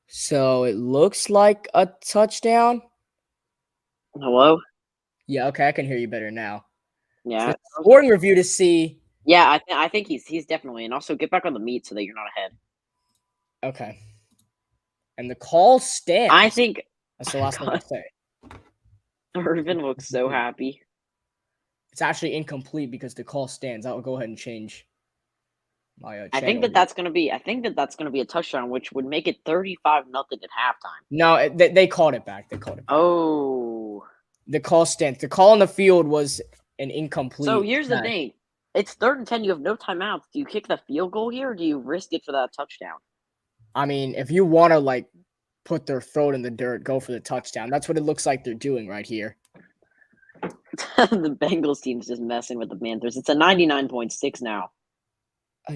Speaker 1: So it looks like a touchdown.
Speaker 2: Hello?
Speaker 1: Yeah, okay, I can hear you better now.
Speaker 2: Yeah.
Speaker 1: So scoring review to see.
Speaker 2: Yeah, I think he's definitely, and also get back on the meat so that you're not ahead.
Speaker 1: Okay. And the call stands.
Speaker 2: I think
Speaker 1: that's the last thing I'll say.
Speaker 2: Irvin looks so happy.
Speaker 1: It's actually incomplete because the call stands. I'll go ahead and change my
Speaker 2: I think that's gonna be a touchdown, which would make it 35-0 at halftime.
Speaker 1: No, they called it back. They called it back.
Speaker 2: Oh.
Speaker 1: The call stands. The call on the field was an incomplete.
Speaker 2: So here's the thing. It's 3rd and 10. You have no timeouts. Do you kick the field goal here, or do you risk it for that touchdown?
Speaker 1: I mean, if you want to, put their throat in the dirt, go for the touchdown. That's what it looks like they're doing right here.
Speaker 2: The Bengals team's just messing with the Panthers. It's a 99.6 now.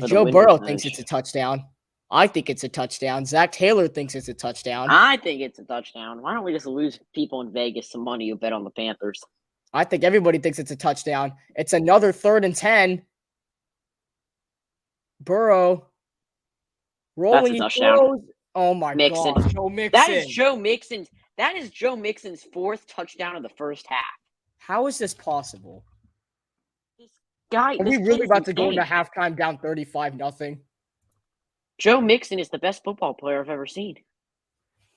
Speaker 1: Joe Burrow thinks it's a touchdown. I think it's a touchdown. Zach Taylor thinks it's a touchdown.
Speaker 2: I think it's a touchdown. Why don't we just lose people in Vegas some money who bet on the Panthers?
Speaker 1: I think everybody thinks it's a touchdown. It's another 3rd and 10. Burrow. Rolling.
Speaker 2: That's a touchdown.
Speaker 1: Oh my
Speaker 2: Mixon.
Speaker 1: God. Joe Mixon.
Speaker 2: That is Joe Mixon's 4th touchdown of the first half.
Speaker 1: How is this possible?
Speaker 2: Are
Speaker 1: we really about to go into halftime down 35-0?
Speaker 2: Joe Mixon is the best football player I've ever seen.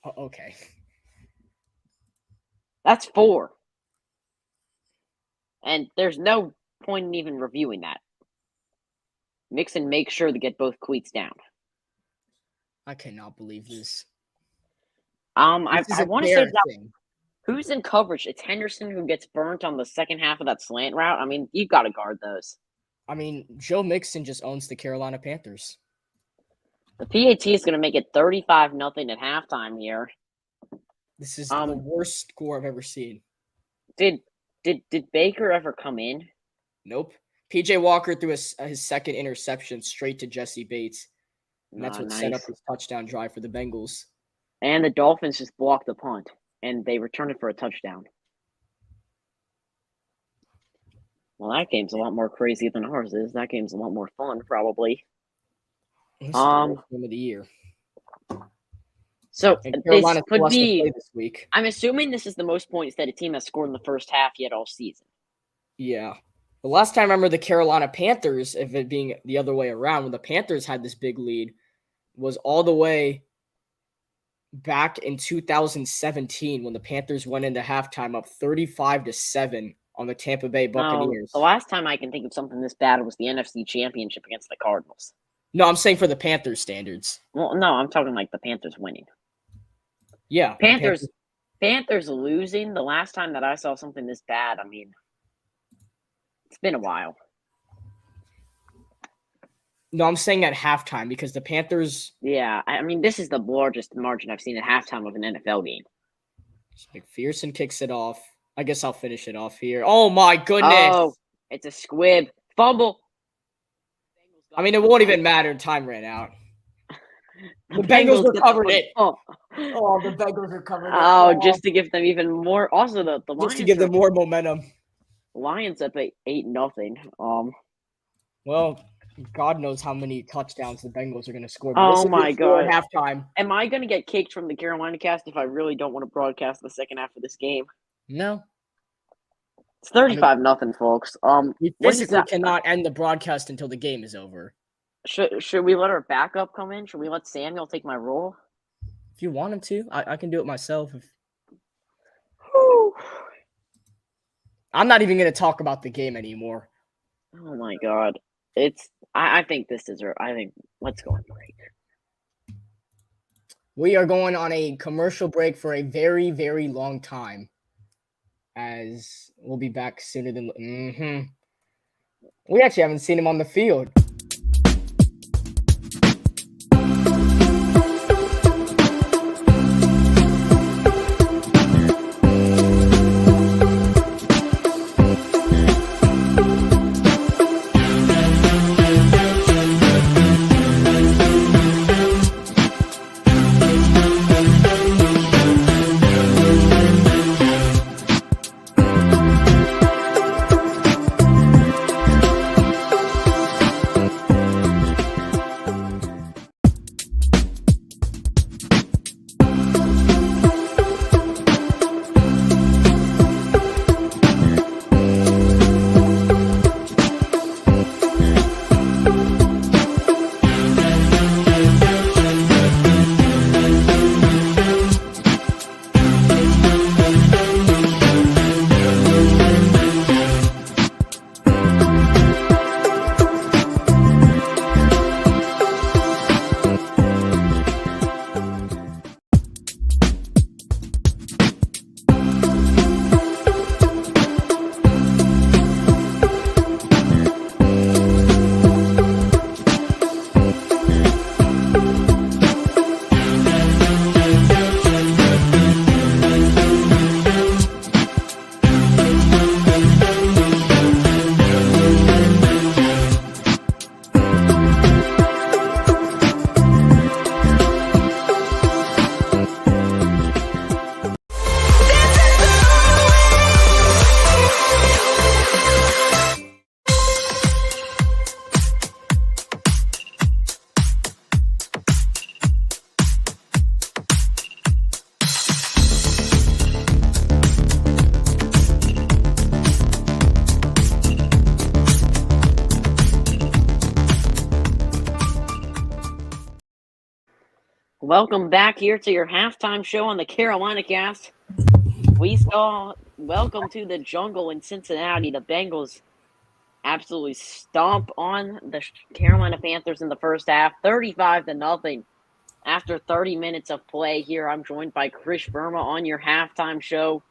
Speaker 1: Oh, okay.
Speaker 2: That's 4. And there's no point in even reviewing that. Mixon makes sure to get both cleats down.
Speaker 1: I cannot believe this.
Speaker 2: I want to say that who's in coverage? It's Henderson who gets burnt on the second half of that slant route. I mean, you've got to guard those.
Speaker 1: I mean, Joe Mixon just owns the Carolina Panthers.
Speaker 2: The PAT is going to make it 35-0 at halftime here.
Speaker 1: This is the worst score I've ever seen.
Speaker 2: Did Baker ever come in?
Speaker 1: Nope. PJ Walker threw his second interception straight to Jesse Bates. And that's what set up his touchdown drive for the Bengals.
Speaker 2: And the Dolphins just blocked the punt, and they returned it for a touchdown. Well, that game's a lot more crazy than ours is. That game's a lot more fun, probably.
Speaker 1: This is the game of the year.
Speaker 2: So this could be
Speaker 1: this week.
Speaker 2: I'm assuming this is the most points that a team has scored in the first half yet all season.
Speaker 1: Yeah. The last time I remember the Carolina Panthers, if it being the other way around, when the Panthers had this big lead, was all the way back in 2017 when the Panthers went into halftime up 35-7 on the Tampa Bay Buccaneers.
Speaker 2: The last time I can think of something this bad was the NFC Championship against the Cardinals.
Speaker 1: No, I'm saying for the Panthers standards.
Speaker 2: Well, no, I'm talking like the Panthers winning.
Speaker 1: Yeah.
Speaker 2: Panthers losing the last time that I saw something this bad, I mean, it's been a while.
Speaker 1: No, I'm saying at halftime because the Panthers.
Speaker 2: Yeah, I mean, this is the largest margin I've seen at halftime of an NFL game.
Speaker 1: McPherson kicks it off. I guess I'll finish it off here. Oh, my goodness.
Speaker 2: Oh, it's a squib. Fumble.
Speaker 1: I mean, it won't even matter. Time ran out. The Bengals recovered it. Oh, the Bengals recovered it.
Speaker 2: Oh, just to give them even more. Also, the Lions.
Speaker 1: Just to give them more momentum.
Speaker 2: Lions up at 8-0.
Speaker 1: Well, God knows how many touchdowns the Bengals are going to score.
Speaker 2: Oh my God!
Speaker 1: At halftime.
Speaker 2: Am I going to get kicked from the Carolina cast if I really don't want to broadcast the second half of this game?
Speaker 1: No.
Speaker 2: It's 35-0, folks.
Speaker 1: We physically cannot end the broadcast until the game is over.
Speaker 2: Should we let our backup come in? Should we let Samuel take my role?
Speaker 1: If you want him to, I can do it myself. I'm not even going to talk about the game anymore.
Speaker 2: Oh my God! I think this is. I think let's go on break.
Speaker 1: We are going on a commercial break for a very, very long time. As we'll be back sooner than. We actually haven't seen him on the field.
Speaker 2: Welcome back here to your halftime show on the Carolina Cast. Welcome to the jungle in Cincinnati. The Bengals absolutely stomp on the Carolina Panthers in the first half, 35-0. After 30 minutes of play here, I'm joined by Chris Verma on your halftime show,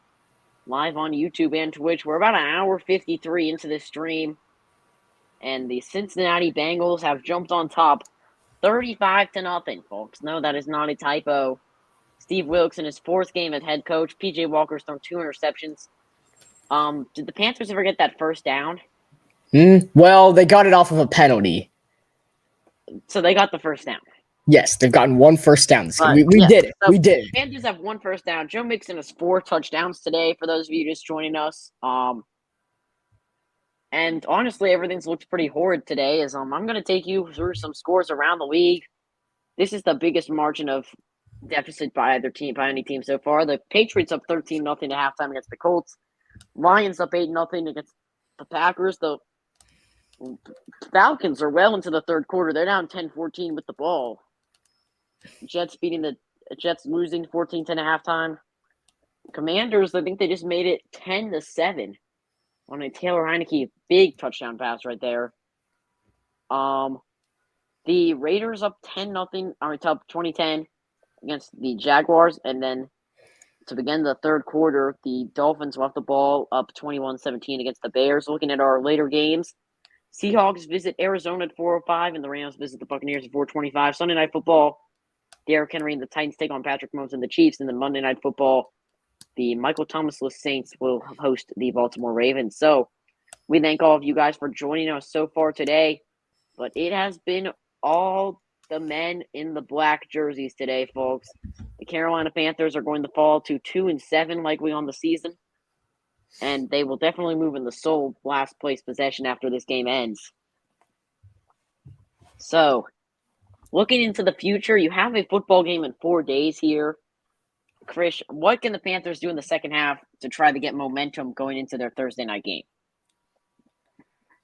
Speaker 2: live on YouTube and Twitch. We're about an hour 53 into this stream, and the Cincinnati Bengals have jumped on top 35-0, folks. No, that is not a typo. Steve Wilkes in his fourth game as head coach. PJ Walker's thrown 2 interceptions. Did the Panthers ever get that first down?
Speaker 1: Well, they got it off of a penalty.
Speaker 2: So they got the first down.
Speaker 1: Yes, they've gotten one first down. We did it.
Speaker 2: So
Speaker 1: we did it.
Speaker 2: Panthers have 1 first down. Joe Mixon has 4 touchdowns today, for those of you just joining us. And honestly, everything's looked pretty horrid today. As I'm going to take you through some scores around the league. This is the biggest margin of deficit by any team so far. The Patriots up 13-0 at halftime against the Colts. Lions up 8-0 against the Packers. The Falcons are well into the third quarter. They're down 10-14 with the ball. Jets losing 14-10 at halftime. Commanders, I think they just made it 10-7 on a Taylor Heineke big touchdown pass right there. The Raiders up 10-0, top 2010 against the Jaguars, and then to begin the third quarter, the Dolphins left the ball up 21-17 against the Bears. Looking at our later games, Seahawks visit Arizona at 4:05, and the Rams visit the Buccaneers at 4:25. Sunday Night Football, Derrick Henry and the Titans take on Patrick Mahomes and the Chiefs. And then Monday Night Football, the Michael Thomas-less Saints will host the Baltimore Ravens. So we thank all of you guys for joining us so far today. But it has been all the men in the black jerseys today, folks. The Carolina Panthers are going to fall to 2-7 likely on the season. And they will definitely move in the sole last place possession after this game ends. So, looking into the future, you have a football game in 4 days here. Chris, what can the Panthers do in the second half to try to get momentum going into their Thursday night game?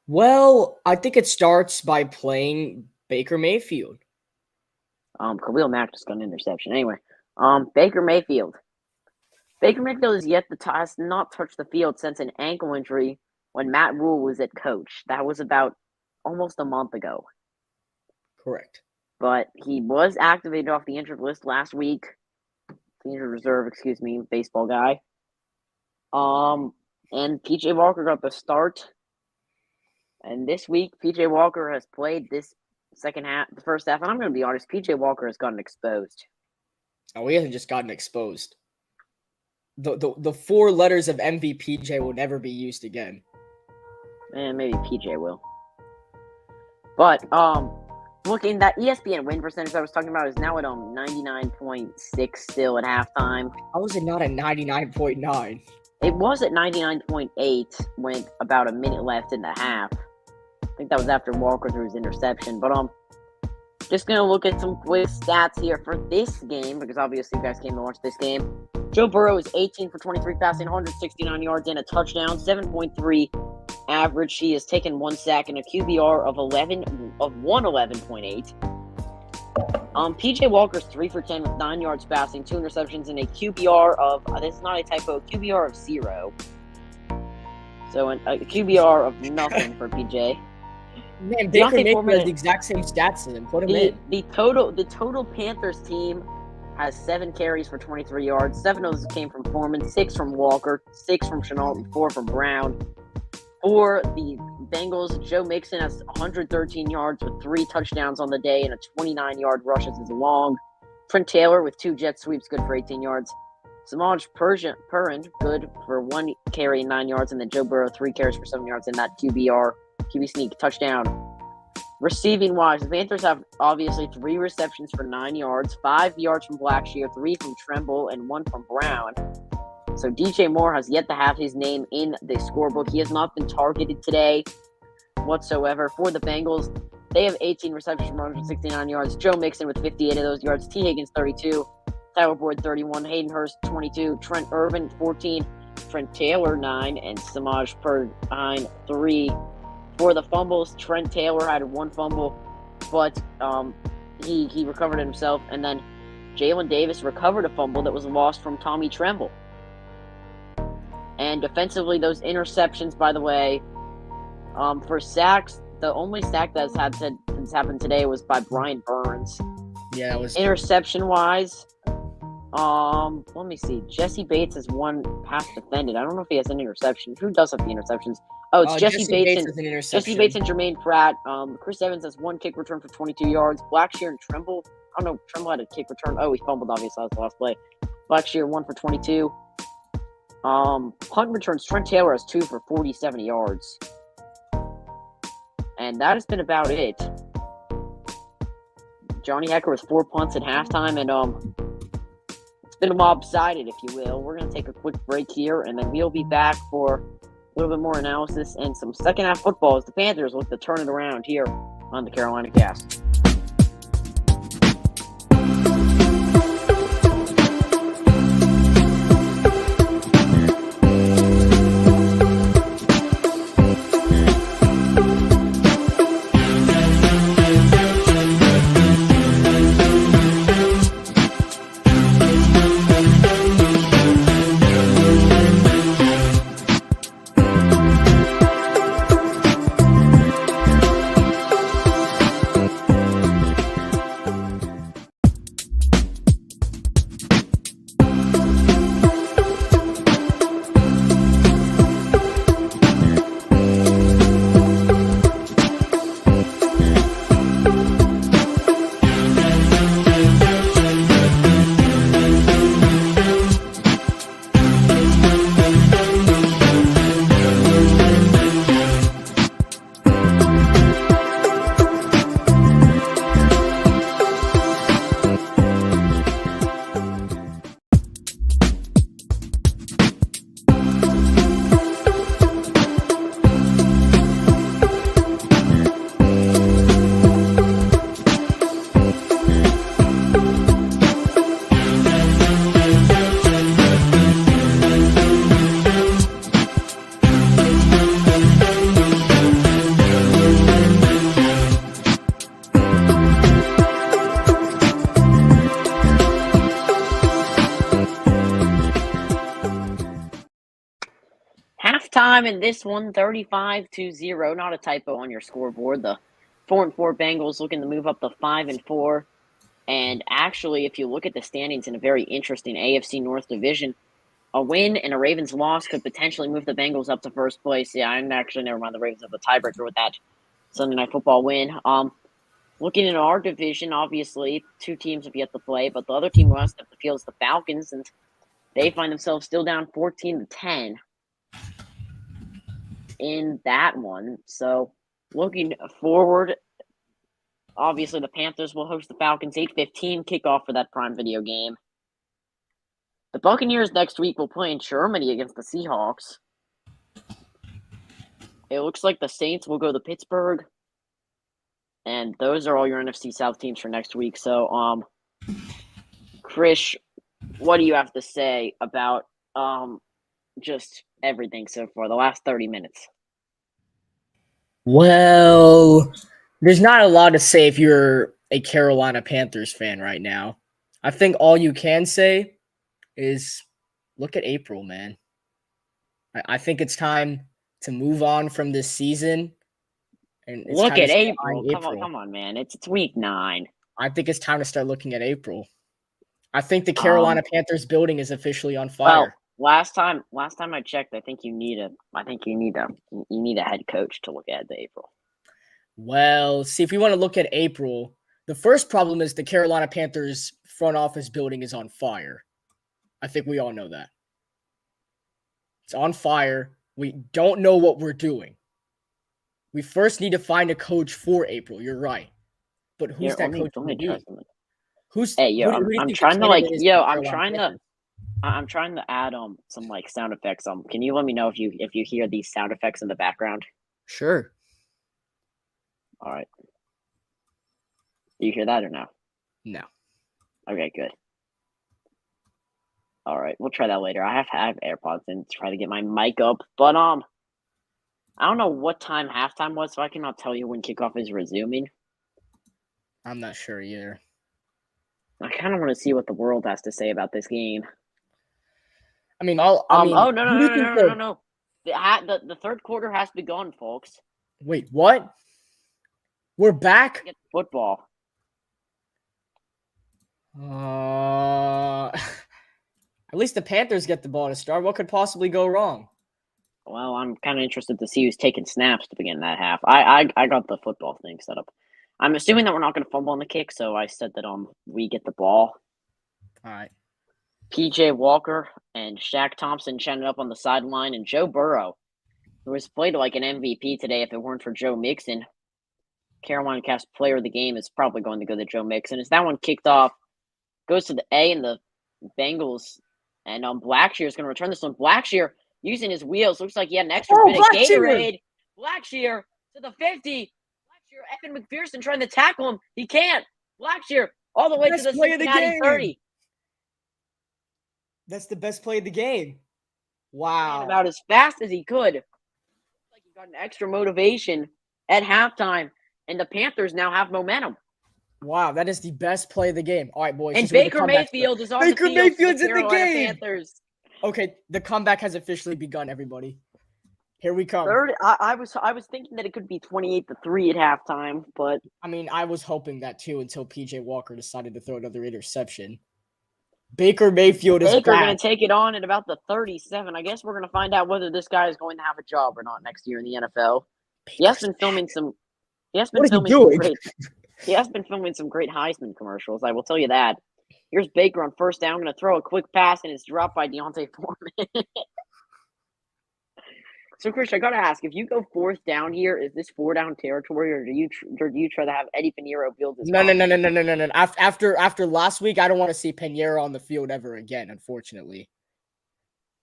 Speaker 1: Well, I think it starts by playing Baker Mayfield.
Speaker 2: Khalil Mack just got an interception. Anyway, Baker Mayfield. Baker Mayfield has not touched the field since an ankle injury when Matt Rule was at coach. That was about almost a month ago.
Speaker 1: Correct.
Speaker 2: But he was activated off the injured list last week. The injured reserve, baseball guy. And PJ Walker got the start. And this week, PJ Walker has played this the first half. And I'm going to be honest, PJ Walker has gotten exposed.
Speaker 1: Oh, he hasn't just gotten exposed. The 4 letters of MVPJ will never be used again.
Speaker 2: And maybe PJ will. But, looking, that ESPN win percentage I was talking about is now at 99.6 still at halftime.
Speaker 1: How was it not at 99.9?
Speaker 2: It was at 99.8 with about a minute left in the half. I think that was after Walker threw his interception. But just going to look at some quick stats here for this game, because obviously you guys came to watch this game. Joe Burrow is 18 for 23 passing, 169 yards and a touchdown, 7.3 average. He has taken 1 sack and a QBR of 111.8. PJ Walker's 3 for 10 with 9 yards passing, 2 interceptions, and a QBR of this is not a typo, QBR of 0. So a QBR of nothing for PJ.
Speaker 1: Man, Baker Mayfield has the exact same stats as him. Put him in.
Speaker 2: The total Panthers team has 7 carries for 23 yards. 7 of those came from Foreman, 6 from Walker, 6 from Chenault, and 4 from Brown. For the Bengals, Joe Mixon has 113 yards with 3 touchdowns on the day and a 29-yard rush as his long. Trent Taylor with 2 jet sweeps, good for 18 yards. Samaj Purin, good for 1 carry and 9 yards. And then Joe Burrow, 3 carries for 7 yards in that QB sneak touchdown. Receiving wise, the Panthers have obviously 3 receptions for 9 yards, 5 yards from Blackshear, 3 from Tremble, and 1 from Brown. So DJ Moore has yet to have his name in the scorebook. He has not been targeted today whatsoever. For the Bengals, they have 18 receptions for 169 yards. Joe Mixon with 58 of those yards. T. Higgins, 32. Tyler Boyd, 31. Hayden Hurst, 22. Trent Irvin, 14. Trent Taylor, 9. And Samaj Perdine, 3. For the fumbles, Trent Taylor had 1 fumble, but he recovered it himself. And then Jalen Davis recovered a fumble that was lost from Tommy Tremble. And defensively, those interceptions, by the way, for sacks, the only sack that's happened today was by Brian Burns.
Speaker 1: Yeah, that was
Speaker 2: interception-wise. Let me see. Jesse Bates has one pass defended. I don't know if he has an interception. Who does have the interceptions? Oh, it's Jesse Bates
Speaker 1: has an interception.
Speaker 2: Jesse Bates and Jermaine Pratt. Chris Evans has one kick return for 22 yards. Blackshear and Tremble. I don't know. Tremble had a kick return. Oh, he fumbled. Obviously, that was the last play. Blackshear 1 for 22. Punt returns. Trent Taylor has 2 for 47 yards. And that has been about it. Johnny Hecker with 4 punts at halftime, and it's been lopsided, if you will. We're going to take a quick break here, and then we'll be back for a little bit more analysis and some second-half football as the Panthers look to turn it around here on the Carolina Cast. Halftime in this one, 35-0. Not a typo on your scoreboard. The 4-4 Bengals looking to move up to 5-4. And actually, if you look at the standings in a very interesting AFC North division, a win and a Ravens loss could potentially move the Bengals up to first place. Yeah, I'm actually never mind. The Ravens have the tiebreaker with that Sunday Night Football win. Looking at our division, obviously, 2 teams have yet to play, but the other team west of the field is the Falcons, and they find themselves still down 14-10 in that one. So, looking forward, obviously the Panthers will host the Falcons 8:15 kickoff for that Prime Video game. The Buccaneers next week will play in Germany against the Seahawks. It looks like the Saints will go to Pittsburgh. And those are all your NFC South teams for next week. So, Chris, what do you have to say about just everything so far, the last 30 minutes?
Speaker 1: Well, there's not a lot to say if you're a Carolina Panthers fan right now. I think all you can say is look at April, man. I think it's time to move on from this season. And
Speaker 2: look at April. Come on, man. It's week 9.
Speaker 1: I think it's time to start looking at April. I think the Carolina Panthers building is officially on fire.
Speaker 2: Well, last time I checked, I think you need a head coach to look at the April.
Speaker 1: Well, see, if we want to look at April, the first problem is the Carolina Panthers front office building is on fire. I think we all know that. It's on fire. We don't know what we're doing. We first need to find a coach for April. You're right. But who's that coach going to be?
Speaker 2: I'm trying to add some like sound effects. Can you let me know if you hear these sound effects in the background?
Speaker 1: Sure.
Speaker 2: All right. Do you hear that or no?
Speaker 1: No.
Speaker 2: Okay, good. All right, we'll try that later. I have AirPods in to try to get my mic up, but I don't know what time halftime was, so I cannot tell you when kickoff is resuming.
Speaker 1: I'm not sure either.
Speaker 2: I kind of want to see what the world has to say about this game.
Speaker 1: I mean,
Speaker 2: Oh no no
Speaker 1: who do
Speaker 2: no
Speaker 1: you
Speaker 2: no
Speaker 1: think
Speaker 2: no no no no. The third quarter has begun, folks.
Speaker 1: Wait, what? We're back?
Speaker 2: Get football.
Speaker 1: At least the Panthers get the ball to start. What could possibly go wrong?
Speaker 2: Well, I'm kind of interested to see who's taking snaps to begin that half. I got the football thing set up. I'm assuming that we're not going to fumble on the kick, so I said that we get the ball.
Speaker 1: All right.
Speaker 2: PJ Walker and Shaq Thompson chatted up on the sideline, and Joe Burrow, who has played like an MVP today if it weren't for Joe Mixon. Carolina Cast player of the game is probably going to go to Joe Mixon. As that one kicked off, goes to the A and the Bengals, and Blackshear is going to return this one. Blackshear using his wheels. Looks like he had an extra bit of Gatorade. Blackshear to the 50. Blackshear, Evan McPherson trying to tackle him. He can't. Blackshear all the way to the Cincinnati 30.
Speaker 1: That's the best play of the game. Wow.
Speaker 2: About as fast as he could. Looks like he got an extra motivation at halftime, and the Panthers now have momentum.
Speaker 1: Wow, that is the best play of the game. All right, boys.
Speaker 2: And Baker Mayfield is on the field. Baker Mayfield's in the game. Panthers.
Speaker 1: Okay, the comeback has officially begun, everybody. Here we come.
Speaker 2: I was thinking that it could be 28-3 at halftime, but
Speaker 1: I mean, I was hoping that too until PJ Walker decided to throw another interception. Baker Mayfield is back.
Speaker 2: Baker going to take it on at about the 37. I guess we're going to find out whether this guy is going to have a job or not next year in the NFL. He has been filming some great Heisman commercials. I will tell you that. Here's Baker on first down. I'm going to throw a quick pass, and it's dropped by Deontay Foreman. So, Chris, I got to ask, if you go fourth down here, is this 4-down territory, or do you try to have Eddie Pinheiro build this?
Speaker 1: No. After last week, I don't want to see Pinheiro on the field ever again, unfortunately.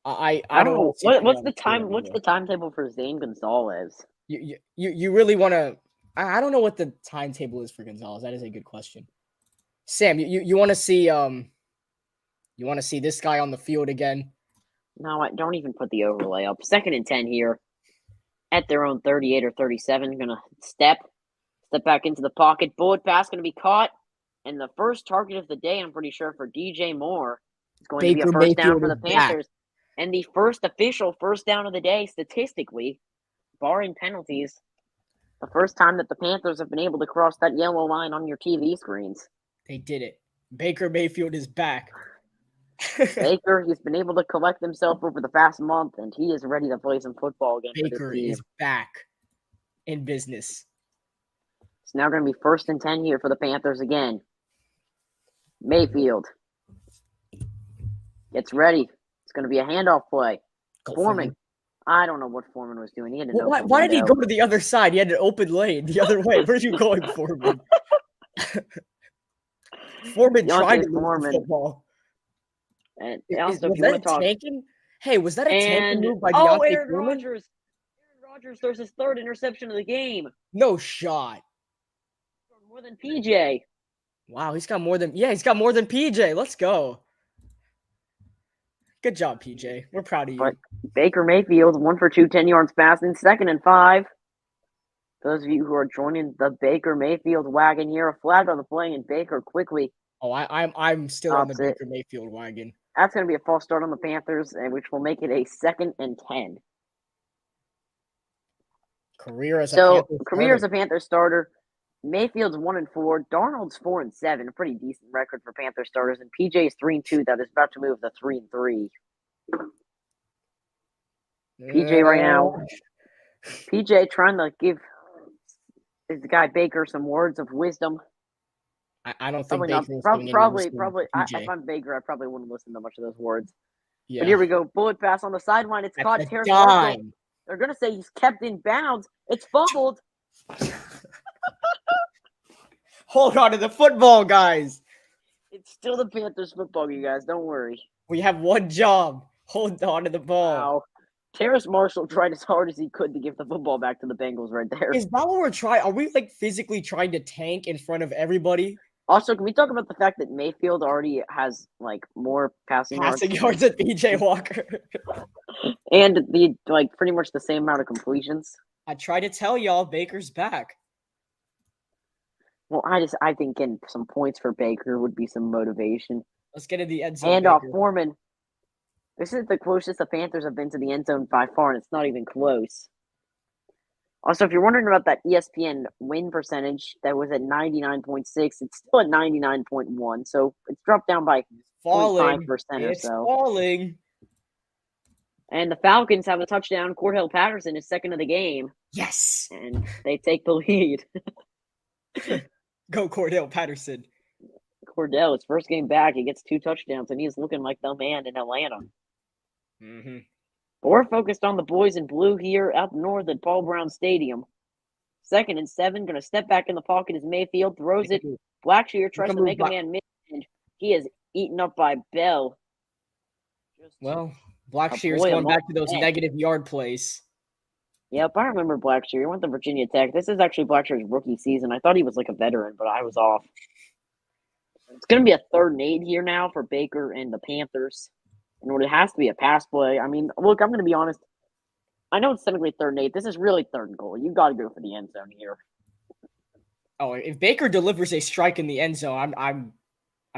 Speaker 1: I don't know.
Speaker 2: What's the timetable for Zane Gonzalez?
Speaker 1: You really want to? I don't know what the timetable is for Gonzalez. That is a good question. Sam, you want to see this guy on the field again?
Speaker 2: No, I don't even put the overlay up. 2nd and 10 here at their own 38 or 37. Going to step back into the pocket. Bullet pass going to be caught. And the first target of the day, I'm pretty sure, for DJ Moore is going to be a first down for the Panthers. And the first official first down of the day, statistically, barring penalties, the first time that the Panthers have been able to cross that yellow line on your TV screens.
Speaker 1: They did it. Baker Mayfield is back.
Speaker 2: Baker, he's been able to collect himself over the past month, and he is ready to play some football again.
Speaker 1: Baker is back in business.
Speaker 2: It's now going to be 1st and 10 here for the Panthers again. Mayfield gets ready. It's going to be a handoff play. Foreman. I don't know what Foreman was doing. He had
Speaker 1: why did he go to the other side? He had an open lane the other way. Where are you going, Foreman? Foreman tried to move the football.
Speaker 2: And
Speaker 1: was that a tanking? Hey, was that a tanking move by Deontay Foreman?
Speaker 2: Aaron Rodgers throws his 3rd interception of the game.
Speaker 1: No shot.
Speaker 2: More than PJ.
Speaker 1: Wow, he's got more than PJ. Let's go. Good job, PJ. We're proud of you.
Speaker 2: But Baker Mayfield, 1 for 2, 10 yards passing, 2nd and 5. Those of you who are joining the Baker Mayfield wagon here, a flag on the play, and Baker quickly.
Speaker 1: Oh, I'm still on the Baker Mayfield wagon.
Speaker 2: That's going to be a false start on the Panthers, which will make it a 2nd and 10.
Speaker 1: Career as a
Speaker 2: Panther starter. Mayfield's 1 and 4. Darnold's 4 and 7. A pretty decent record for Panther starters. And PJ's 3 and 2. That is about to move to 3 and 3. PJ right now. PJ trying to give this guy Baker some words of wisdom.
Speaker 1: I don't think
Speaker 2: probably. If I'm Baker, I probably wouldn't listen to much of those words. Yeah. But here we go. Bullet pass on the sideline. It's caught. Terrace Marshall. They're going to say he's kept in bounds. It's fumbled.
Speaker 1: Hold on to the football, guys.
Speaker 2: It's still the Panthers football, you guys. Don't worry.
Speaker 1: We have one job. Hold on to the ball.
Speaker 2: Wow. Terrace Marshall tried as hard as he could to give the football back to the Bengals right there.
Speaker 1: Is that what we're trying? Are we physically trying to tank in front of everybody?
Speaker 2: Also, can we talk about the fact that Mayfield already has more passing yards
Speaker 1: than PJ Walker,
Speaker 2: and pretty much the same amount of completions?
Speaker 1: I try to tell y'all, Baker's back.
Speaker 2: Well, I think getting some points for Baker would be some motivation.
Speaker 1: Let's get in the end zone,
Speaker 2: And
Speaker 1: Baker.
Speaker 2: Foreman. This is the closest the Panthers have been to the end zone by far, and it's not even close. Also, if you're wondering about that ESPN win percentage that was at 99.6, it's still at 99.1, so it's dropped down by
Speaker 1: Falling.
Speaker 2: 0.5% or
Speaker 1: It's
Speaker 2: so.
Speaker 1: falling.
Speaker 2: And the Falcons have a touchdown. Cordell Patterson is second of the game.
Speaker 1: Yes.
Speaker 2: And they take the lead.
Speaker 1: Go Cordell Patterson.
Speaker 2: Cordell, his first game back, he gets 2 touchdowns, and he's looking like the man in Atlanta.
Speaker 1: Mm-hmm.
Speaker 2: But we're focused on the boys in blue here up north at Paul Brown Stadium. 2nd and 7, going to step back in the pocket as Mayfield throws it. Blackshear tries to make a man miss, and he is eaten up by Bell.
Speaker 1: Well, Blackshear's going back to those negative yard plays.
Speaker 2: Yep, I remember Blackshear. He went to Virginia Tech. This is actually Blackshear's rookie season. I thought he was like a veteran, but I was off. It's going to be a 3rd and 8 here now for Baker and the Panthers. And it has to be a pass play. I mean, look, I'm going to be honest. I know it's technically 3rd and 8. This is really 3rd and goal. You got to go for the end zone here.
Speaker 1: Oh, if Baker delivers a strike in the end zone, I'm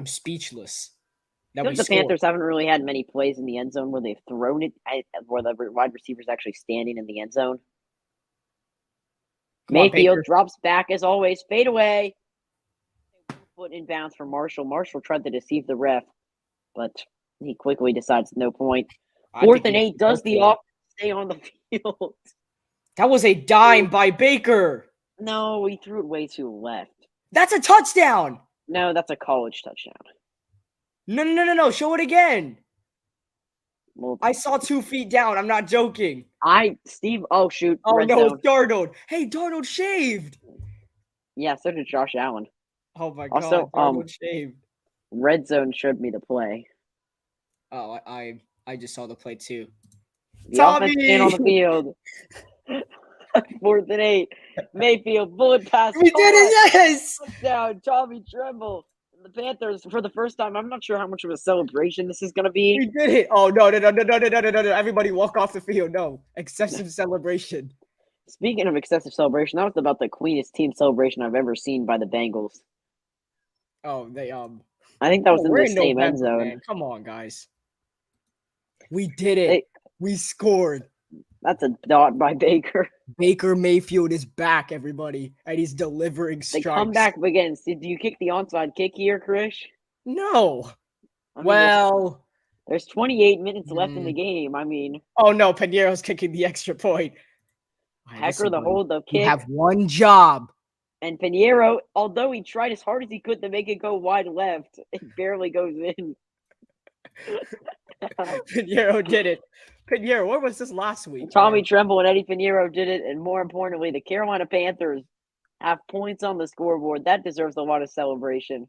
Speaker 1: speechless.
Speaker 2: The Panthers haven't really had many plays in the end zone where they've thrown it, where the wide receiver's actually standing in the end zone. Mayfield drops back as always. Fade away. 1 foot in bounds for Marshall. Marshall tried to deceive the ref, but he quickly decides no point. 4th and 8 does the offense stay on the field.
Speaker 1: That was a dime by Baker.
Speaker 2: No, he threw it way too left.
Speaker 1: That's a touchdown.
Speaker 2: No, that's a college touchdown.
Speaker 1: No. Show it again.
Speaker 2: Well,
Speaker 1: I saw 2 feet down. I'm not joking.
Speaker 2: Oh, shoot.
Speaker 1: Oh, no, it's Darnold. Hey, Darnold shaved.
Speaker 2: Yeah, so did Josh Allen.
Speaker 1: Oh, my God. Also, Darnold shaved.
Speaker 2: Red Zone showed me the play.
Speaker 1: Oh, I just saw the play, too.
Speaker 2: The offense staying on the field. 4th and 8. Mayfield, bullet pass.
Speaker 1: We did it, yes!
Speaker 2: Touchdown, Tommy Tremble. The Panthers, for the first time, I'm not sure how much of a celebration this is going to be.
Speaker 1: We did it. Oh, no. Everybody walk off the field. No. Excessive celebration.
Speaker 2: Speaking of excessive celebration, that was about the cleanest team celebration I've ever seen by the Bengals.
Speaker 1: Oh, they,
Speaker 2: I think that was in the same end zone.
Speaker 1: Man. Come on, guys. We did it. We scored.
Speaker 2: That's a dot by Baker.
Speaker 1: Baker Mayfield is back, everybody, and he's delivering strikes.
Speaker 2: The comeback begins. Did you kick the onside kick here, Krish?
Speaker 1: No. I mean,
Speaker 2: there's 28 minutes left in the game. I mean,
Speaker 1: oh no, Pinero's kicking the extra point.
Speaker 2: Hecker the hold the kick.
Speaker 1: You have one job.
Speaker 2: And Pinheiro, although he tried as hard as he could to make it go wide left, it barely goes in.
Speaker 1: Pinheiro did it. Pinheiro, what was this last week?
Speaker 2: Tommy Tremble and Eddie Pinheiro did it, and more importantly, the Carolina Panthers have points on the scoreboard. That deserves a lot of celebration.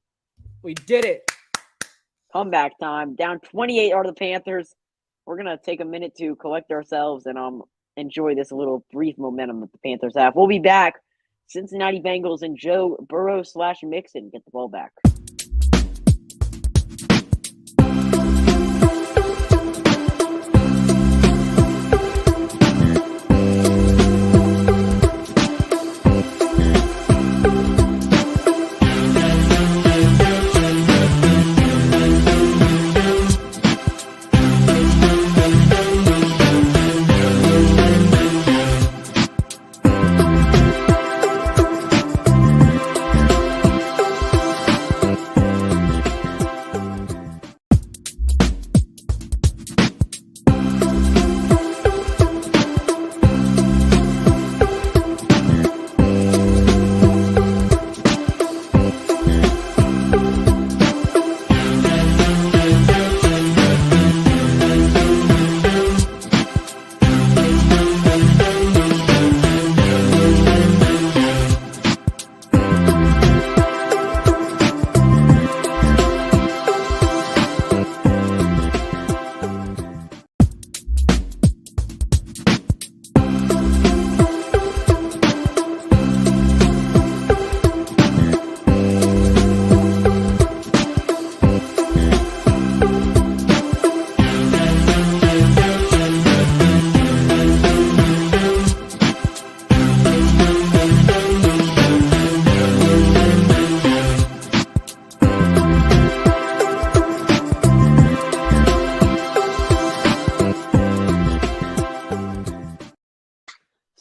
Speaker 1: We did it.
Speaker 2: Comeback time. Down 28 are the Panthers. We're going to take a minute to collect ourselves and enjoy this little brief momentum that the Panthers have. We'll be back. Cincinnati Bengals and Joe Burrow/Mixon get the ball back.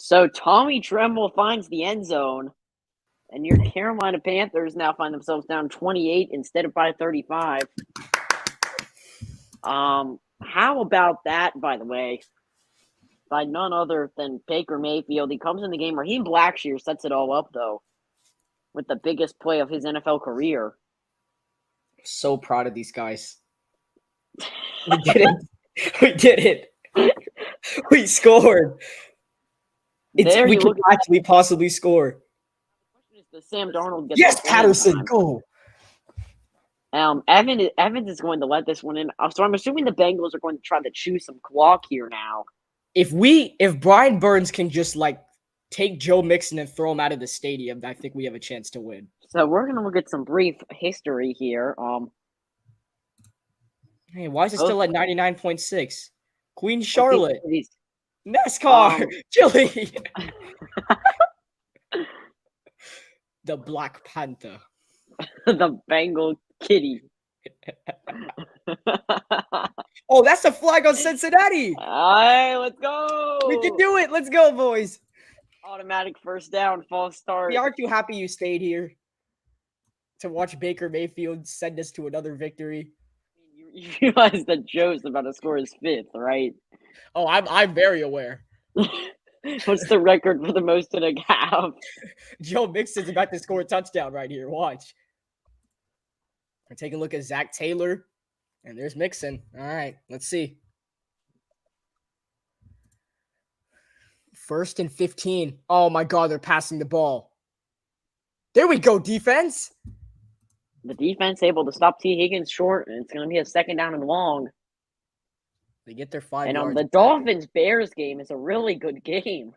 Speaker 2: So Tommy Tremble finds the end zone, and your Carolina Panthers now find themselves down 28 instead of by 35. How about that, by the way? By none other than Baker Mayfield. He comes in the game. Raheem Blackshear sets it all up, though, with the biggest play of his NFL career.
Speaker 1: So proud of these guys. We did it. We did it. We scored. We could actually possibly score.
Speaker 2: Does Sam Darnold get
Speaker 1: yes, Patterson, go.
Speaker 2: Evans is going to let this one in. So I'm assuming the Bengals are going to try to chew some clock here now.
Speaker 1: If Brian Burns can just take Joe Mixon and throw him out of the stadium, I think we have a chance to win.
Speaker 2: So we're gonna look at some brief history here.
Speaker 1: Hey, why is it still at 99.6? Queen Charlotte, NASCAR, Chile, the Black Panther,
Speaker 2: the Bengal Kitty.
Speaker 1: Oh, that's a flag on Cincinnati.
Speaker 2: All right, let's go.
Speaker 1: We can do it. Let's go, boys.
Speaker 2: Automatic first down, false start.
Speaker 1: We aren't too happy you stayed here to watch Baker Mayfield send us to another victory.
Speaker 2: You realize that Joe's about to score his fifth, right?
Speaker 1: Oh, I'm very aware.
Speaker 2: What's the record for the most in a half?
Speaker 1: Joe Mixon's about to score a touchdown right here. Watch. We're taking a look at Zach Taylor. And there's Mixon. All right, let's see. 1st and 15. Oh, my God, they're passing the ball. There we go, defense.
Speaker 2: The defense able to stop T. Higgins short, and it's going to be a 2nd down and long.
Speaker 1: They get their 5
Speaker 2: and
Speaker 1: yards.
Speaker 2: The Dolphins-Bears game is a really good game.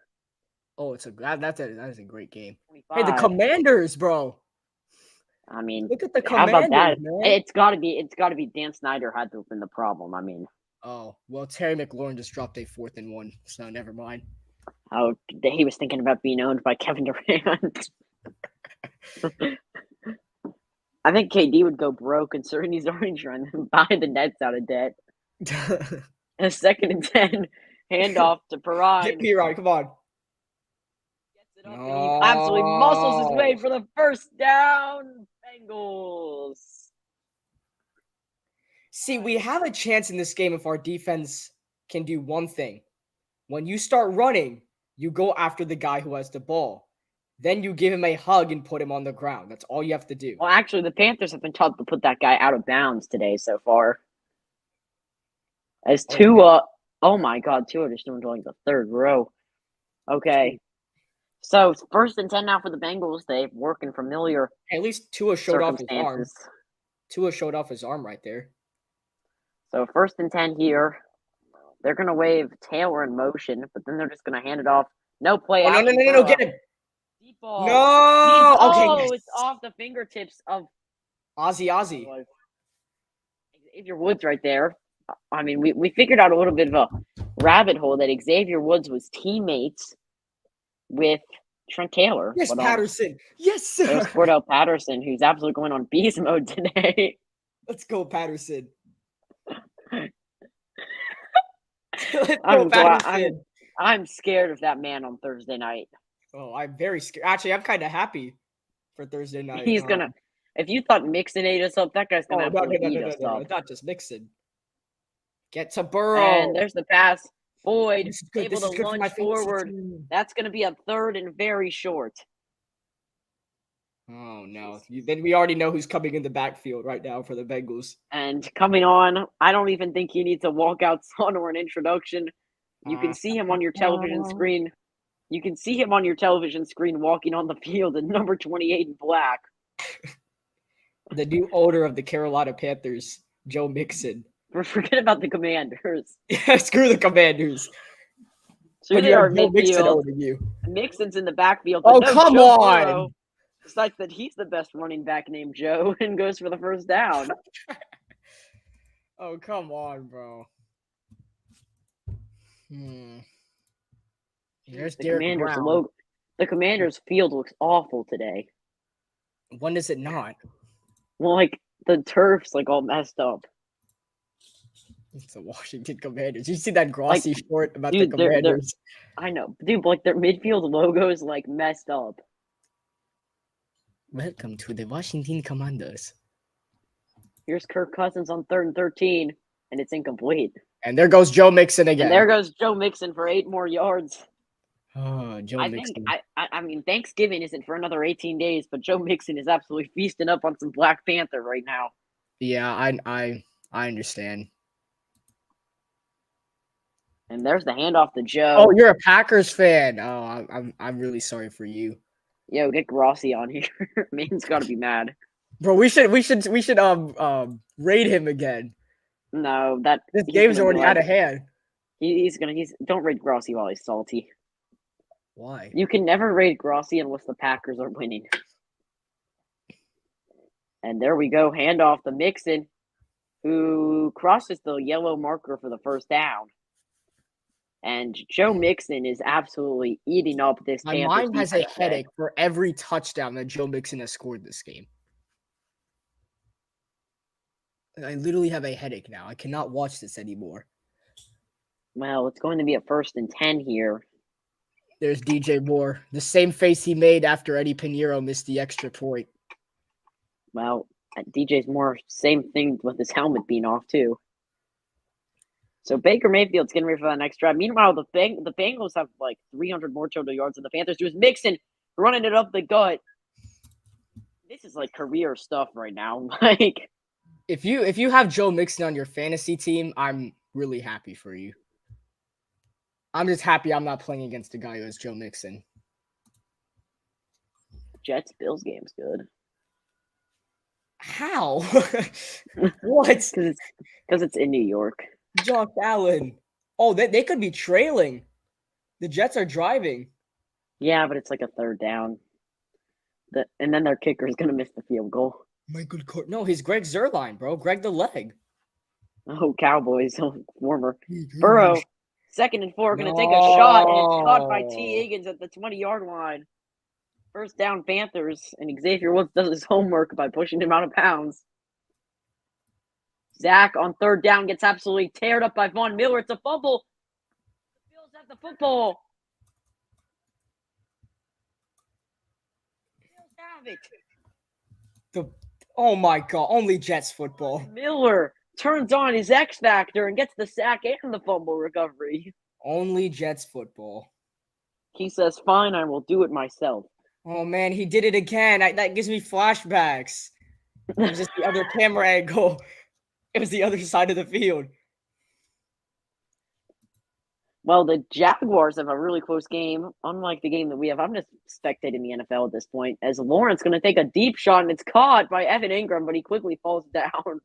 Speaker 1: Oh, that is a great game.
Speaker 2: 25.
Speaker 1: Hey, the Commanders, bro.
Speaker 2: I mean,
Speaker 1: look at the Commanders, how about that? Man.
Speaker 2: It's got to be Dan Snyder had to have been the problem. I mean,
Speaker 1: oh well, Terry McLaurin just dropped a 4th and 1, so never mind.
Speaker 2: Oh, he was thinking about being owned by Kevin Durant. I think KD would go broke, considering he's already trying to buy the Nets out of debt. A 2nd and 10, handoff to Perrine.
Speaker 1: Get Perrine, come on.
Speaker 2: Gets it up and he absolutely muscles his way for the first down. Bengals.
Speaker 1: See, we have a chance in this game if our defense can do one thing. When you start running, you go after the guy who has the ball. Then you give him a hug and put him on the ground. That's all you have to do.
Speaker 2: Well, actually, the Panthers have been taught to put that guy out of bounds today so far. As Tua, oh my God, Tua just doing like the 3rd row. Okay. So 1st and 10 now for the Bengals. They're working familiar.
Speaker 1: At least Tua showed off his arm. Tua showed off his arm right there.
Speaker 2: So 1st and 10 here. They're going to wave Taylor in motion, but then they're just going to hand it off. No play.
Speaker 1: Oh, no, get him.
Speaker 2: Deep ball.
Speaker 1: No. Okay.
Speaker 2: It's off the fingertips of
Speaker 1: Ozzy.
Speaker 2: Xavier Woods right there. I mean, we figured out a little bit of a rabbit hole that Xavier Woods was teammates with Trent Taylor.
Speaker 1: Yes, Patterson. Yes, sir.
Speaker 2: There's Cordell Patterson, who's absolutely going on beast mode today.
Speaker 1: Let's go, Patterson.
Speaker 2: I'm scared of that man on Thursday night.
Speaker 1: Oh, I'm very scared. Actually, I'm kind of happy for Thursday night.
Speaker 2: He's gonna. If you thought Mixon ate us up, that guy's gonna eat us up.
Speaker 1: Not just Mixon. Get to Burrow.
Speaker 2: And there's the pass. Boyd able to lunge forward. That's going to be a 3rd and very short.
Speaker 1: Oh, no. Then we already know who's coming in the backfield right now for the Bengals.
Speaker 2: And coming on, I don't even think he needs a walkout song or an introduction. You can see him on your television screen. You can see him on your television screen walking on the field in number 28 in black.
Speaker 1: The new owner of the Carolina Panthers, Joe Mixon.
Speaker 2: Forget about the Commanders.
Speaker 1: Yeah, screw the Commanders.
Speaker 2: So they are midfield. Mixon's in the backfield.
Speaker 1: Oh, come on.
Speaker 2: Decides that he's the best running back named Joe and goes for the 1st down.
Speaker 1: Oh, come on, bro. There's Derek Brown.
Speaker 2: The Commanders' field looks awful today.
Speaker 1: When is it not?
Speaker 2: Well, the turf's all messed up.
Speaker 1: It's the Washington Commanders. You see that glossy short about the
Speaker 2: Dude,
Speaker 1: Commanders?
Speaker 2: I know, dude. Like their midfield logo is like messed up.
Speaker 1: Welcome to the Washington Commanders.
Speaker 2: Here's Kirk Cousins on 3rd and 13, and it's incomplete.
Speaker 1: And there goes Joe Mixon again.
Speaker 2: And there goes Joe Mixon for 8 more yards.
Speaker 1: Oh, Joe Mixon.
Speaker 2: I mean, Thanksgiving isn't for another 18 days, but Joe Mixon is absolutely feasting up on some Black Panther right now.
Speaker 1: Yeah, I understand.
Speaker 2: And there's the handoff to Joe.
Speaker 1: Oh, you're a Packers fan. Oh, I'm really sorry for you.
Speaker 2: Yo, get Grossi on here. Man's got to be mad.
Speaker 1: Bro, we should raid him again.
Speaker 2: No,
Speaker 1: this game's already out of hand.
Speaker 2: Don't raid Grossi while he's salty.
Speaker 1: Why?
Speaker 2: You can never raid Grossi unless the Packers are winning. And there we go, handoff to Mixon, who crosses the yellow marker for the first down. And Joe Mixon is absolutely eating up this.
Speaker 1: My mind has a headache for every touchdown that Joe Mixon has scored this game. I literally have a headache now. I cannot watch this anymore.
Speaker 2: Well, it's going to be a 1st and 10 here.
Speaker 1: There's DJ Moore. The same face he made after Eddie Pinheiro missed the extra point.
Speaker 2: Well, DJ's Moore, same thing with his helmet being off, too. So Baker Mayfield's getting ready for that next drive. Meanwhile, the Bengals have like 300 more total yards than the Panthers do. Mixon running it up the gut. This is like career stuff right now. Like,
Speaker 1: if you have Joe Mixon on your fantasy team, I'm really happy for you. I'm just happy I'm not playing against a guy who has Joe Mixon.
Speaker 2: Jets-Bills game's good.
Speaker 1: How? What?
Speaker 2: Because it's in New York.
Speaker 1: Josh Allen. Oh, they could be trailing. The Jets are driving.
Speaker 2: Yeah, but it's like a 3rd down. And then their kicker is going to miss the field goal.
Speaker 1: No, he's Greg Zuerlein, bro. Greg the leg.
Speaker 2: Oh, Cowboys. Warmer. Burrow. 2nd and 4, going to take a shot, and it's caught by T. Higgins at the 20-yard line. 1st down, Panthers, and Xavier Woods does his homework by pushing him out of bounds. Zach on 3rd down gets absolutely teared up by Von Miller. It's a fumble. The Bills have the football. The Bills have it.
Speaker 1: Oh my God! Only Jets football.
Speaker 2: Miller turns on his X Factor and gets the sack and the fumble recovery.
Speaker 1: Only Jets football.
Speaker 2: He says, "Fine, I will do it myself."
Speaker 1: Oh man, he did it again. That gives me flashbacks. It was just the other camera angle. It was the other side of the field.
Speaker 2: Well, the Jaguars have a really close game, unlike the game that we have. I'm just spectating the NFL at this point, as Lawrence going to take a deep shot, and it's caught by Evan Ingram, but he quickly falls down.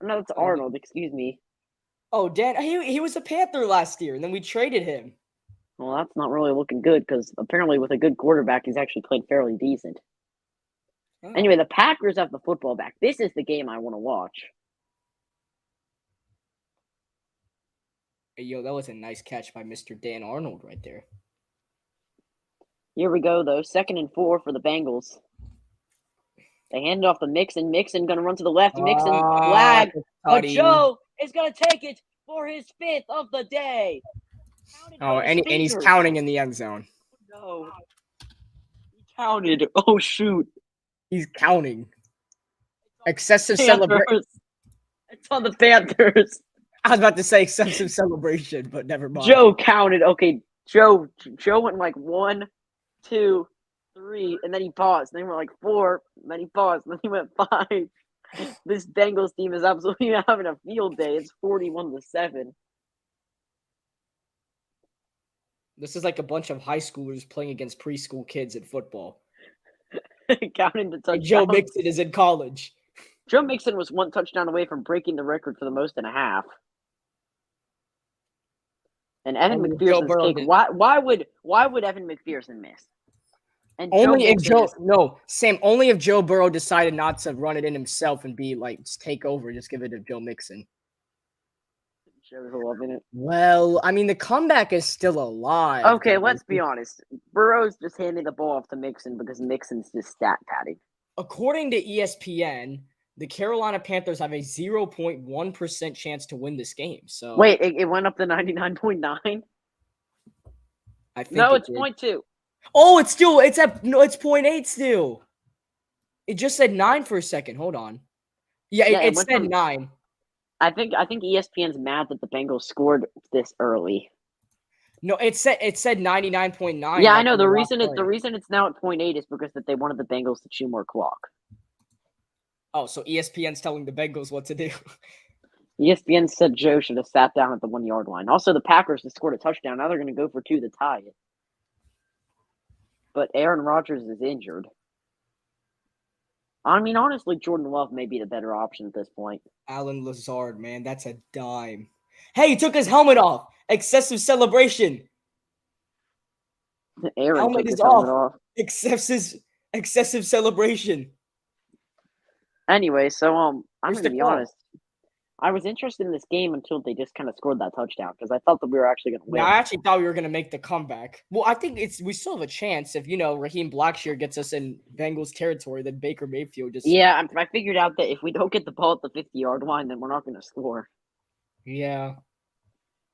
Speaker 2: No, it's Arnold, excuse me.
Speaker 1: Oh, Dan, he was a Panther last year, and then we traded him.
Speaker 2: Well, that's not really looking good, because apparently with a good quarterback, he's actually played fairly decent. Oh. Anyway, the Packers have the football back. This is the game I want to watch.
Speaker 1: Hey, yo, that was a nice catch by Mr. Dan Arnold right there.
Speaker 2: Here we go, though. 2nd and 4 for the Bengals. They hand it off to Mixon. Mixon going to run to the left. Mixon flag. But Joe is going to take it for his 5th of the day.
Speaker 1: Oh, and he's counting in the end zone.
Speaker 2: No. He counted. Oh, shoot.
Speaker 1: He's counting. Excessive celebration.
Speaker 2: It's on the Panthers.
Speaker 1: I was about to say excessive celebration, but never mind.
Speaker 2: Joe counted. Okay, Joe went like 1, 2, 3, and then he paused. Then he went like 4, and then he paused, and then he went 5. This Bengals team is absolutely having a field day. It's 41-7.
Speaker 1: This is like a bunch of high schoolers playing against preschool kids in football.
Speaker 2: Counting the touchdowns.
Speaker 1: Joe Mixon is in college.
Speaker 2: Joe Mixon was 1 touchdown away from breaking the record for the most in a half. And Evan McPherson's kick. Why would Evan McPherson miss? And
Speaker 1: only if Joe Burrow decided not to run it in himself and be like, just take over, just give it to Joe Mixon.
Speaker 2: Joe's loving it.
Speaker 1: Well, I mean, the comeback is still alive.
Speaker 2: Okay, let's be honest. Burrow's just handing the ball off to Mixon because Mixon's just stat padding.
Speaker 1: According to ESPN, The Carolina Panthers have a 0.1% chance to win this game. So
Speaker 2: Wait, it went up to 99.9?
Speaker 1: I think
Speaker 2: No,
Speaker 1: it
Speaker 2: it's
Speaker 1: did.
Speaker 2: 0.2.
Speaker 1: Oh, it's 0.8 still. It just said 9 for a secid. Hold on. Yeah,
Speaker 2: Yeah, it
Speaker 1: it
Speaker 2: went
Speaker 1: said
Speaker 2: from
Speaker 1: 9.
Speaker 2: I think ESPN's mad that the Bengals scored this early.
Speaker 1: No, it said 99.9.
Speaker 2: Yeah, I
Speaker 1: like
Speaker 2: know.
Speaker 1: on
Speaker 2: The
Speaker 1: last
Speaker 2: reason
Speaker 1: play.
Speaker 2: it's now at 0.8 is because that they wanted the Bengals to chew more clock.
Speaker 1: Oh, so ESPN's telling the Bengals what to do.
Speaker 2: ESPN said Joe should have sat down at the 1 yard line. Also, the Packers have scored a touchdown. Now they're going to go for 2 to tie it. But Aaron Rodgers is injured. I mean, honestly, Jordan Love may be the better option at this point.
Speaker 1: Alan Lazard, man, that's a dime. Hey, he took his helmet off. Excessive celebration.
Speaker 2: Aaron
Speaker 1: Helmet
Speaker 2: took
Speaker 1: is
Speaker 2: his helmet off.
Speaker 1: Excessive celebration.
Speaker 2: Anyway, so I'm
Speaker 1: Here's
Speaker 2: going
Speaker 1: the
Speaker 2: to be
Speaker 1: call.
Speaker 2: honest. I was interested in this game until they just kind of scored that touchdown because I thought that we were actually going to win.
Speaker 1: Now, I actually thought we were going to make the comeback. Well, I think we still have a chance if, Raheem Blackshear gets us in Bengals territory, then Baker Mayfield just...
Speaker 2: Yeah, I figured out that if we don't get the ball at the 50-yard line, then we're not going to score.
Speaker 1: Yeah.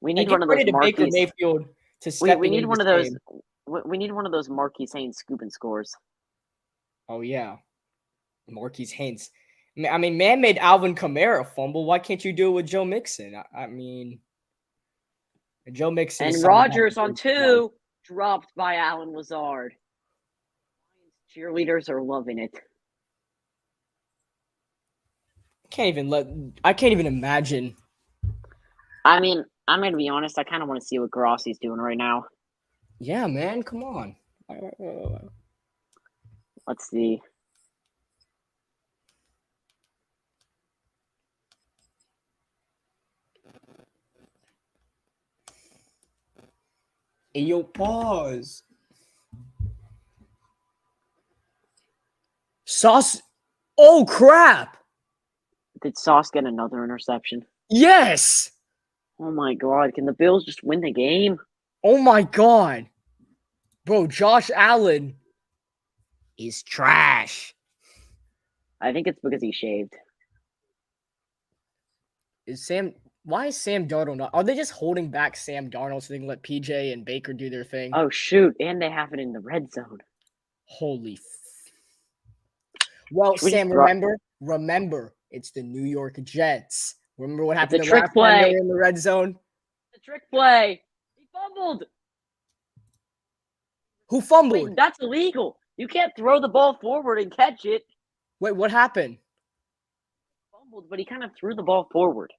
Speaker 2: We
Speaker 1: I
Speaker 2: need
Speaker 1: give
Speaker 2: one of those
Speaker 1: credit to Baker
Speaker 2: Marquise.
Speaker 1: Mayfield to stepping
Speaker 2: We need
Speaker 1: into
Speaker 2: one
Speaker 1: this
Speaker 2: of those.
Speaker 1: game.
Speaker 2: We need one of those Marquise Haynes scooping scores.
Speaker 1: Oh, yeah. Marquise Haynes. I mean, man made Alvin Kamara fumble. Why can't you do it with Joe Mixon? I mean, Joe Mixon
Speaker 2: And
Speaker 1: is
Speaker 2: Rodgers on 2 dropped by Alan Lazard. Cheerleaders are loving it.
Speaker 1: I can't even imagine.
Speaker 2: I mean, I'm going to be honest. I kind of want to see what Grassi's doing right now.
Speaker 1: Yeah, man. Come on.
Speaker 2: Let's see.
Speaker 1: Hey, yo, pause. Sauce. Oh, crap.
Speaker 2: Did Sauce get another interception?
Speaker 1: Yes.
Speaker 2: Oh, my God. Can the Bills just win the game?
Speaker 1: Oh, my God. Bro, Josh Allen is trash.
Speaker 2: I think it's because he shaved.
Speaker 1: Why is Sam Darnold not? Are they just holding back Sam Darnold so they can let PJ and Baker do their thing?
Speaker 2: Oh, shoot. And they have it in the red zone.
Speaker 1: Holy. Well, Sam, remember, it's the New York Jets. Remember what happened
Speaker 2: It's a
Speaker 1: the
Speaker 2: trick
Speaker 1: last time they
Speaker 2: play.
Speaker 1: were in the red zone?
Speaker 2: The trick play. He fumbled.
Speaker 1: Who fumbled?
Speaker 2: Wait, that's illegal. You can't throw the ball forward and catch it.
Speaker 1: Wait, what happened?
Speaker 2: He fumbled, but he kind of threw the ball forward.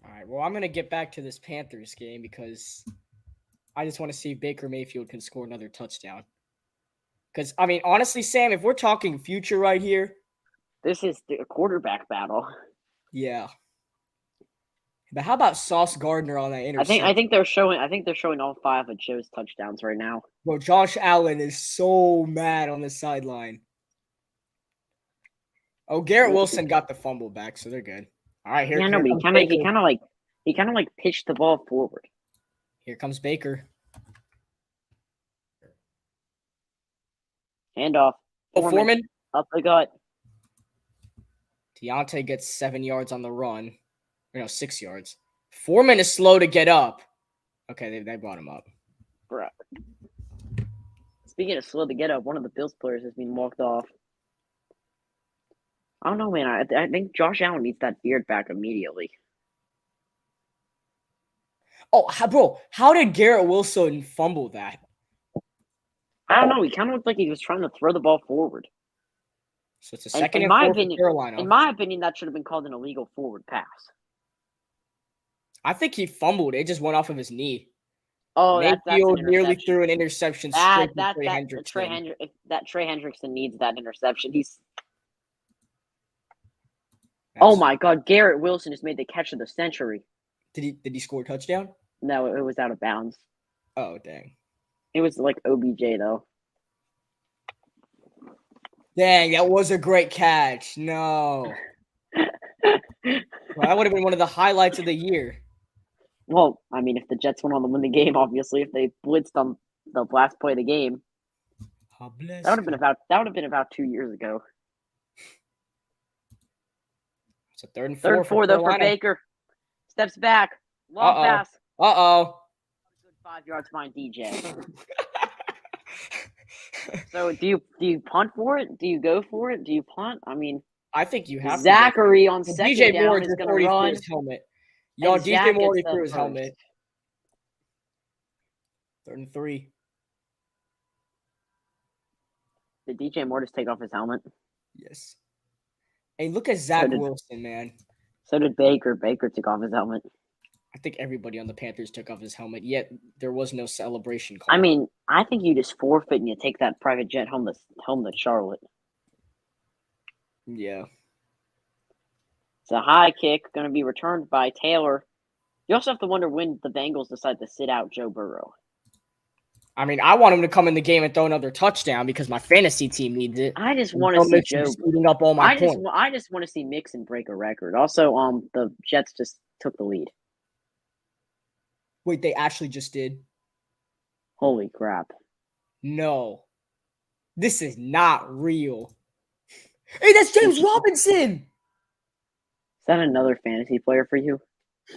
Speaker 1: All right, well, I'm going to get back to this Panthers game because I just want to see if Baker Mayfield can score another touchdown. Because, I mean, honestly, Sam, if we're talking future right here.
Speaker 2: This is a quarterback battle.
Speaker 1: Yeah. But how about Sauce Gardner on that interception?
Speaker 2: I think they're showing all 5 of Joe's touchdowns right now.
Speaker 1: Bro, Josh Allen is so mad on the sideline. Oh, Garrett Wilson got the fumble back, so they're good. All right, here comes Baker.
Speaker 2: He kind of pitched the ball forward.
Speaker 1: Here comes Baker.
Speaker 2: Handoff.
Speaker 1: Foreman.
Speaker 2: Up the gut.
Speaker 1: Deontay gets 7 yards on the run. 6 yards. Foreman is slow to get up. Okay, they brought him up.
Speaker 2: Bro. Speaking of slow to get up, one of the Bills players has been walked off. I don't know, man. I think Josh Allen needs that beard back immediately.
Speaker 1: Oh, bro, how did Garrett Wilson fumble that?
Speaker 2: I don't know. He kind of looked like he was trying to throw the ball forward.
Speaker 1: So it's a second
Speaker 2: in
Speaker 1: and
Speaker 2: my
Speaker 1: 4
Speaker 2: opinion,
Speaker 1: for Carolina.
Speaker 2: In my opinion, that should have been called an illegal forward pass.
Speaker 1: I think he fumbled. It just went off of his knee.
Speaker 2: Oh,
Speaker 1: Mayfield nearly threw an interception straight to Trey Hendrickson.
Speaker 2: Trey Hendrickson needs that interception. Oh my God, Garrett Wilson just made the catch of the century.
Speaker 1: Did he score a touchdown?
Speaker 2: No, it was out of bounds.
Speaker 1: Oh, dang.
Speaker 2: It was like OBJ though.
Speaker 1: Dang, that was a great catch. No. Well, that would have been one of the highlights of the year.
Speaker 2: Well, I mean, if the Jets went on to win the game, obviously, if they blitzed on the last play of the game. That would have been about 2 years ago.
Speaker 1: It's a 3rd and 4
Speaker 2: Third and 4 though for
Speaker 1: Carolina.
Speaker 2: Baker. Steps back. Long pass.
Speaker 1: Uh-oh.
Speaker 2: Good 5 yards behind DJ. So do you punt for it? Do you go for it? Do you punt? I mean,
Speaker 1: I think you have
Speaker 2: Zachary
Speaker 1: to
Speaker 2: on
Speaker 1: go.
Speaker 2: second
Speaker 1: DJ
Speaker 2: down
Speaker 1: Moore
Speaker 2: is
Speaker 1: just
Speaker 2: going
Speaker 1: already
Speaker 2: to
Speaker 1: threw
Speaker 2: run.
Speaker 1: his helmet. Y'all, DJ
Speaker 2: Zach
Speaker 1: Moore
Speaker 2: gets
Speaker 1: threw
Speaker 2: the
Speaker 1: his
Speaker 2: first.
Speaker 1: helmet. 3rd and 3.
Speaker 2: Did DJ Moore just take off his helmet?
Speaker 1: Yes. Hey, look at Zach Wilson, man.
Speaker 2: So did Baker. Baker took off his helmet.
Speaker 1: I think everybody on the Panthers took off his helmet, yet there was no celebration call.
Speaker 2: I mean, I think you just forfeit and you take that private jet home to Charlotte.
Speaker 1: Yeah.
Speaker 2: It's a high kick, going to be returned by Taylor. You also have to wonder when the Bengals decide to sit out Joe Burrow.
Speaker 1: I mean, I want him to come in the game and throw another touchdown because my fantasy team needs it.
Speaker 2: I just want to see Joe
Speaker 1: eating up all my points.
Speaker 2: I just want to see Mixon break a record. Also, the Jets just took the lead.
Speaker 1: Wait, they actually just did?
Speaker 2: Holy crap.
Speaker 1: No. This is not real. Hey, that's James Robinson!
Speaker 2: Is that another fantasy player for you?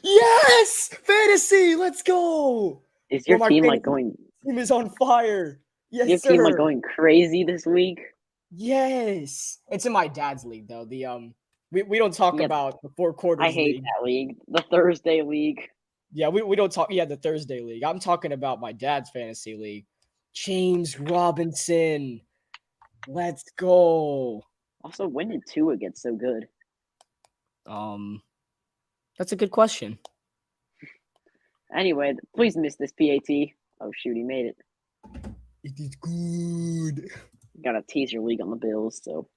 Speaker 1: Yes! Fantasy! Let's go!
Speaker 2: Is your team going...
Speaker 1: Team is on fire. Yes,
Speaker 2: your
Speaker 1: sir.
Speaker 2: Your team going crazy this week?
Speaker 1: Yes. It's in my dad's league, though. We don't talk about the 4 quarters
Speaker 2: I hate that league. The Thursday league.
Speaker 1: Yeah, we don't talk. Yeah, the Thursday league. I'm talking about my dad's fantasy league. James Robinson. Let's go.
Speaker 2: Also, when did Tua get so good?
Speaker 1: That's a good question.
Speaker 2: Anyway, please miss this PAT. Oh shoot, he made it.
Speaker 1: It is good.
Speaker 2: Got a teaser league on the Bills, so.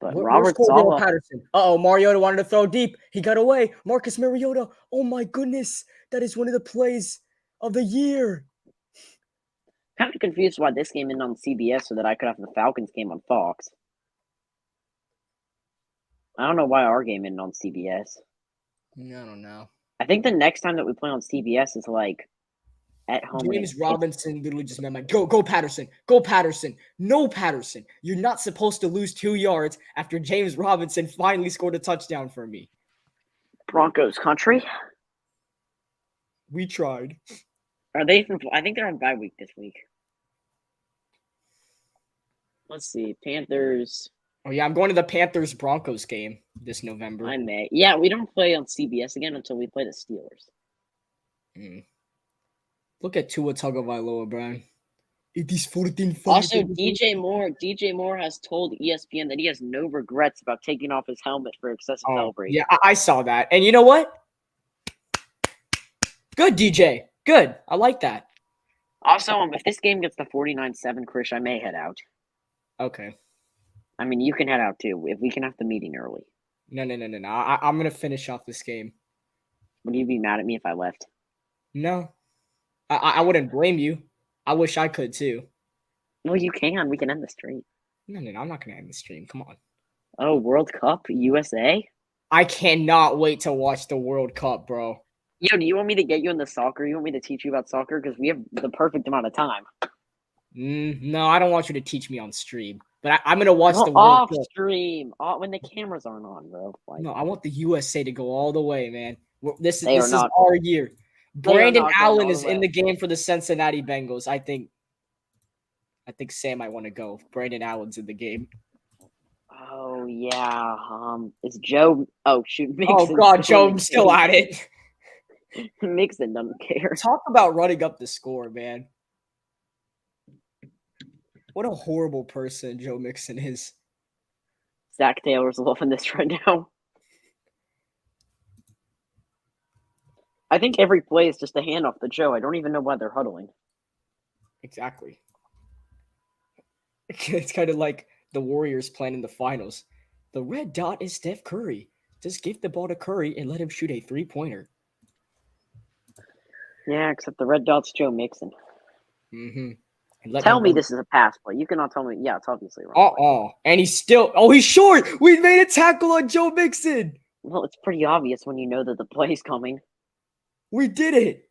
Speaker 2: But
Speaker 1: Robert Patterson. Mariota wanted to throw deep. He got away. Marcus Mariota. Oh my goodness. That is one of the plays of the year.
Speaker 2: Kind of confused why this game isn't on CBS so that I could have the Falcons game on Fox. I don't know why our game isn't on CBS.
Speaker 1: I don't know.
Speaker 2: I think the next time that we play on CBS is like at home.
Speaker 1: James Robinson literally just meant go Patterson. Go Patterson. No Patterson. You're not supposed to lose 2 yards after James Robinson finally scored a touchdown for me.
Speaker 2: Broncos country.
Speaker 1: We tried.
Speaker 2: Are they from? I think they're on bye week this week. Let's see. Panthers.
Speaker 1: Oh, yeah. I'm going to the Panthers-Broncos game this November.
Speaker 2: I may. Yeah, we don't play on CBS again until we play the Steelers.
Speaker 1: Look at Tua Tagovailoa, Brian. It is 14-5.
Speaker 2: Also, DJ Moore has told ESPN that he has no regrets about taking off his helmet for excessive celebration.
Speaker 1: Yeah, I saw that. And you know what? Good, DJ. Good. I like that.
Speaker 2: Also, if this game gets to 49-7, Krish, I may head out.
Speaker 1: Okay.
Speaker 2: I mean, you can head out too, if we can have the meeting early.
Speaker 1: No. I'm going to finish off this game.
Speaker 2: Would you be mad at me if I left?
Speaker 1: No. I wouldn't blame you. I wish I could too.
Speaker 2: Well, you can. We can end the stream.
Speaker 1: No. I'm not going to end the stream. Come on.
Speaker 2: Oh, World Cup? USA?
Speaker 1: I cannot wait to watch the World Cup, bro.
Speaker 2: Yo, do you want me to get you into soccer? You want me to teach you about soccer? Because we have the perfect amount of time.
Speaker 1: No, I don't want you to teach me on stream. But I'm going to watch the World
Speaker 2: off
Speaker 1: Cup.
Speaker 2: Stream. When the cameras aren't on, bro.
Speaker 1: No, I want the USA to go all the way, man. This is our year. Brandon Allen is in the game for the Cincinnati Bengals. I think Sam might want to go. Brandon Allen's in the game.
Speaker 2: Oh yeah. Is Joe? Oh shoot.
Speaker 1: Mixon Joe's still at it.
Speaker 2: Mixon doesn't care.
Speaker 1: Talk about running up the score, man. What a horrible person Joe Mixon is.
Speaker 2: Zach Taylor's loving this right now. I think every play is just a handoff to Joe. I don't even know why they're huddling.
Speaker 1: Exactly. It's kind of like the Warriors playing in the finals. The red dot is Steph Curry. Just give the ball to Curry and let him shoot a 3-pointer.
Speaker 2: Yeah, except the red dot's Joe Mixon.
Speaker 1: Mm-hmm.
Speaker 2: Tell me this is a pass play. You cannot tell me. Yeah, it's obviously wrong.
Speaker 1: And he's still. Oh, he's short. We made a tackle on Joe Mixon.
Speaker 2: Well, it's pretty obvious when you know that the play's coming.
Speaker 1: We did it.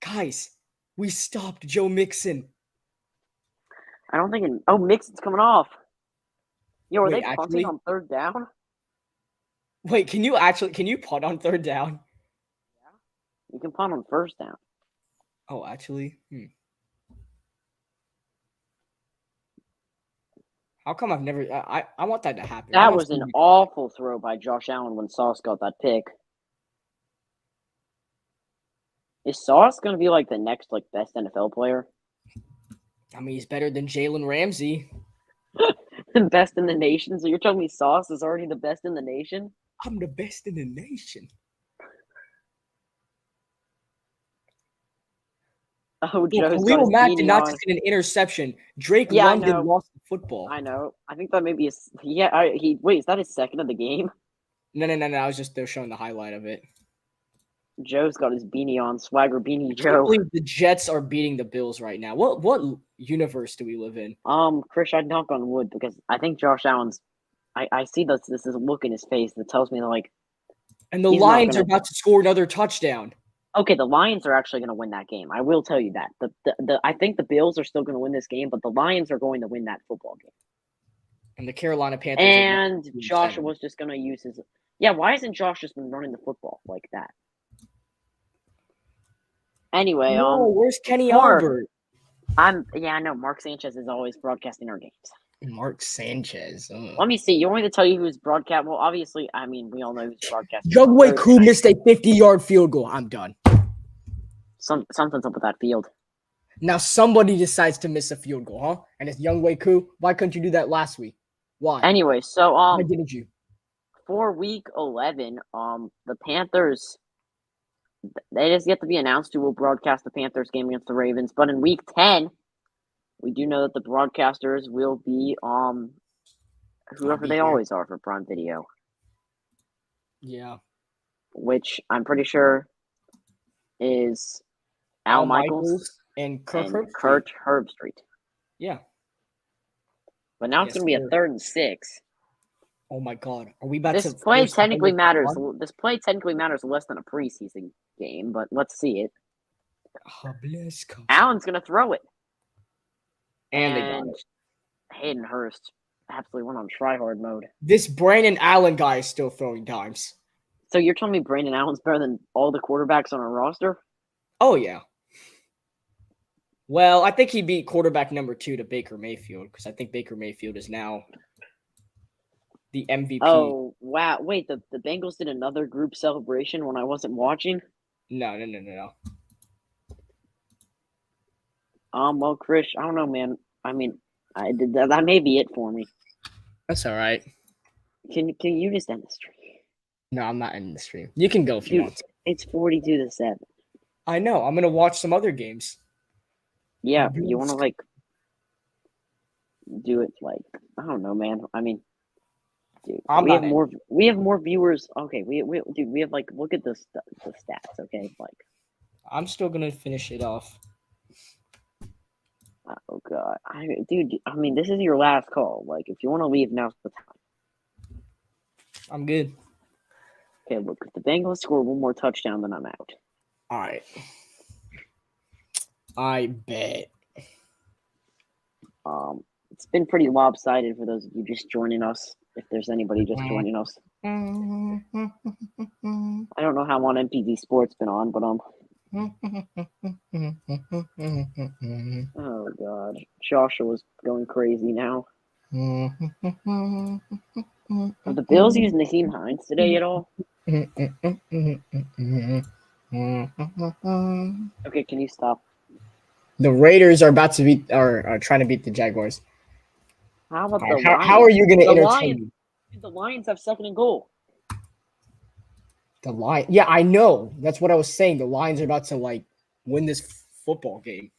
Speaker 1: Guys, We stopped Joe Mixon.
Speaker 2: I don't think – oh, Mixon's coming off. Yo, are
Speaker 1: Wait,
Speaker 2: they punting
Speaker 1: actually?
Speaker 2: on third down?
Speaker 1: Wait, can you punt on third down?
Speaker 2: Yeah. You can punt on first down.
Speaker 1: Oh, actually? How come I've never I want that to happen.
Speaker 2: That was an awful throw by Josh Allen when Sauce got that pick. Is Sauce going to be like the next like best NFL player?
Speaker 1: I mean, he's better than Jalen Ramsey.
Speaker 2: The best in the nation? So you're telling me Sauce is already the best in the nation?
Speaker 1: I'm the best in the nation.
Speaker 2: Oh, Joe's got
Speaker 1: Khalil
Speaker 2: his
Speaker 1: Mack did
Speaker 2: beanie
Speaker 1: not
Speaker 2: on.
Speaker 1: just get an interception. Drake
Speaker 2: Yeah, I
Speaker 1: London
Speaker 2: know.
Speaker 1: lost the football.
Speaker 2: I know. I think that may be wait, is that his second of the game?
Speaker 1: No. I was just they're showing the highlight of it.
Speaker 2: Joe's got his beanie on. Swagger beanie
Speaker 1: I can't
Speaker 2: Joe.
Speaker 1: believe the Jets are beating the Bills right now. What universe do we live in?
Speaker 2: Chris, I'd knock on wood because I think Josh Allen's I see this is a look in his face that tells me that like
Speaker 1: And the
Speaker 2: he's not
Speaker 1: Lions are
Speaker 2: gonna-
Speaker 1: about to score another touchdown.
Speaker 2: Okay, the Lions are actually going to win that game. I will tell you that. I think the Bills are still going to win this game, but the Lions are going to win that football game.
Speaker 1: And the Carolina Panthers.
Speaker 2: And Josh was just going to use his. Yeah, why isn't Josh just been running the football like that? Anyway,
Speaker 1: where's Kenny
Speaker 2: Mark.
Speaker 1: Albert?
Speaker 2: I know. Mark Sanchez is always broadcasting our games.
Speaker 1: Mark Sanchez.
Speaker 2: Let me see. You want me to tell you who's broadcast? Well, obviously, I mean, we all know who's broadcasting.
Speaker 1: Younghoe Koo missed a 50-yard field goal. I'm done.
Speaker 2: Something's up with that field.
Speaker 1: Now somebody decides to miss a field goal, huh? And it's Younghoe Koo. Why couldn't you do that last week? Why?
Speaker 2: Anyway, so
Speaker 1: Why didn't you?
Speaker 2: for week 11, the Panthers, they just yet to be announced who will broadcast the Panthers game against the Ravens. But in week 10, we do know that the broadcasters will be whoever they always are for Prime Video.
Speaker 1: Yeah.
Speaker 2: Which I'm pretty sure is Al Michaels
Speaker 1: and
Speaker 2: Kurt Herbstreit.
Speaker 1: Yeah.
Speaker 2: But now it's going to be a 3rd and 6.
Speaker 1: Oh my God! Are we about
Speaker 2: this
Speaker 1: to?
Speaker 2: Play technically matters. This play technically matters less than a preseason game, but let's see it. Allen's going to throw it.
Speaker 1: And they got it.
Speaker 2: Hayden Hurst absolutely went on try-hard mode.
Speaker 1: This Brandon Allen guy is still throwing dimes.
Speaker 2: So you're telling me Brandon Allen's better than all the quarterbacks on our roster?
Speaker 1: Oh, yeah. Well, I think he beat quarterback number 2 to Baker Mayfield because I think Baker Mayfield is now the MVP.
Speaker 2: Oh, wow. Wait, the Bengals did another group celebration when I wasn't watching?
Speaker 1: No.
Speaker 2: Well, Chris, I don't know, man. I mean, that may be it for me.
Speaker 1: That's all right.
Speaker 2: Can you just end the stream?
Speaker 1: No, I'm not ending the stream. You can go if you want to.
Speaker 2: It's 42-7.
Speaker 1: I know. I'm gonna watch some other games.
Speaker 2: Yeah, you want to like do it like I don't know, man. I mean, dude, we have more viewers. Okay, we have like look at the stats. Okay, like
Speaker 1: I'm still gonna finish it off.
Speaker 2: Oh God, dude. I mean, this is your last call. Like, if you want to leave, now's the time.
Speaker 1: I'm good.
Speaker 2: Okay, look, if the Bengals score one more touchdown, then I'm out.
Speaker 1: All right. I bet.
Speaker 2: It's been pretty lopsided for those of you just joining us. If there's anybody just joining us, I don't know how long MPD Sports been on, but oh God, Joshua's going crazy now. Are the Bills using Naheem Hines today at all? Okay, can you stop?
Speaker 1: The Raiders are about to beat are trying to beat the Jaguars.
Speaker 2: How about
Speaker 1: the Lions? How are you going to entertain me?
Speaker 2: The Lions have 2nd and goal.
Speaker 1: The Lions, yeah, I know. That's what I was saying. The Lions are about to like win this football game.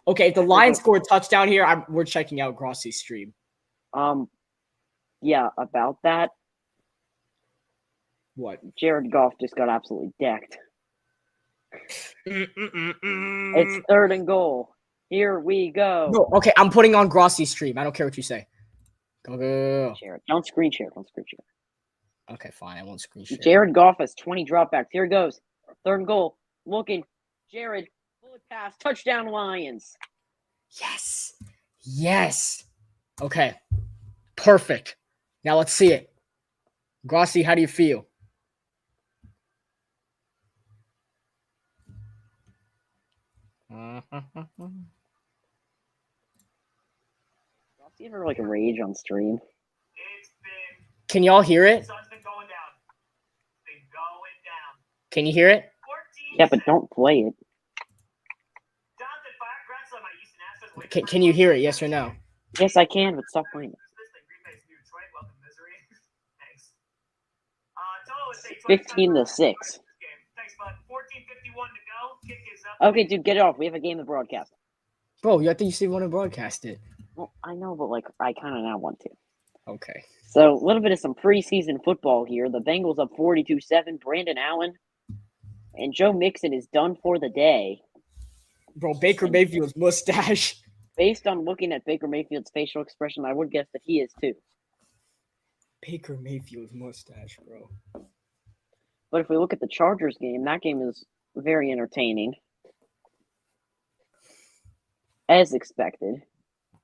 Speaker 1: Okay, if the Lions score a touchdown here, we're checking out Grossi's stream.
Speaker 2: Yeah, about that.
Speaker 1: What?
Speaker 2: Jared Goff just got absolutely decked. It's 3rd and goal. Here we go.
Speaker 1: No, okay, I'm putting on Grossi's stream. I don't care what you say. Go.
Speaker 2: Jared, don't screen share.
Speaker 1: Okay, fine. I won't screen share.
Speaker 2: Jared Goff has 20 dropbacks. Here it goes. 3rd and goal. Looking. Jared. Bullet pass, touchdown Lions.
Speaker 1: Yes. Yes. Okay. Perfect. Now let's see it. Grossi, how do you feel?
Speaker 2: Do you ever like rage on stream?
Speaker 1: Can y'all hear it? Can you hear it?
Speaker 2: Yeah, but don't play it.
Speaker 1: Can you hear it? Yes or no?
Speaker 2: Yes, I can, but stop playing it. 15-6. Okay, dude, get it off. We have a game to broadcast.
Speaker 1: Bro, I think you said you want to broadcast it.
Speaker 2: Well, I know, but like, I kind of now want to.
Speaker 1: Okay.
Speaker 2: So, a little bit of some preseason football here. The Bengals up 42-7. Brandon Allen and Joe Mixon is done for the day.
Speaker 1: Bro, Baker Mayfield's mustache.
Speaker 2: Based on looking at Baker Mayfield's facial expression, I would guess that he is too.
Speaker 1: Baker Mayfield's mustache, bro.
Speaker 2: But if we look at the Chargers game, that game is very entertaining. As expected.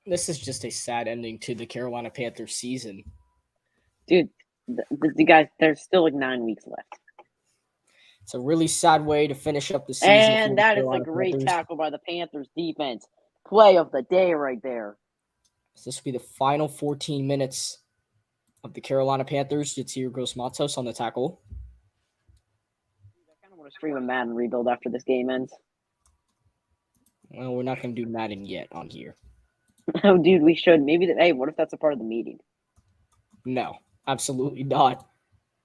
Speaker 1: This is just a sad ending to the Carolina Panthers season.
Speaker 2: Dude, the guys, there's still like 9 weeks left.
Speaker 1: It's a really sad way to finish up the season.
Speaker 2: And that is a great tackle by the Panthers defense. Play of the day right there.
Speaker 1: So this will be the final 14 minutes of the Carolina Panthers. Yatsir Gross-Matos on the tackle.
Speaker 2: I kind of want to stream a Madden rebuild after this game ends.
Speaker 1: Well, we're not going to do Madden yet on here.
Speaker 2: Oh, dude, we should. Hey, what if that's a part of the meeting?
Speaker 1: No, absolutely not.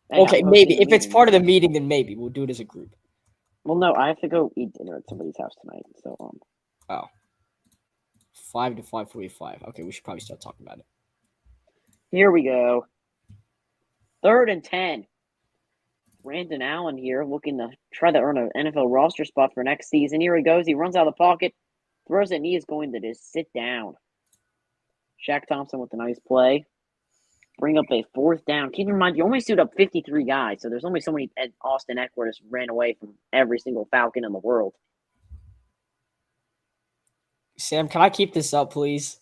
Speaker 2: Hey,
Speaker 1: okay, maybe. If it's part of the meeting, then maybe. We'll do it as a group.
Speaker 2: Well, no, I have to go eat dinner at somebody's house tonight. So,
Speaker 1: Oh. 5 to 5:45. Okay, we should probably start talking about it.
Speaker 2: Here we go. 3rd and 10. Brandon Allen here looking to try to earn an NFL roster spot for next season. Here he goes. He runs out of the pocket. Throws it, and he is going to just sit down. Shaq Thompson with a nice play. Bring up a 4th down. Keep in mind, you only suit up 53 guys, so there's only so many. Austin Eckler just ran away from every single Falcon in the world.
Speaker 1: Sam, can I keep this up, please?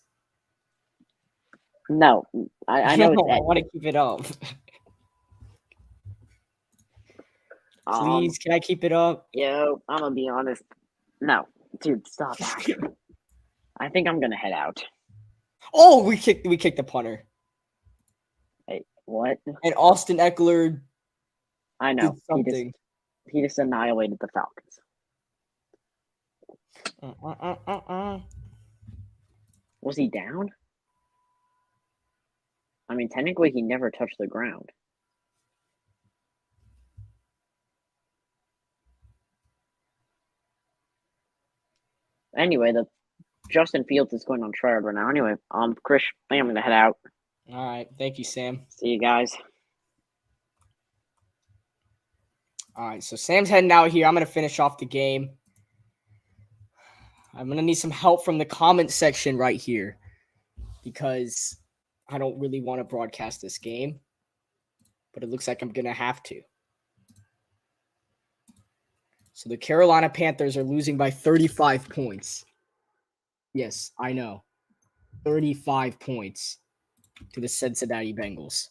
Speaker 2: No, I know it's
Speaker 1: I want to keep it up. Please, can I keep it up?
Speaker 2: Yo, I'm gonna be honest. No, dude, stop. I think I'm gonna head out.
Speaker 1: Oh, we kicked the punter.
Speaker 2: Hey, what?
Speaker 1: And Austin Eckler.
Speaker 2: I know.
Speaker 1: Did something.
Speaker 2: He just annihilated the Falcons. Was he down? I mean, technically, he never touched the ground. Anyway, the Justin Fields is going on trial right now. Anyway, Chris, I am going to head out.
Speaker 1: All right. Thank you, Sam.
Speaker 2: See you guys.
Speaker 1: All right. So Sam's heading out here. I'm going to finish off the game. I'm going to need some help from the comment section right here because I don't really want to broadcast this game, but it looks like I'm going to have to. So the Carolina Panthers are losing by 35 points. Yes, I know. 35 points to the Cincinnati Bengals.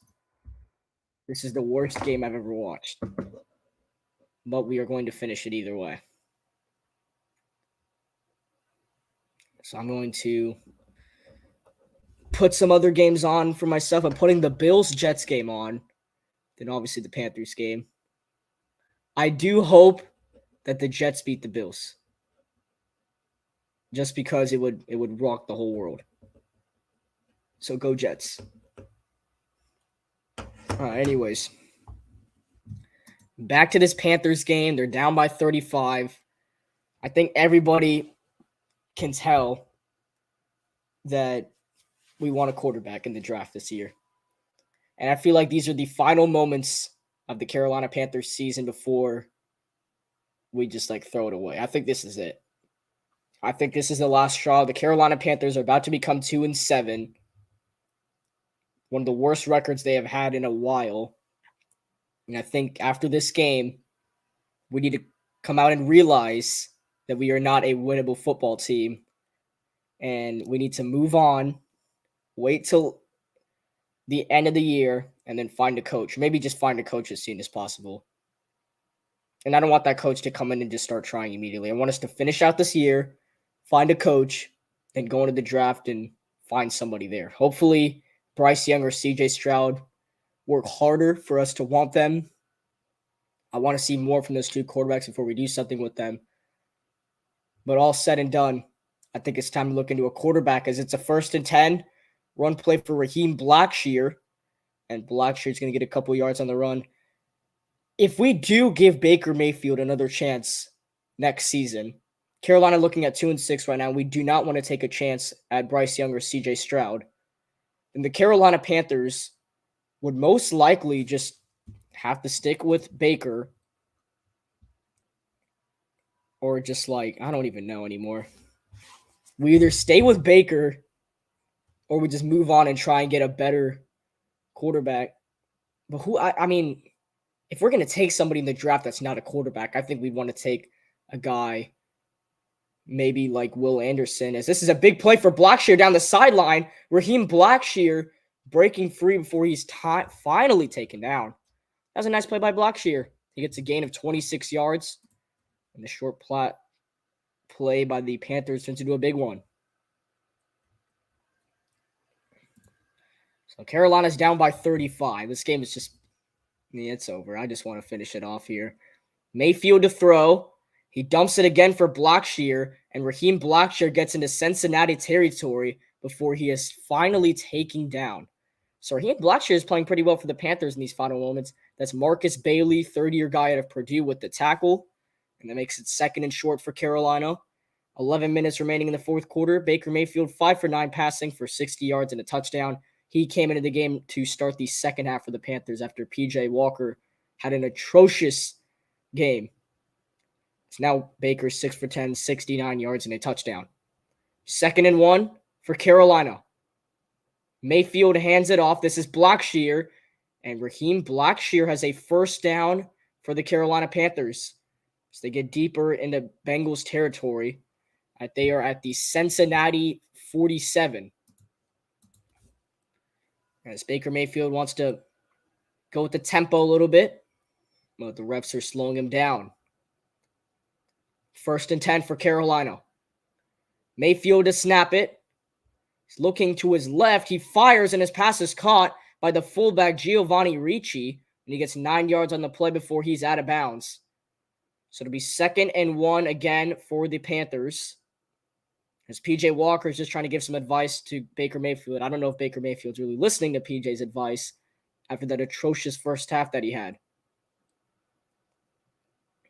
Speaker 1: This is the worst game I've ever watched. But we are going to finish it either way. So I'm going to put some other games on for myself. I'm putting the Bills-Jets game on. Then obviously the Panthers game. I do hope that the Jets beat the Bills. Just because it would rock the whole world. So go Jets. Anyways. Back to this Panthers game. They're down by 35. I think everybody can tell that we want a quarterback in the draft this year. And I feel like these are the final moments of the Carolina Panthers season before we just throw it away. I think this is it. I think this is the last straw. The Carolina Panthers are about to become 2-7. One of the worst records they have had in a while. And I think after this game, we need to come out and realize that we are not a winnable football team. And we need to move on, wait till the end of the year, and then find a coach. Maybe just find a coach as soon as possible. And I don't want that coach to come in and just start trying immediately. I want us to finish out this year, find a coach, then go into the draft and find somebody there. Hopefully, Bryce Young or CJ Stroud work harder for us to want them. I want to see more from those two quarterbacks before we do something with them. But all said and done, I think it's time to look into a quarterback as it's a 1st and 10. Run play for Raheem Blackshear. And Blackshear's going to get a couple yards on the run. If we do give Baker Mayfield another chance next season, Carolina looking at 2-6 right now. We do not want to take a chance at Bryce Young or CJ Stroud. And the Carolina Panthers would most likely just have to stick with Baker or just I don't even know anymore. We either stay with Baker or we just move on and try and get a better quarterback. But I mean, if we're going to take somebody in the draft that's not a quarterback, I think we'd want to take a guy maybe like Will Anderson, as this is a big play for Blackshear down the sideline. Raheem Blackshear breaking free before he's finally taken down. That was a nice play by Blackshear. He gets a gain of 26 yards. And the short play by the Panthers turns into a big one. So Carolina's down by 35. This game is just, it's over. I just want to finish it off here. Mayfield to throw. He dumps it again for Blackshear, and Raheem Blackshear gets into Cincinnati territory before he is finally taken down. So Raheem Blackshear is playing pretty well for the Panthers in these final moments. That's Marcus Bailey, 30-year guy out of Purdue with the tackle. And that makes it 2nd and short for Carolina. 11 minutes remaining in the fourth quarter. Baker Mayfield, 5 for 9 passing for 60 yards and a touchdown. He came into the game to start the second half for the Panthers after P.J. Walker had an atrocious game. So now Baker 6 for 10, 69 yards and a touchdown. 2nd and 1 for Carolina. Mayfield hands it off. This is Blackshear. And Raheem Blackshear has a first down for the Carolina Panthers. So they get deeper into Bengals territory. They are at the Cincinnati 47. As Baker Mayfield wants to go with the tempo a little bit, but the refs are slowing him down. 1st and 10 for Carolina. Mayfield to snap it. He's looking to his left. He fires and his pass is caught by the fullback Giovanni Ricci. And he gets 9 yards on the play before he's out of bounds. So it'll be 2nd and 1 again for the Panthers. As P.J. Walker is just trying to give some advice to Baker Mayfield. I don't know if Baker Mayfield's really listening to P.J.'s advice after that atrocious first half that he had.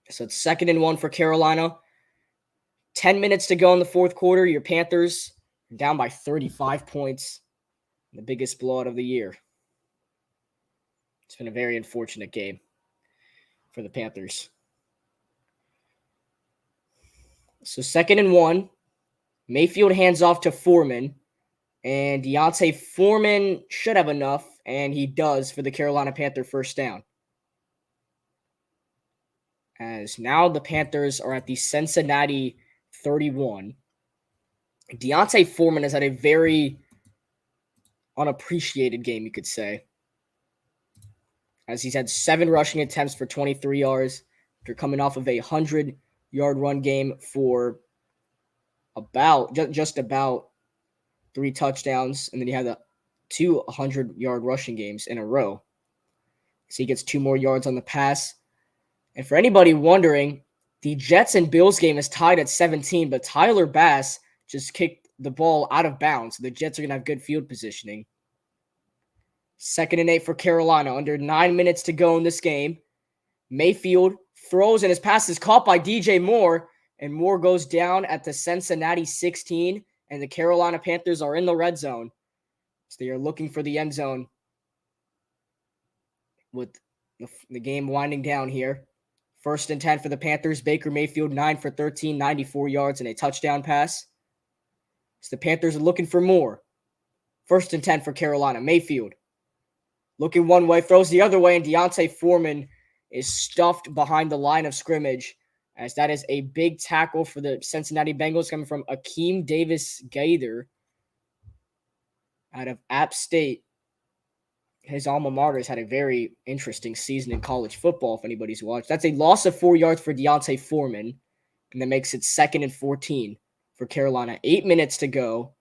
Speaker 1: So it's 2nd and 1 for Carolina. 10 minutes to go in the fourth quarter. Your Panthers are down by 35 points. The biggest blowout of the year. It's been a very unfortunate game for the Panthers. So 2nd and 1. Mayfield hands off to Foreman. And Deontay Foreman should have enough. And he does for the Carolina Panther first down. As now the Panthers are at the Cincinnati 31. Deontay Foreman has had a very unappreciated game, you could say. As he's had 7 rushing attempts for 23 yards. After coming off of a 100-yard run game for just about 3 touchdowns. And then he had 2 100-yard rushing games in a row. So he gets 2 more yards on the pass. And for anybody wondering, the Jets and Bills game is tied at 17, but Tyler Bass just kicked the ball out of bounds. So the Jets are going to have good field positioning. 2nd and 8 for Carolina. Under 9 minutes to go in this game. Mayfield throws and his pass is caught by DJ Moore. And Moore goes down at the Cincinnati 16. And the Carolina Panthers are in the red zone. So they are looking for the end zone with the game winding down here. 1st and 10 for the Panthers. Baker Mayfield, 9 for 13, 94 yards and a touchdown pass. So the Panthers are looking for more. 1st and 10 for Carolina. Mayfield looking one way, throws the other way, and Deontay Foreman is stuffed behind the line of scrimmage as that is a big tackle for the Cincinnati Bengals coming from Akeem Davis-Gaither out of App State. His alma mater has had a very interesting season in college football, if anybody's watched. That's a loss of 4 yards for Deontay Foreman, and that makes it 2nd and 14 for Carolina. 8 minutes to go.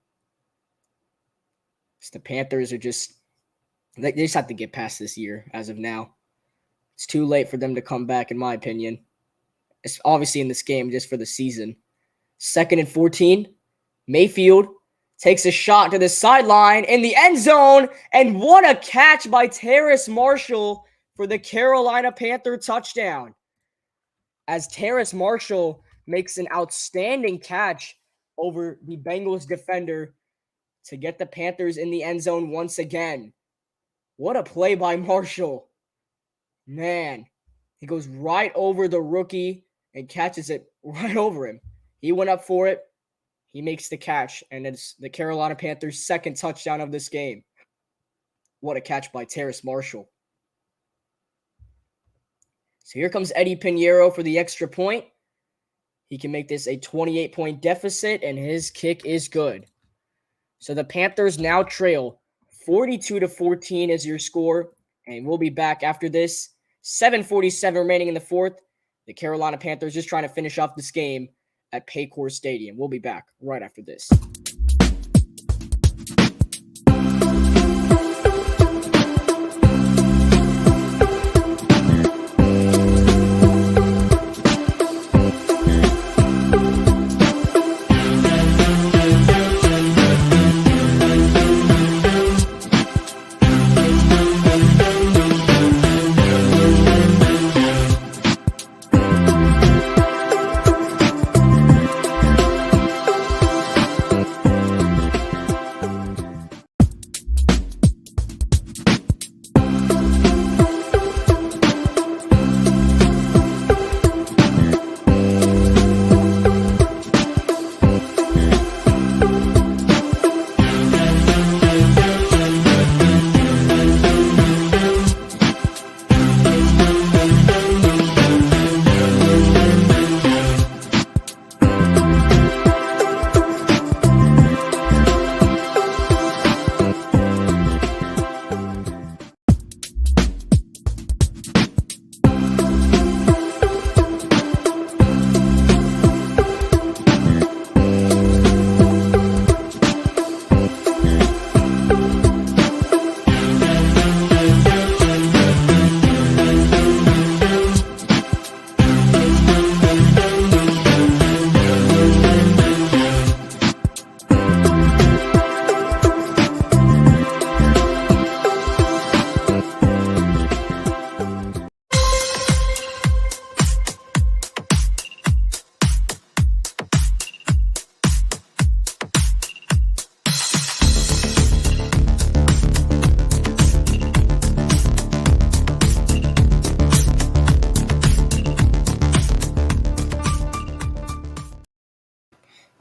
Speaker 1: So the Panthers are they just have to get past this year as of now. It's too late for them to come back, in my opinion. It's obviously in this game just for the season. 2nd and 14. Mayfield takes a shot to the sideline in the end zone, and what a catch by Terrace Marshall for the Carolina Panther touchdown. As Terrace Marshall makes an outstanding catch over the Bengals defender to get the Panthers in the end zone once again. What a play by Marshall. Man, he goes right over the rookie and catches it right over him. He went up for it. He makes the catch, and it's the Carolina Panthers' 2nd touchdown of this game. What a catch by Terrace Marshall. So here comes Eddie Pinheiro for the extra point. He can make this a 28-point deficit, and his kick is good. So the Panthers now trail 42-14 is your score, and we'll be back after this. 7:47 remaining in the fourth. The Carolina Panthers just trying to finish off this game at Paycor Stadium. We'll be back right after this.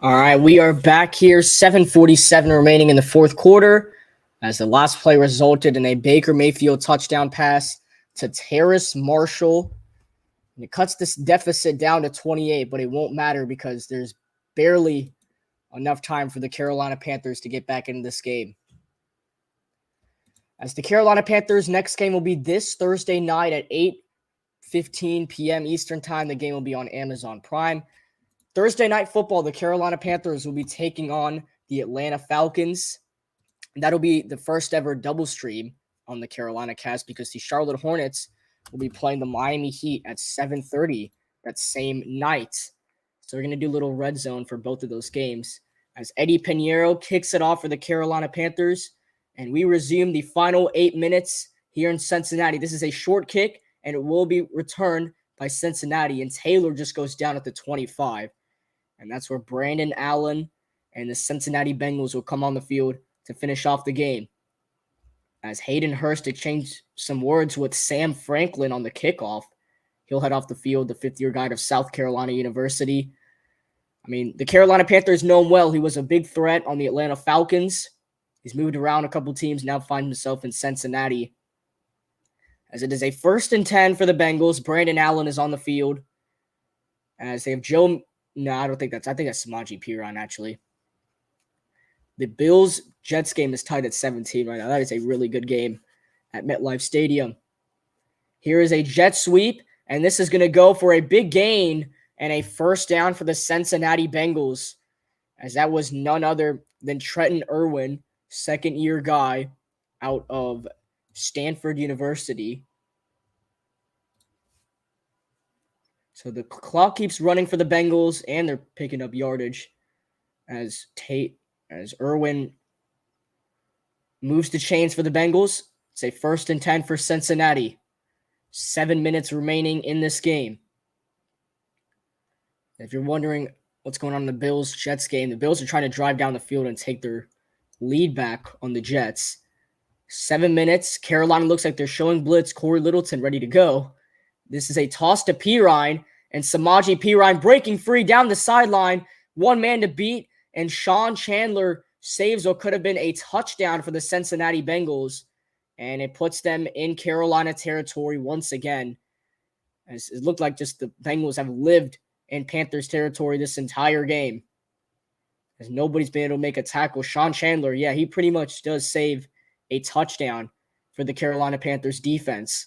Speaker 1: All right, we are back here. 7:47 remaining in the fourth quarter as the last play resulted in a Baker Mayfield touchdown pass to Terrace Marshall. And it cuts this deficit down to 28, but it won't matter because there's barely enough time for the Carolina Panthers to get back into this game. As the Carolina Panthers' next game will be this Thursday night at 8:15 p.m. Eastern Time. The game will be on Amazon Prime. Thursday Night Football, the Carolina Panthers will be taking on the Atlanta Falcons. That'll be the first ever double stream on the Carolina Cast because the Charlotte Hornets will be playing the Miami Heat at 7:30 that same night. So we're going to do a little red zone for both of those games as Eddie Pinheiro kicks it off for the Carolina Panthers. And we resume the final 8 minutes here in Cincinnati. This is a short kick, and it will be returned by Cincinnati. And Taylor just goes down at the 25. And that's where Brandon Allen and the Cincinnati Bengals will come on the field to finish off the game. As Hayden Hurst exchanged some words with Sam Franklin on the kickoff, he'll head off the field, the fifth-year guy of South Carolina University. I mean, the Carolina Panthers know him well. He was a big threat on the Atlanta Falcons. He's moved around a couple teams, now finds himself in Cincinnati. As it is a 1st and 10 for the Bengals, Brandon Allen is on the field. As they have Joe. No, I think that's Samaje Perine, actually. The Bills-Jets game is tied at 17 right now. That is a really good game at MetLife Stadium. Here is a jet sweep, and this is going to go for a big gain and a first down for the Cincinnati Bengals, as that was none other than Trenton Irwin, second-year guy out of Stanford University. So the clock keeps running for the Bengals, and they're picking up yardage as Irwin moves the chains for the Bengals. It's a 1st and 10 for Cincinnati. 7 minutes remaining in this game. If you're wondering what's going on in the Bills-Jets game, the Bills are trying to drive down the field and take their lead back on the Jets. 7 minutes. Carolina looks like they're showing blitz. Corey Littleton ready to go. This is a toss to Perine, and Samaje Perine breaking free down the sideline. One man to beat, and Sean Chandler saves what could have been a touchdown for the Cincinnati Bengals, and it puts them in Carolina territory once again. As it looked like just the Bengals have lived in Panthers territory this entire game, as nobody's been able to make a tackle. Sean Chandler, yeah, he pretty much does save a touchdown for the Carolina Panthers defense.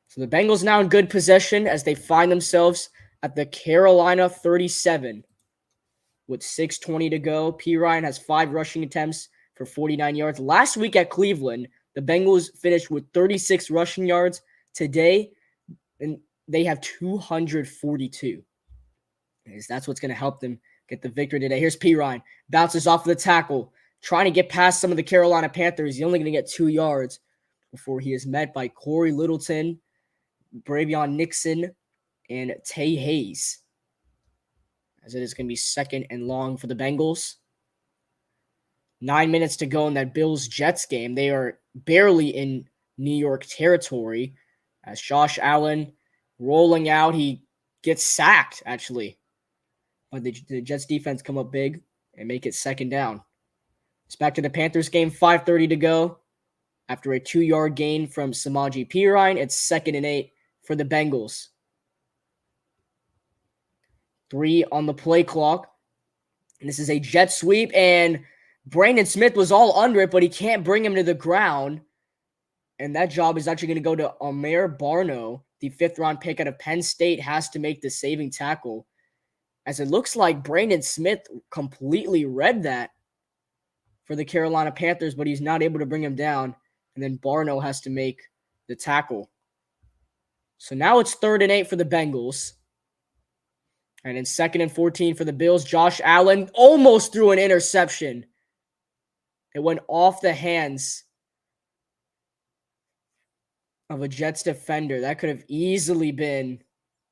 Speaker 1: So the Bengals now in good possession as they find themselves at the Carolina 37 with 6:20 to go. Perine has 5 rushing attempts for 49 yards. Last week at Cleveland, the Bengals finished with 36 rushing yards. Today, and they have 242. That's what's going to help them get the victory today. Here's Perine. Bounces off of the tackle, trying to get past some of the Carolina Panthers. He's only going to get 2 yards before he is met by Corey Littleton, Bravion Nixon, and Tay Hayes. As it is going to be 2nd and long for the Bengals. 9 minutes to go in that Bills-Jets game. They are barely in New York territory. As Josh Allen rolling out, he gets sacked, actually. But the Jets defense come up big and make it 2nd down. It's back to the Panthers game, 5:30 to go. After a 2-yard gain from Samaje Perine, it's 2nd and 8 for the Bengals. 3 on the play clock. And this is a jet sweep, and Brandon Smith was all under it, but he can't bring him to the ground. And that job is actually going to go to Amir Barno, the 5th-round pick out of Penn State, has to make the saving tackle. As it looks like Brandon Smith completely read that for the Carolina Panthers, but he's not able to bring him down. And then Barno has to make the tackle. So now it's 3rd and 8 for the Bengals. And in 2nd and 14 for the Bills, Josh Allen almost threw an interception. It went off the hands of a Jets defender. That could have easily been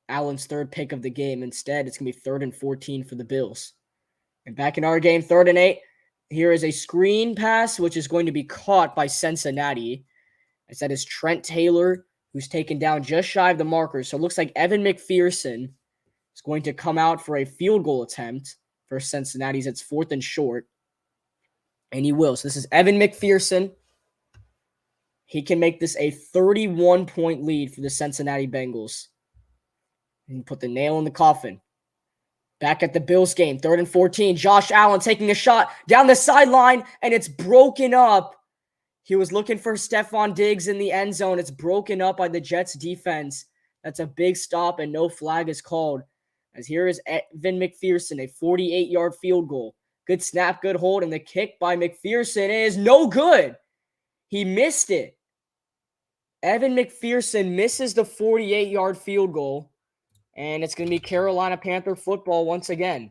Speaker 1: Allen's 3rd pick of the game. Instead, it's going to be 3rd and 14 for the Bills. And back in our game, 3rd and 8. Here is a screen pass, which is going to be caught by Cincinnati. As that is Trent Taylor, who's taken down just shy of the marker. So it looks like Evan McPherson is going to come out for a field goal attempt for Cincinnati's. It's 4th and short. And he will. So this is Evan McPherson. He can make this a 31-point lead for the Cincinnati Bengals. And put the nail in the coffin. Back at the Bills game, 3rd and 14. Josh Allen taking a shot down the sideline, and it's broken up. He was looking for Stephon Diggs in the end zone. It's broken up by the Jets defense. That's a big stop, and no flag is called. As here is Evan McPherson, a 48-yard field goal. Good snap, good hold, and the kick by McPherson is no good. He missed it. Evan McPherson misses the 48-yard field goal, and it's going to be Carolina Panther football once again.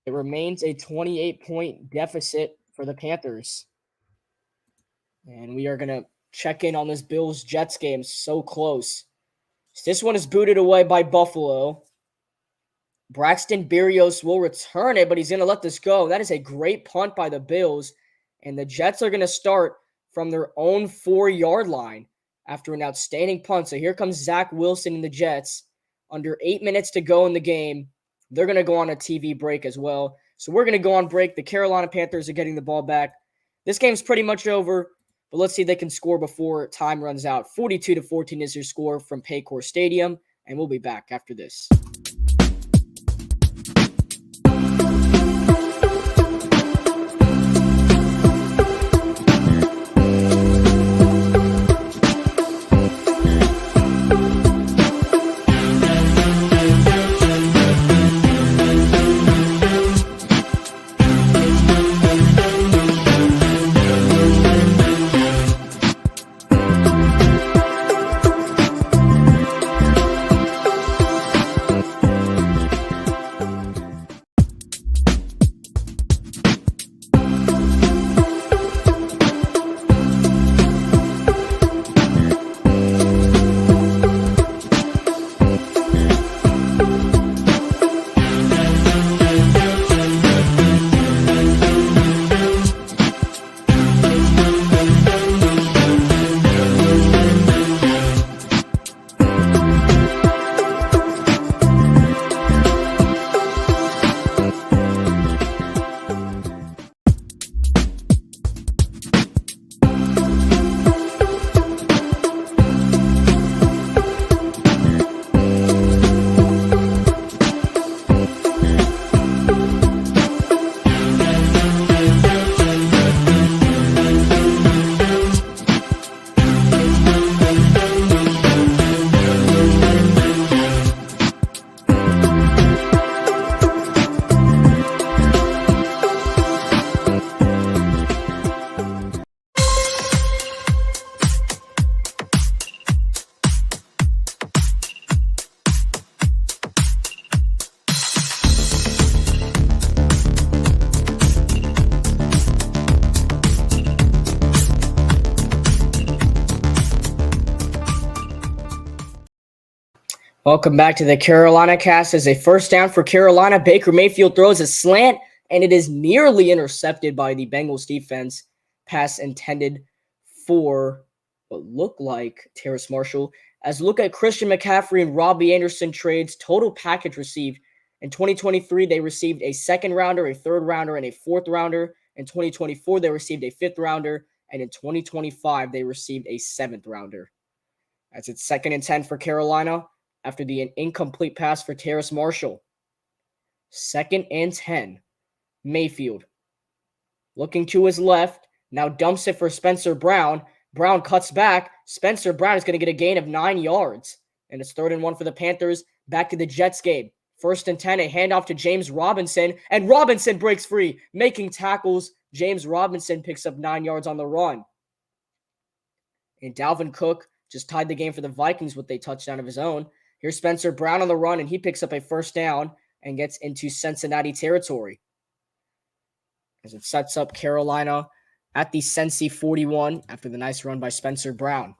Speaker 1: It remains a 28-point deficit for the Panthers. And we are going to check in on this Bills-Jets game. So close. This one is booted away by Buffalo. Braxton Berrios will return it, but he's going to let this go. That is a great punt by the Bills. And the Jets are going to start from their own 4-yard line after an outstanding punt. So here comes Zach Wilson and the Jets. Under 8 minutes to go in the game. They're going to go on a TV break as well. So we're going to go on break. The Carolina Panthers are getting the ball back. This game's pretty much over, but let's see if they can score before time runs out. 42-14 is your score from Paycor Stadium. and we'll be back after this. Welcome back to the Carolina cast. As a first down for Carolina, Baker Mayfield throws a slant, and it is nearly intercepted by the Bengals defense. Pass intended for what looked like Terrace Marshall. As look at Christian McCaffrey and Robbie Anderson trades, total package received. In 2023, they received a second rounder, a third rounder, and a fourth rounder. In 2024, they received a fifth rounder. And in 2025, they received a seventh rounder. That's its 2nd and 10 for Carolina after the incomplete pass for Terrace Marshall. 2nd and 10. Mayfield looking to his left. Now dumps it for Spencer Brown. Brown cuts back. Spencer Brown is going to get a gain of 9 yards. And it's 3rd and 1 for the Panthers. Back to the Jets game. 1st and 10, a handoff to James Robinson. And Robinson breaks free, making tackles. James Robinson picks up 9 yards on the run. And Dalvin Cook just tied the game for the Vikings with a touchdown of his own. Here's Spencer Brown on the run, and he picks up a first down and gets into Cincinnati territory. As it sets up Carolina at the Cincy 41 after the nice run by Spencer Brown.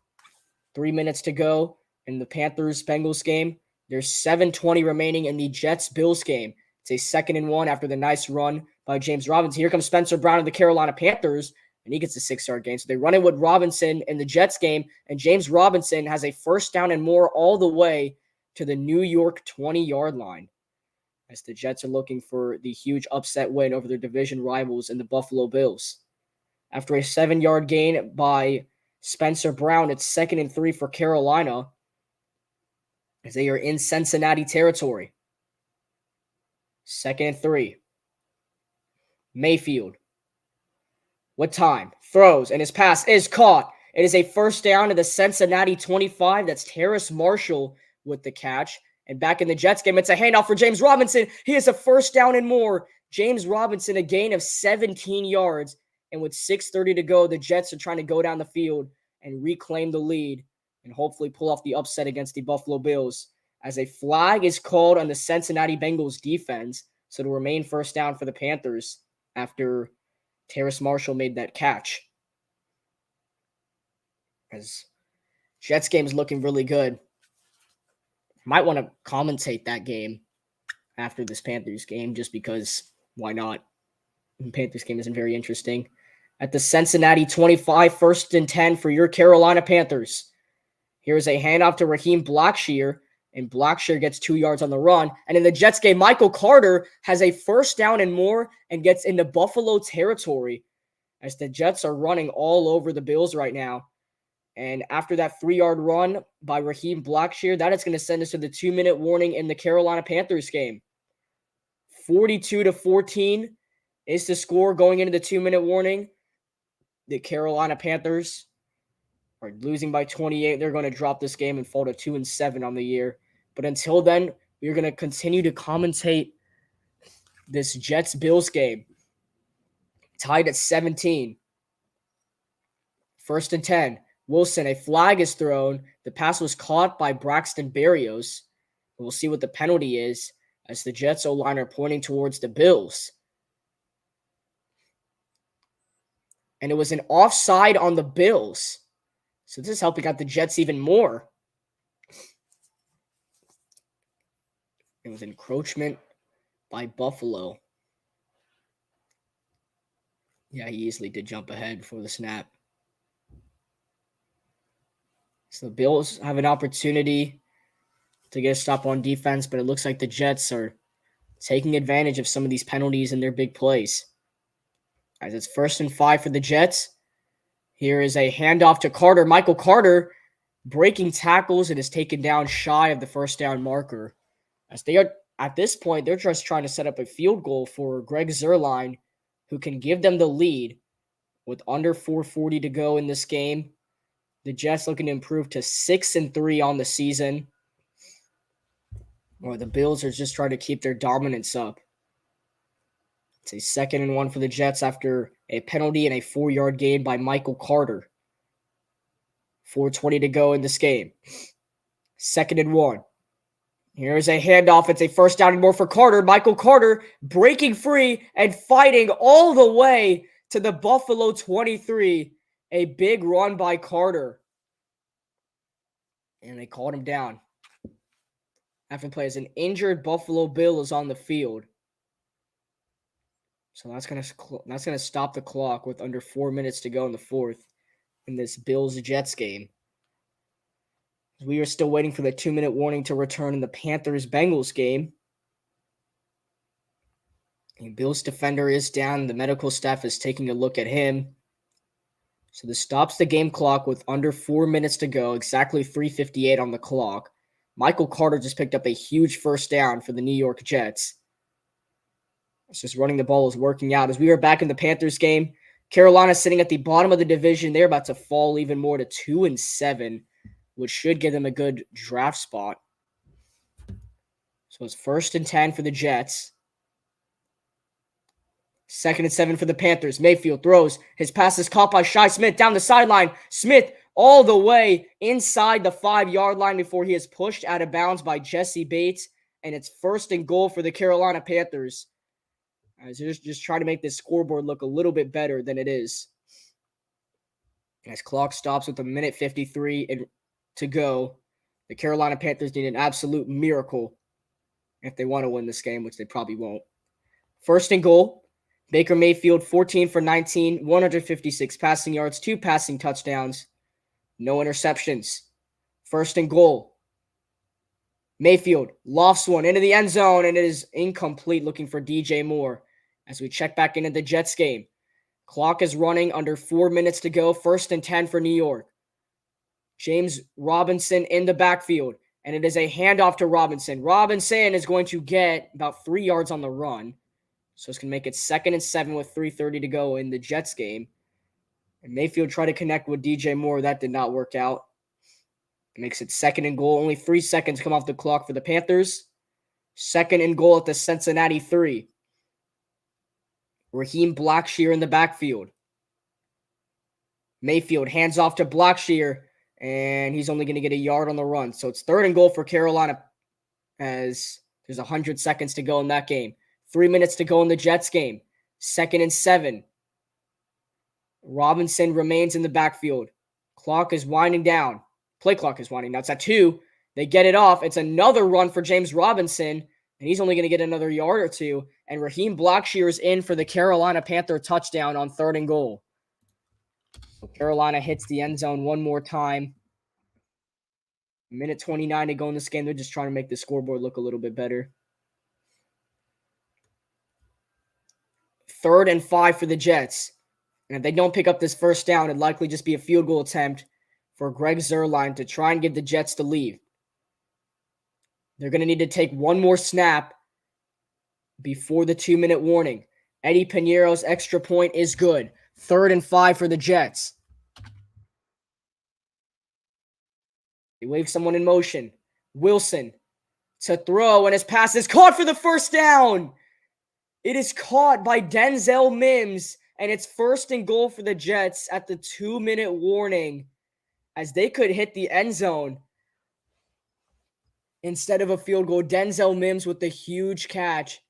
Speaker 1: 3 minutes to go in the Panthers-Bengals game. There's 7:20 remaining in the Jets-Bills game. It's a 2nd and 1 after the nice run by James Robinson. Here comes Spencer Brown of the Carolina Panthers, and he gets a 6-yard gain. So they run it with Robinson in the Jets game, and James Robinson has a first down and more all the way to the New York 20-yard line, as the Jets are looking for the huge upset win over their division rivals in the Buffalo Bills. After a 7-yard gain by Spencer Brown, it's 2nd and 3 for Carolina, as they are in Cincinnati territory. 2nd and 3. Mayfield with time, throws, and his pass is caught. It is a first down to the Cincinnati 25. That's Terrace Marshall with the catch. And back in the Jets game, it's a handoff for James Robinson. He has a first down and more. James Robinson, a gain of 17 yards. And with 6:30 to go, the Jets are trying to go down the field and reclaim the lead and hopefully pull off the upset against the Buffalo Bills, as a flag is called on the Cincinnati Bengals defense. So to remain first down for the Panthers after Terrace Marshall made that catch. As Jets game is looking really good. Might want to commentate that game after this Panthers game, just because why not? The Panthers game isn't very interesting. At the Cincinnati 25, 1st and 10 for your Carolina Panthers. Here's a handoff to Raheem Blackshear, and Blackshear gets 2 yards on the run. And in the Jets game, Michael Carter has a first down and more and gets into Buffalo territory, as the Jets are running all over the Bills right now. And after that 3-yard run by Raheem Blackshear, that is going to send us to the 2-minute warning in the Carolina Panthers game. 42-14 is the score going into the 2-minute warning. The Carolina Panthers are losing by 28. They're going to drop this game and fall to 2-7 on the year. But until then, we're going to continue to commentate this Jets-Bills game. Tied at 17. 1st and 10. Wilson, a flag is thrown. The pass was caught by Braxton Berrios. We'll see what the penalty is as the Jets O-line are pointing towards the Bills. And it was an offside on the Bills. So this is helping out the Jets even more. It was encroachment by Buffalo. Yeah, he easily did jump ahead before the snap. So the Bills have an opportunity to get a stop on defense, but it looks like the Jets are taking advantage of some of these penalties in their big plays. As it's 1st and 5 for the Jets. Here is a handoff to Carter. Michael Carter breaking tackles and is taken down shy of the first down marker. As they are, at this point, they're just trying to set up a field goal for Greg Zuerlein, who can give them the lead with under 4:40 to go in this game. The Jets looking to improve to 6-3 on the season. Or the Bills are just trying to keep their dominance up. It's a 2nd and 1 for the Jets after a penalty and a 4-yard gain by Michael Carter. 4:20 to go in this game. 2nd and 1. Here's a handoff. It's a 1st down and more for Carter. Michael Carter breaking free and fighting all the way to the Buffalo 23. A big run by Carter. And they called him down. After the play, as an injured Buffalo Bill is on the field. So that's gonna stop the clock with under 4 minutes to go in the 4th in this Bills-Jets game. We are still waiting for the 2-minute warning to return in the Panthers-Bengals game. The Bills defender is down. The medical staff is taking a look at him. So this stops the game clock with under 4 minutes to go, exactly 3:58 on the clock. Michael Carter just picked up a huge 1st down for the New York Jets. It's just running the ball is working out. As we are back in the Panthers game, Carolina sitting at the bottom of the division. They're about to fall even more to 2-7, which should give them a good draft spot. So it's 1st and 10 for the Jets. 2nd and 7 for the Panthers. Mayfield throws. His pass is caught by Shi Smith down the sideline. Smith all the way inside the 5-yard line before he is pushed out of bounds by Jesse Bates. And it's 1st and goal for the Carolina Panthers. As they're just trying to make this scoreboard look a little bit better than it is. As clock stops with 1:53 to go, the Carolina Panthers need an absolute miracle if they want to win this game, which they probably won't. 1st and goal. Baker Mayfield, 14 for 19, 156 passing yards, 2 passing touchdowns, no interceptions. 1st and goal. Mayfield lofts one into the end zone, and it is incomplete, looking for DJ Moore. As we check back into the Jets game, clock is running, under 4 minutes to go, 1st and 10 for New York. James Robinson in the backfield, and it is a handoff to Robinson. Robinson is going to get about 3 yards on the run. So it's going to make it 2nd and 7 with 3:30 to go in the Jets game. And Mayfield tried to connect with DJ Moore. That did not work out. It makes it 2nd and goal. Only 3 seconds come off the clock for the Panthers. 2nd and goal at the Cincinnati 3. Raheem Blackshear in the backfield. Mayfield hands off to Blackshear, and he's only going to get a yard on the run. So it's 3rd and goal for Carolina as there's 100 seconds to go in that game. 3 minutes to go in the Jets game. 2nd and 7. Robinson remains in the backfield. Clock is winding down. Play clock is winding down. It's at 2. They get it off. It's another run for James Robinson, and he's only going to get another yard or 2. And Raheem Blackshear is in for the Carolina Panther touchdown on 3rd and goal. So Carolina hits the end zone one more time. 1:29 to go in this game. They're just trying to make the scoreboard look a little bit better. 3rd and 5 for the Jets. And if they don't pick up this 1st down, it'd likely just be a field goal attempt for Greg Zuerlein to try and get the Jets to leave. They're going to need to take one more snap before the 2-minute warning. Eddie Piñeiro's extra point is good. 3rd and 5 for the Jets. They wave someone in motion. Wilson to throw, and his pass is caught for the first down. It is caught by Denzel Mims, and it's 1st and goal for the Jets at the 2-minute warning, as they could hit the end zone instead of a field goal. Denzel Mims with the huge catch,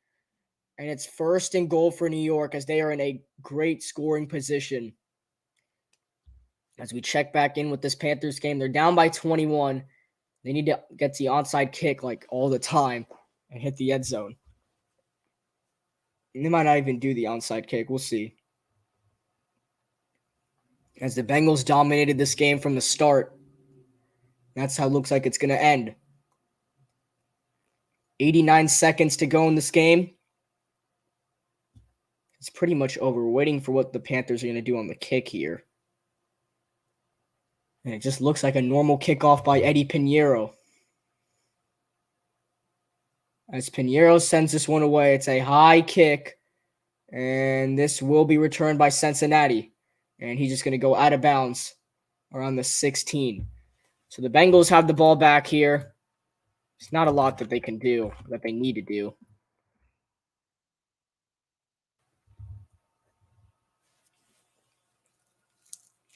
Speaker 1: and it's 1st and goal for New York as they are in a great scoring position. As we check back in with this Panthers game, they're down by 21. They need to get the onside kick like all the time and hit the end zone. And they might not even do the onside kick. We'll see. As the Bengals dominated this game from the start, that's how it looks like it's going to end. 89 seconds to go in this game. It's pretty much over. We're waiting for what the Panthers are going to do on the kick here. And it just looks like a normal kickoff by Eddie Piñeiro. As Piñeiro sends this one away, it's a high kick. And this will be returned by Cincinnati. And he's just going to go out of bounds around the 16. So the Bengals have the ball back here. It's not a lot that they can do, that they need to do.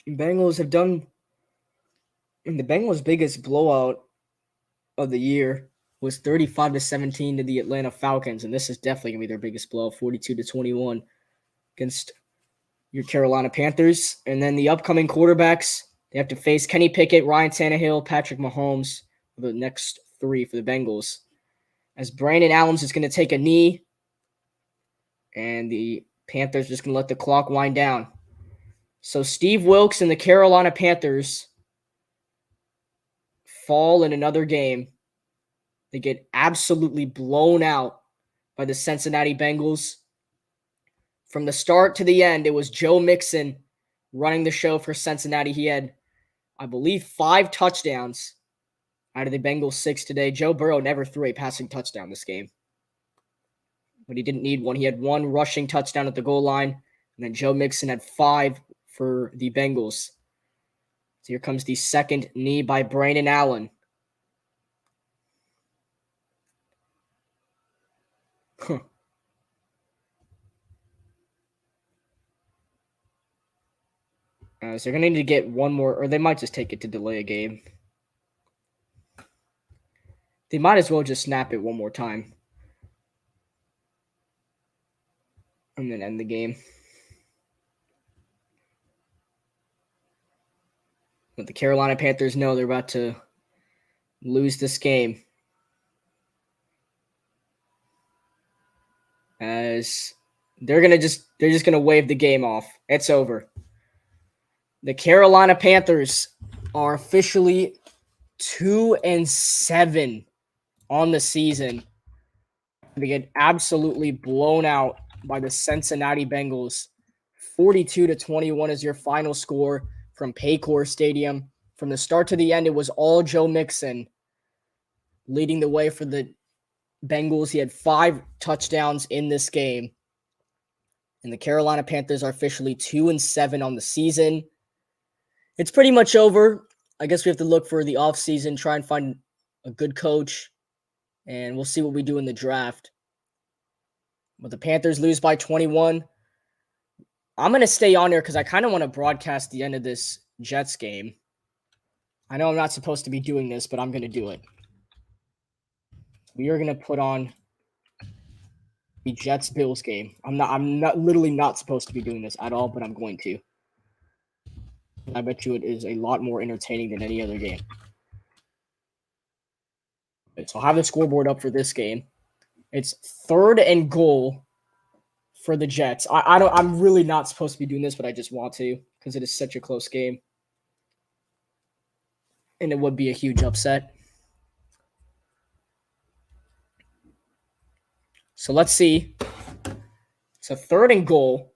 Speaker 1: Bengals have done, and the Bengals' biggest blowout of the year was 35-17 to the Atlanta Falcons, and this is definitely going to be their biggest blowout, 42-21 against your Carolina Panthers. And then the upcoming quarterbacks, they have to face Kenny Pickett, Ryan Tannehill, Patrick Mahomes for the next 3 for the Bengals. As Brandon Allen's is going to take a knee, and the Panthers just going to let the clock wind down. So Steve Wilkes and the Carolina Panthers fall in another game. They get absolutely blown out by the Cincinnati Bengals. From the start to the end, it was Joe Mixon running the show for Cincinnati. He had, I believe, 5 touchdowns out of the Bengals 6 today. Joe Burrow never threw a passing touchdown this game, but he didn't need one. He had 1 rushing touchdown at the goal line, and then Joe Mixon had 5 for the Bengals. So here comes the second knee by Brandon Allen. So they're going to need to get one more, or they might just take it to delay a game. They might as well just snap it one more time and then end the game. But the Carolina Panthers know they're about to lose this game, as they're just going to wave the game off. It's over. The Carolina Panthers are officially 2-7 on the season. They get absolutely blown out by the Cincinnati Bengals. 42-21 is your final score from Paycor Stadium. From the start to the end, it was all Joe Mixon leading the way for the Bengals. He had 5 touchdowns in this game. And the Carolina Panthers are officially 2-7 on the season. It's pretty much over. I guess we have to look for the offseason, try and find a good coach, and we'll see what we do in the draft. But the Panthers lose by 21. I'm going to stay on here because I kind of want to broadcast the end of this Jets game. I know I'm not supposed to be doing this, but I'm going to do it. We are going to put on the Jets-Bills game. I'm not literally not supposed to be doing this at all, but I'm going to. I bet you it is a lot more entertaining than any other game. So I'll have the scoreboard up for this game. It's 3rd and goal for the Jets. I'm really not supposed to be doing this, but I just want to because it is such a close game. And it would be a huge upset. So let's see. It's a 3rd and goal.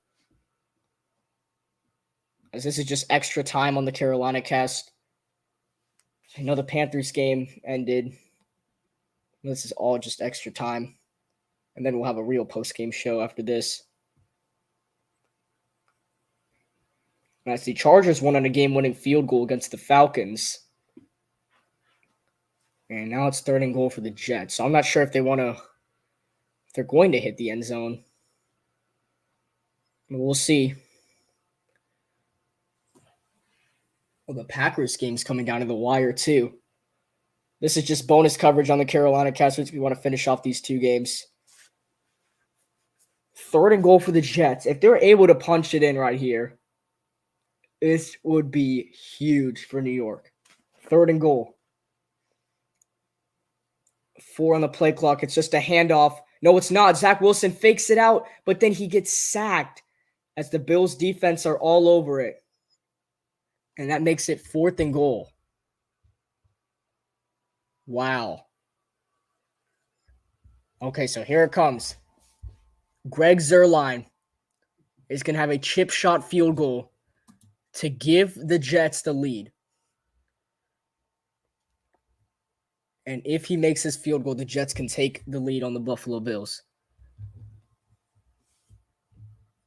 Speaker 1: As this is just extra time on the Carolina cast. I know the Panthers game ended. This is all just extra time. And then we'll have a real post-game show after this. And I see Chargers won on a game-winning field goal against the Falcons. And now it's 3rd and goal for the Jets. So I'm not sure if they're going to hit the end zone. But we'll see. Well, the Packers game's coming down to the wire, too. This is just bonus coverage on the Carolina Panthers. We want to finish off these 2 games. 3rd and goal for the Jets. If they're able to punch it in right here, this would be huge for New York. 3rd and goal. 4 on the play clock. It's just a handoff. No, it's not. Zach Wilson fakes it out, but then he gets sacked as the Bills' defense are all over it. And that makes it 4th and goal. Wow. Okay, so here it comes. Greg Zuerlein is going to have a chip shot field goal to give the Jets the lead. And if he makes his field goal, the Jets can take the lead on the Buffalo Bills.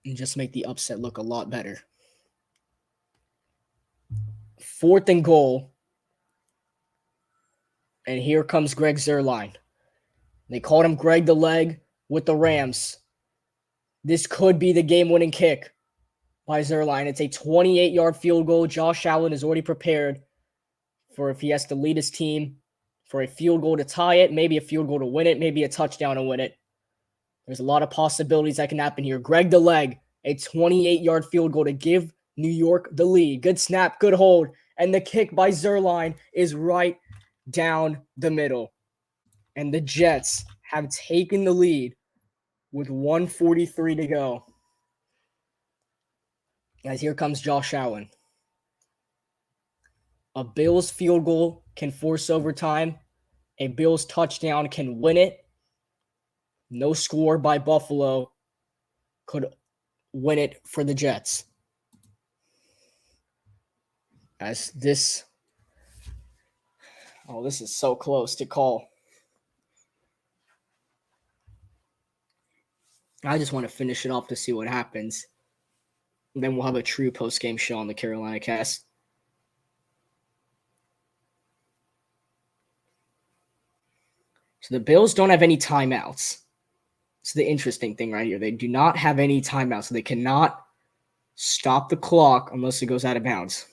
Speaker 1: And just make the upset look a lot better. 4th and goal. And here comes Greg Zuerlein. They called him Greg the Leg with the Rams. This could be the game-winning kick by Zuerlein. It's a 28-yard field goal. Josh Allen is already prepared for if he has to lead his team for a field goal to tie it, maybe a field goal to win it, maybe a touchdown to win it. There's a lot of possibilities that can happen here. Greg the Leg, a 28-yard field goal to give New York the lead. Good snap, good hold. And the kick by Zuerlein is right down the middle. And the Jets have taken the lead with 1:43 to go. As here comes Josh Allen. A Bills field goal can force overtime. A Bills touchdown can win it. No score by Buffalo could win it for the Jets. As this is so close to call. I just want to finish it off to see what happens. And then we'll have a true post-game show on the Carolina Cast. So the Bills don't have any timeouts. It's the interesting thing right here. They do not have any timeouts, so they cannot stop the clock unless it goes out of bounds.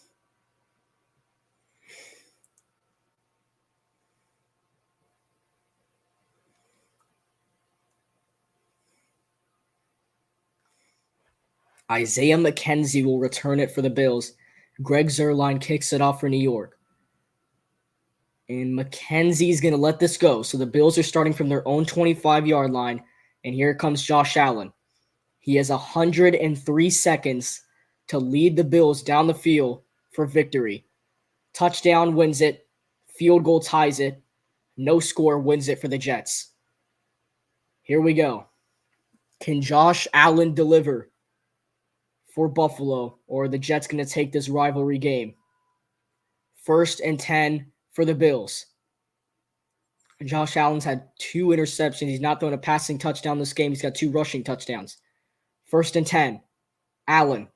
Speaker 1: Isaiah McKenzie will return it for the Bills. Greg Zuerlein kicks it off for New York. And McKenzie's going to let this go. So the Bills are starting from their own 25-yard line. And here comes Josh Allen. He has 103 seconds to lead the Bills down the field for victory. Touchdown wins it. Field goal ties it. No score wins it for the Jets. Here we go. Can Josh Allen deliver for Buffalo, or are the Jets going to take this rivalry game? 1st and 10 for the Bills. Josh Allen's had 2 interceptions. He's not thrown a passing touchdown this game. He's got 2 rushing touchdowns. 1st and 10. Allen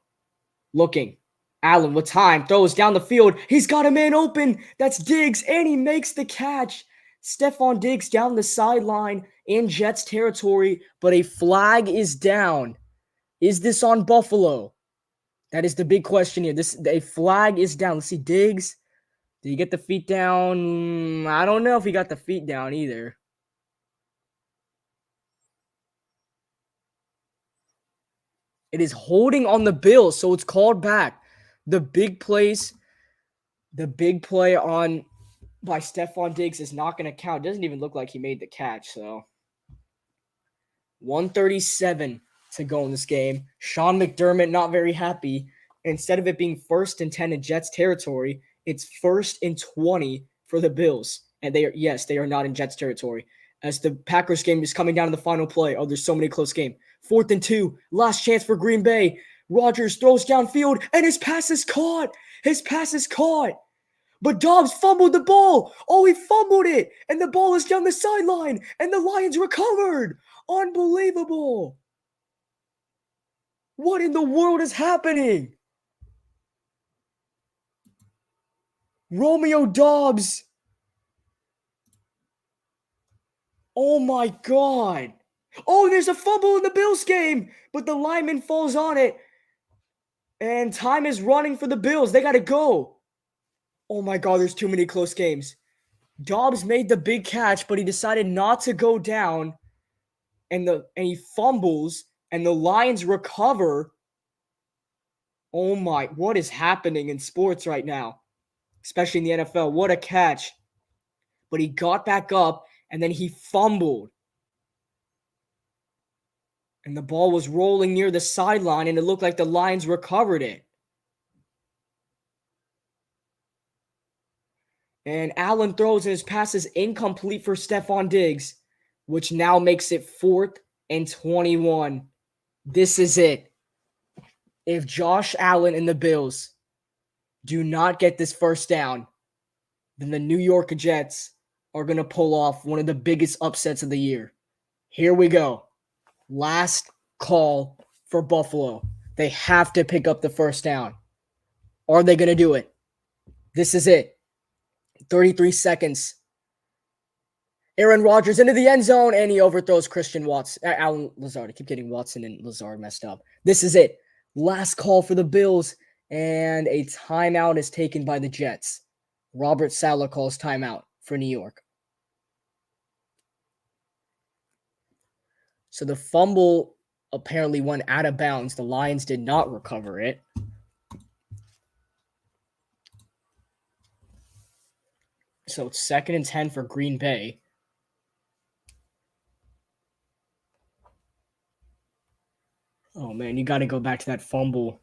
Speaker 1: looking. Allen with time. Throws down the field. He's got a man open. That's Diggs, and he makes the catch. Stephon Diggs down the sideline in Jets territory, but a flag is down. Is this on Buffalo? That is the big question here. A flag is down. Let's see, Diggs. Did he get the feet down? I don't know if he got the feet down either. It is holding on the Bills, so it's called back. The big play by Stephon Diggs is not going to count. It doesn't even look like he made the catch, so 1:37 to go in this game. Sean McDermott not very happy. Instead of it being 1st and 10 in Jets territory, it's 1st and 20 for the Bills. And they are not in Jets territory. As the Packers game is coming down to the final play. Oh, there's so many close games. 4th and 2. Last chance for Green Bay. Rodgers throws downfield, and his pass is caught. But Dobbs fumbled the ball. Oh, he fumbled it. And the ball is down the sideline. And the Lions recovered. Unbelievable. What in the world is happening? Romeo Dobbs. Oh my God. Oh, there's a fumble in the Bills game. But the lineman falls on it. And time is running for the Bills. They got to go. Oh my God, there's too many close games. Dobbs made the big catch, but he decided not to go down. And he fumbles. And the Lions recover. Oh my, what is happening in sports right now? Especially in the NFL. What a catch. But he got back up, and then he fumbled. And the ball was rolling near the sideline, and it looked like the Lions recovered it. And Allen throws, and his pass is incomplete for Stephon Diggs, which now makes it 4th and 21. This is it. If Josh Allen and the Bills do not get this first down, then the New York Jets are going to pull off one of the biggest upsets of the year. Here we go. Last call for Buffalo. They have to pick up the first down. Are they going to do it? This is it. 33 seconds. Aaron Rodgers into the end zone, and he overthrows Allen Lazard. I keep getting Watson and Lazard messed up. This is it. Last call for the Bills, and a timeout is taken by the Jets. Robert Saleh calls timeout for New York. So the fumble apparently went out of bounds. The Lions did not recover it. So it's 2nd and 10 for Green Bay. Oh, man, you got to go back to that fumble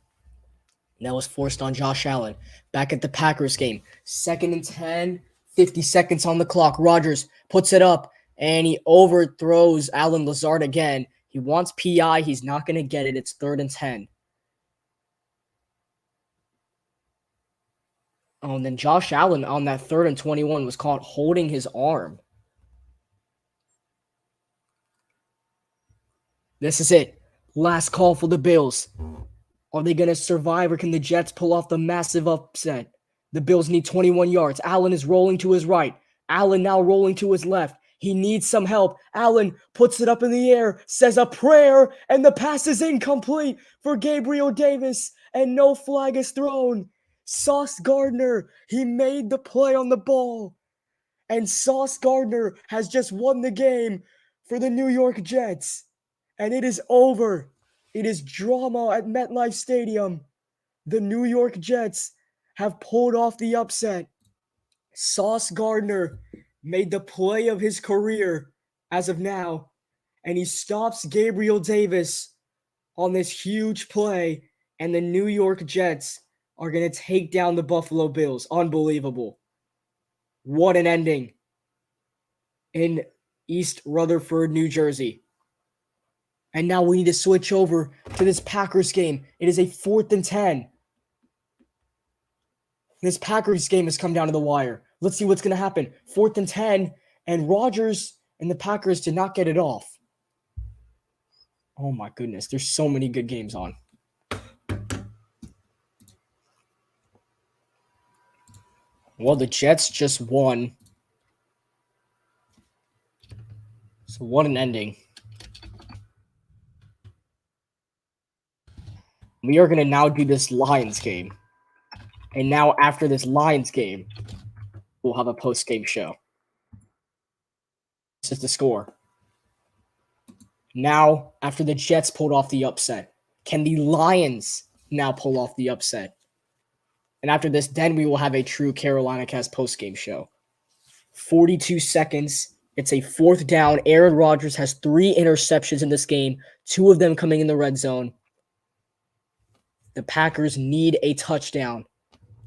Speaker 1: that was forced on Josh Allen. Back at the Packers game. 2nd and 10, 50 seconds on the clock. Rodgers puts it up, and he overthrows Allen Lazard again. He wants PI. He's not going to get it. It's 3rd and 10. Oh, and then Josh Allen on that 3rd and 21 was caught holding his arm. This is it. Last call for the Bills. Are they going to survive, or can the Jets pull off the massive upset? The Bills need 21 yards. Allen is rolling to his right. Allen now rolling to his left. He needs some help. Allen puts it up in the air, says a prayer, and the pass is incomplete for Gabriel Davis, and no flag is thrown. Sauce Gardner, he made the play on the ball. And Sauce Gardner has just won the game for the New York Jets. And it is over. It is drama at MetLife Stadium. The New York Jets have pulled off the upset. Sauce Gardner made the play of his career as of now, and he stops Gabriel Davis on this huge play, and the New York Jets are going to take down the Buffalo Bills. Unbelievable. What an ending in East Rutherford, New Jersey. And now we need to switch over to this Packers game. It is a 4th and 10. This Packers game has come down to the wire. Let's see what's going to happen. 4th and 10, and Rodgers and the Packers did not get it off. Oh my goodness, there's so many good games on. Well, the Jets just won. So what an ending. We are going to now do this Lions game. And now after this Lions game, we'll have a post-game show. This is the score. Now, after the Jets pulled off the upset, can the Lions now pull off the upset? And after this, then we will have a true Carolina Cast post-game show. 42 seconds. It's a 4th down. Aaron Rodgers has 3 interceptions in this game, 2 of them coming in the red zone. The Packers need a touchdown.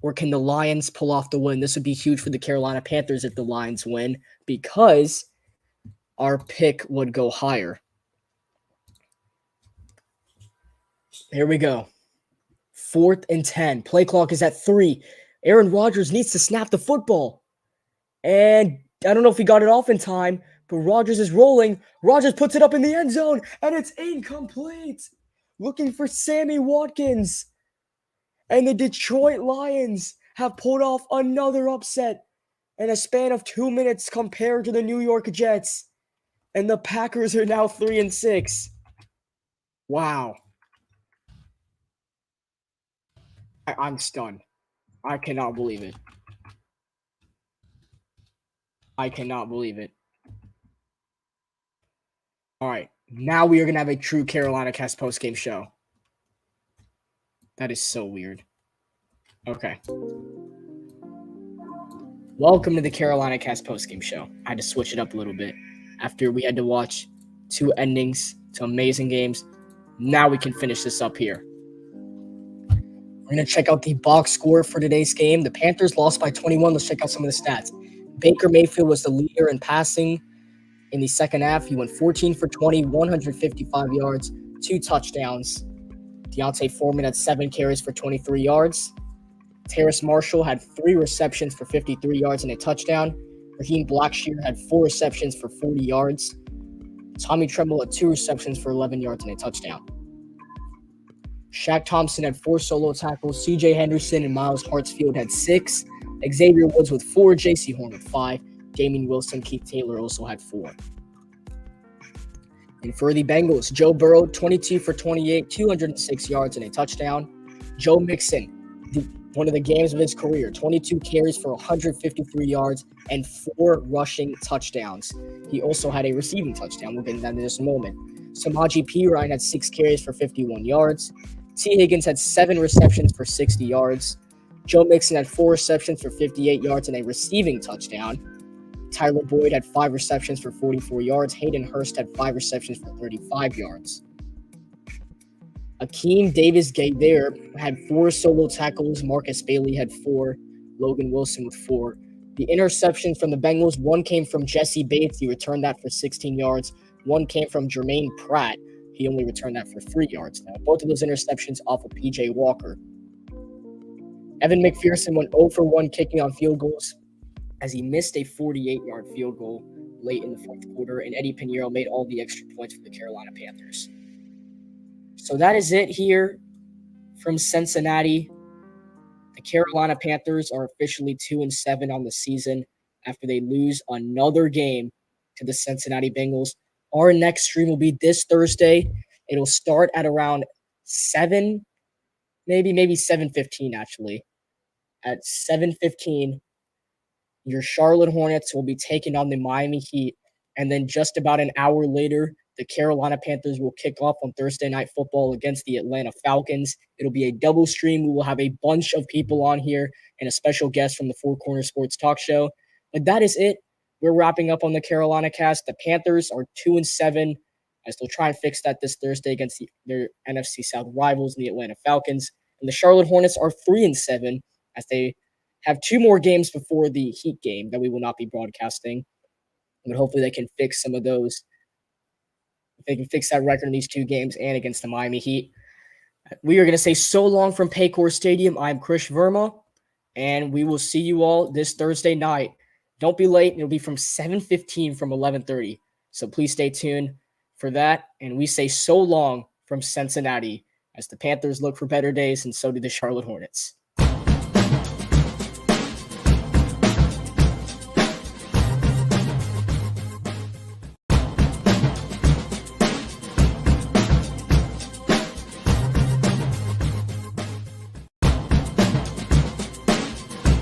Speaker 1: Or can the Lions pull off the win? This would be huge for the Carolina Panthers if the Lions win, because our pick would go higher. Here we go. 4th and 10. Play clock is at 3. Aaron Rodgers needs to snap the football. And I don't know if he got it off in time, but Rodgers is rolling. Rodgers puts it up in the end zone, and it's incomplete. Looking for Sammy Watkins. And the Detroit Lions have pulled off another upset in a span of 2 minutes compared to the New York Jets. And the Packers are now 3-6. Wow. I'm stunned. I cannot believe it. I cannot believe it. All right. Now we are going to have a true Carolina Cast post-game show. That is so weird. Okay. Welcome to the Carolina Cast postgame show. I had to switch it up a little bit after we had to watch 2 endings to amazing games. Now we can finish this up here. We're going to check out the box score for today's game. The Panthers lost by 21. Let's check out some of the stats. Baker Mayfield was the leader in passing in the second half. He went 14 for 20, 155 yards, 2 touchdowns. Deontay Foreman had 7 carries for 23 yards. Terrace Marshall had 3 receptions for 53 yards and a touchdown. Raheem Blackshear had 4 receptions for 40 yards. Tommy Tremble had 2 receptions for 11 yards and a touchdown. Shaq Thompson had 4 solo tackles. CJ Henderson and Miles Hartsfield had 6. Xavier Woods with 4. JC Horn with 5. Damian Wilson, Keith Taylor also had 4. And for the Bengals, Joe Burrow, 22 for 28, 206 yards and a touchdown. Joe Mixon, one of the games of his career, 22 carries for 153 yards and 4 rushing touchdowns. He also had a receiving touchdown. We'll get into that in just a moment. Samaje Perine had 6 carries for 51 yards. T. Higgins had 7 receptions for 60 yards. Joe Mixon had 4 receptions for 58 yards and a receiving touchdown. Tyler Boyd had 5 receptions for 44 yards. Hayden Hurst had 5 receptions for 35 yards. Akeem Davis-Gaither had 4 solo tackles. Marcus Bailey had 4. Logan Wilson with 4. The interceptions from the Bengals, 1 came from Jesse Bates. He returned that for 16 yards. 1 came from Jermaine Pratt. He only returned that for 3 yards. Now, both of those interceptions off of P.J. Walker. Evan McPherson went 0 for 1 kicking on field goals as he missed a 48-yard field goal late in the fourth quarter, and Eddie Pinheiro made all the extra points for the Carolina Panthers. So that is it here from Cincinnati. The Carolina Panthers are officially 2-7 on the season after they lose another game to the Cincinnati Bengals. Our next stream will be this Thursday. It'll start at around 7, maybe 7:15 actually. At 7:15, your Charlotte Hornets will be taking on the Miami Heat. And then just about an hour later, the Carolina Panthers will kick off on Thursday Night Football against the Atlanta Falcons. It'll be a double stream. We will have a bunch of people on here and a special guest from the Four Corner Sports Talk Show. But that is it. We're wrapping up on the Carolina cast. The Panthers are 2-7 as they'll try and fix that this Thursday against their NFC South rivals, the Atlanta Falcons. And the Charlotte Hornets are 3-7 as they have 2 more games before the Heat game that we will not be broadcasting. But hopefully they can fix some of those. If they can fix that record in these 2 games and against the Miami Heat. We are going to say so long from Paycor Stadium. I'm Krish Verma, and we will see you all this Thursday night. Don't be late. It'll be from 7:15 from 11:30. So please stay tuned for that. And we say so long from Cincinnati as the Panthers look for better days, and so do the Charlotte Hornets.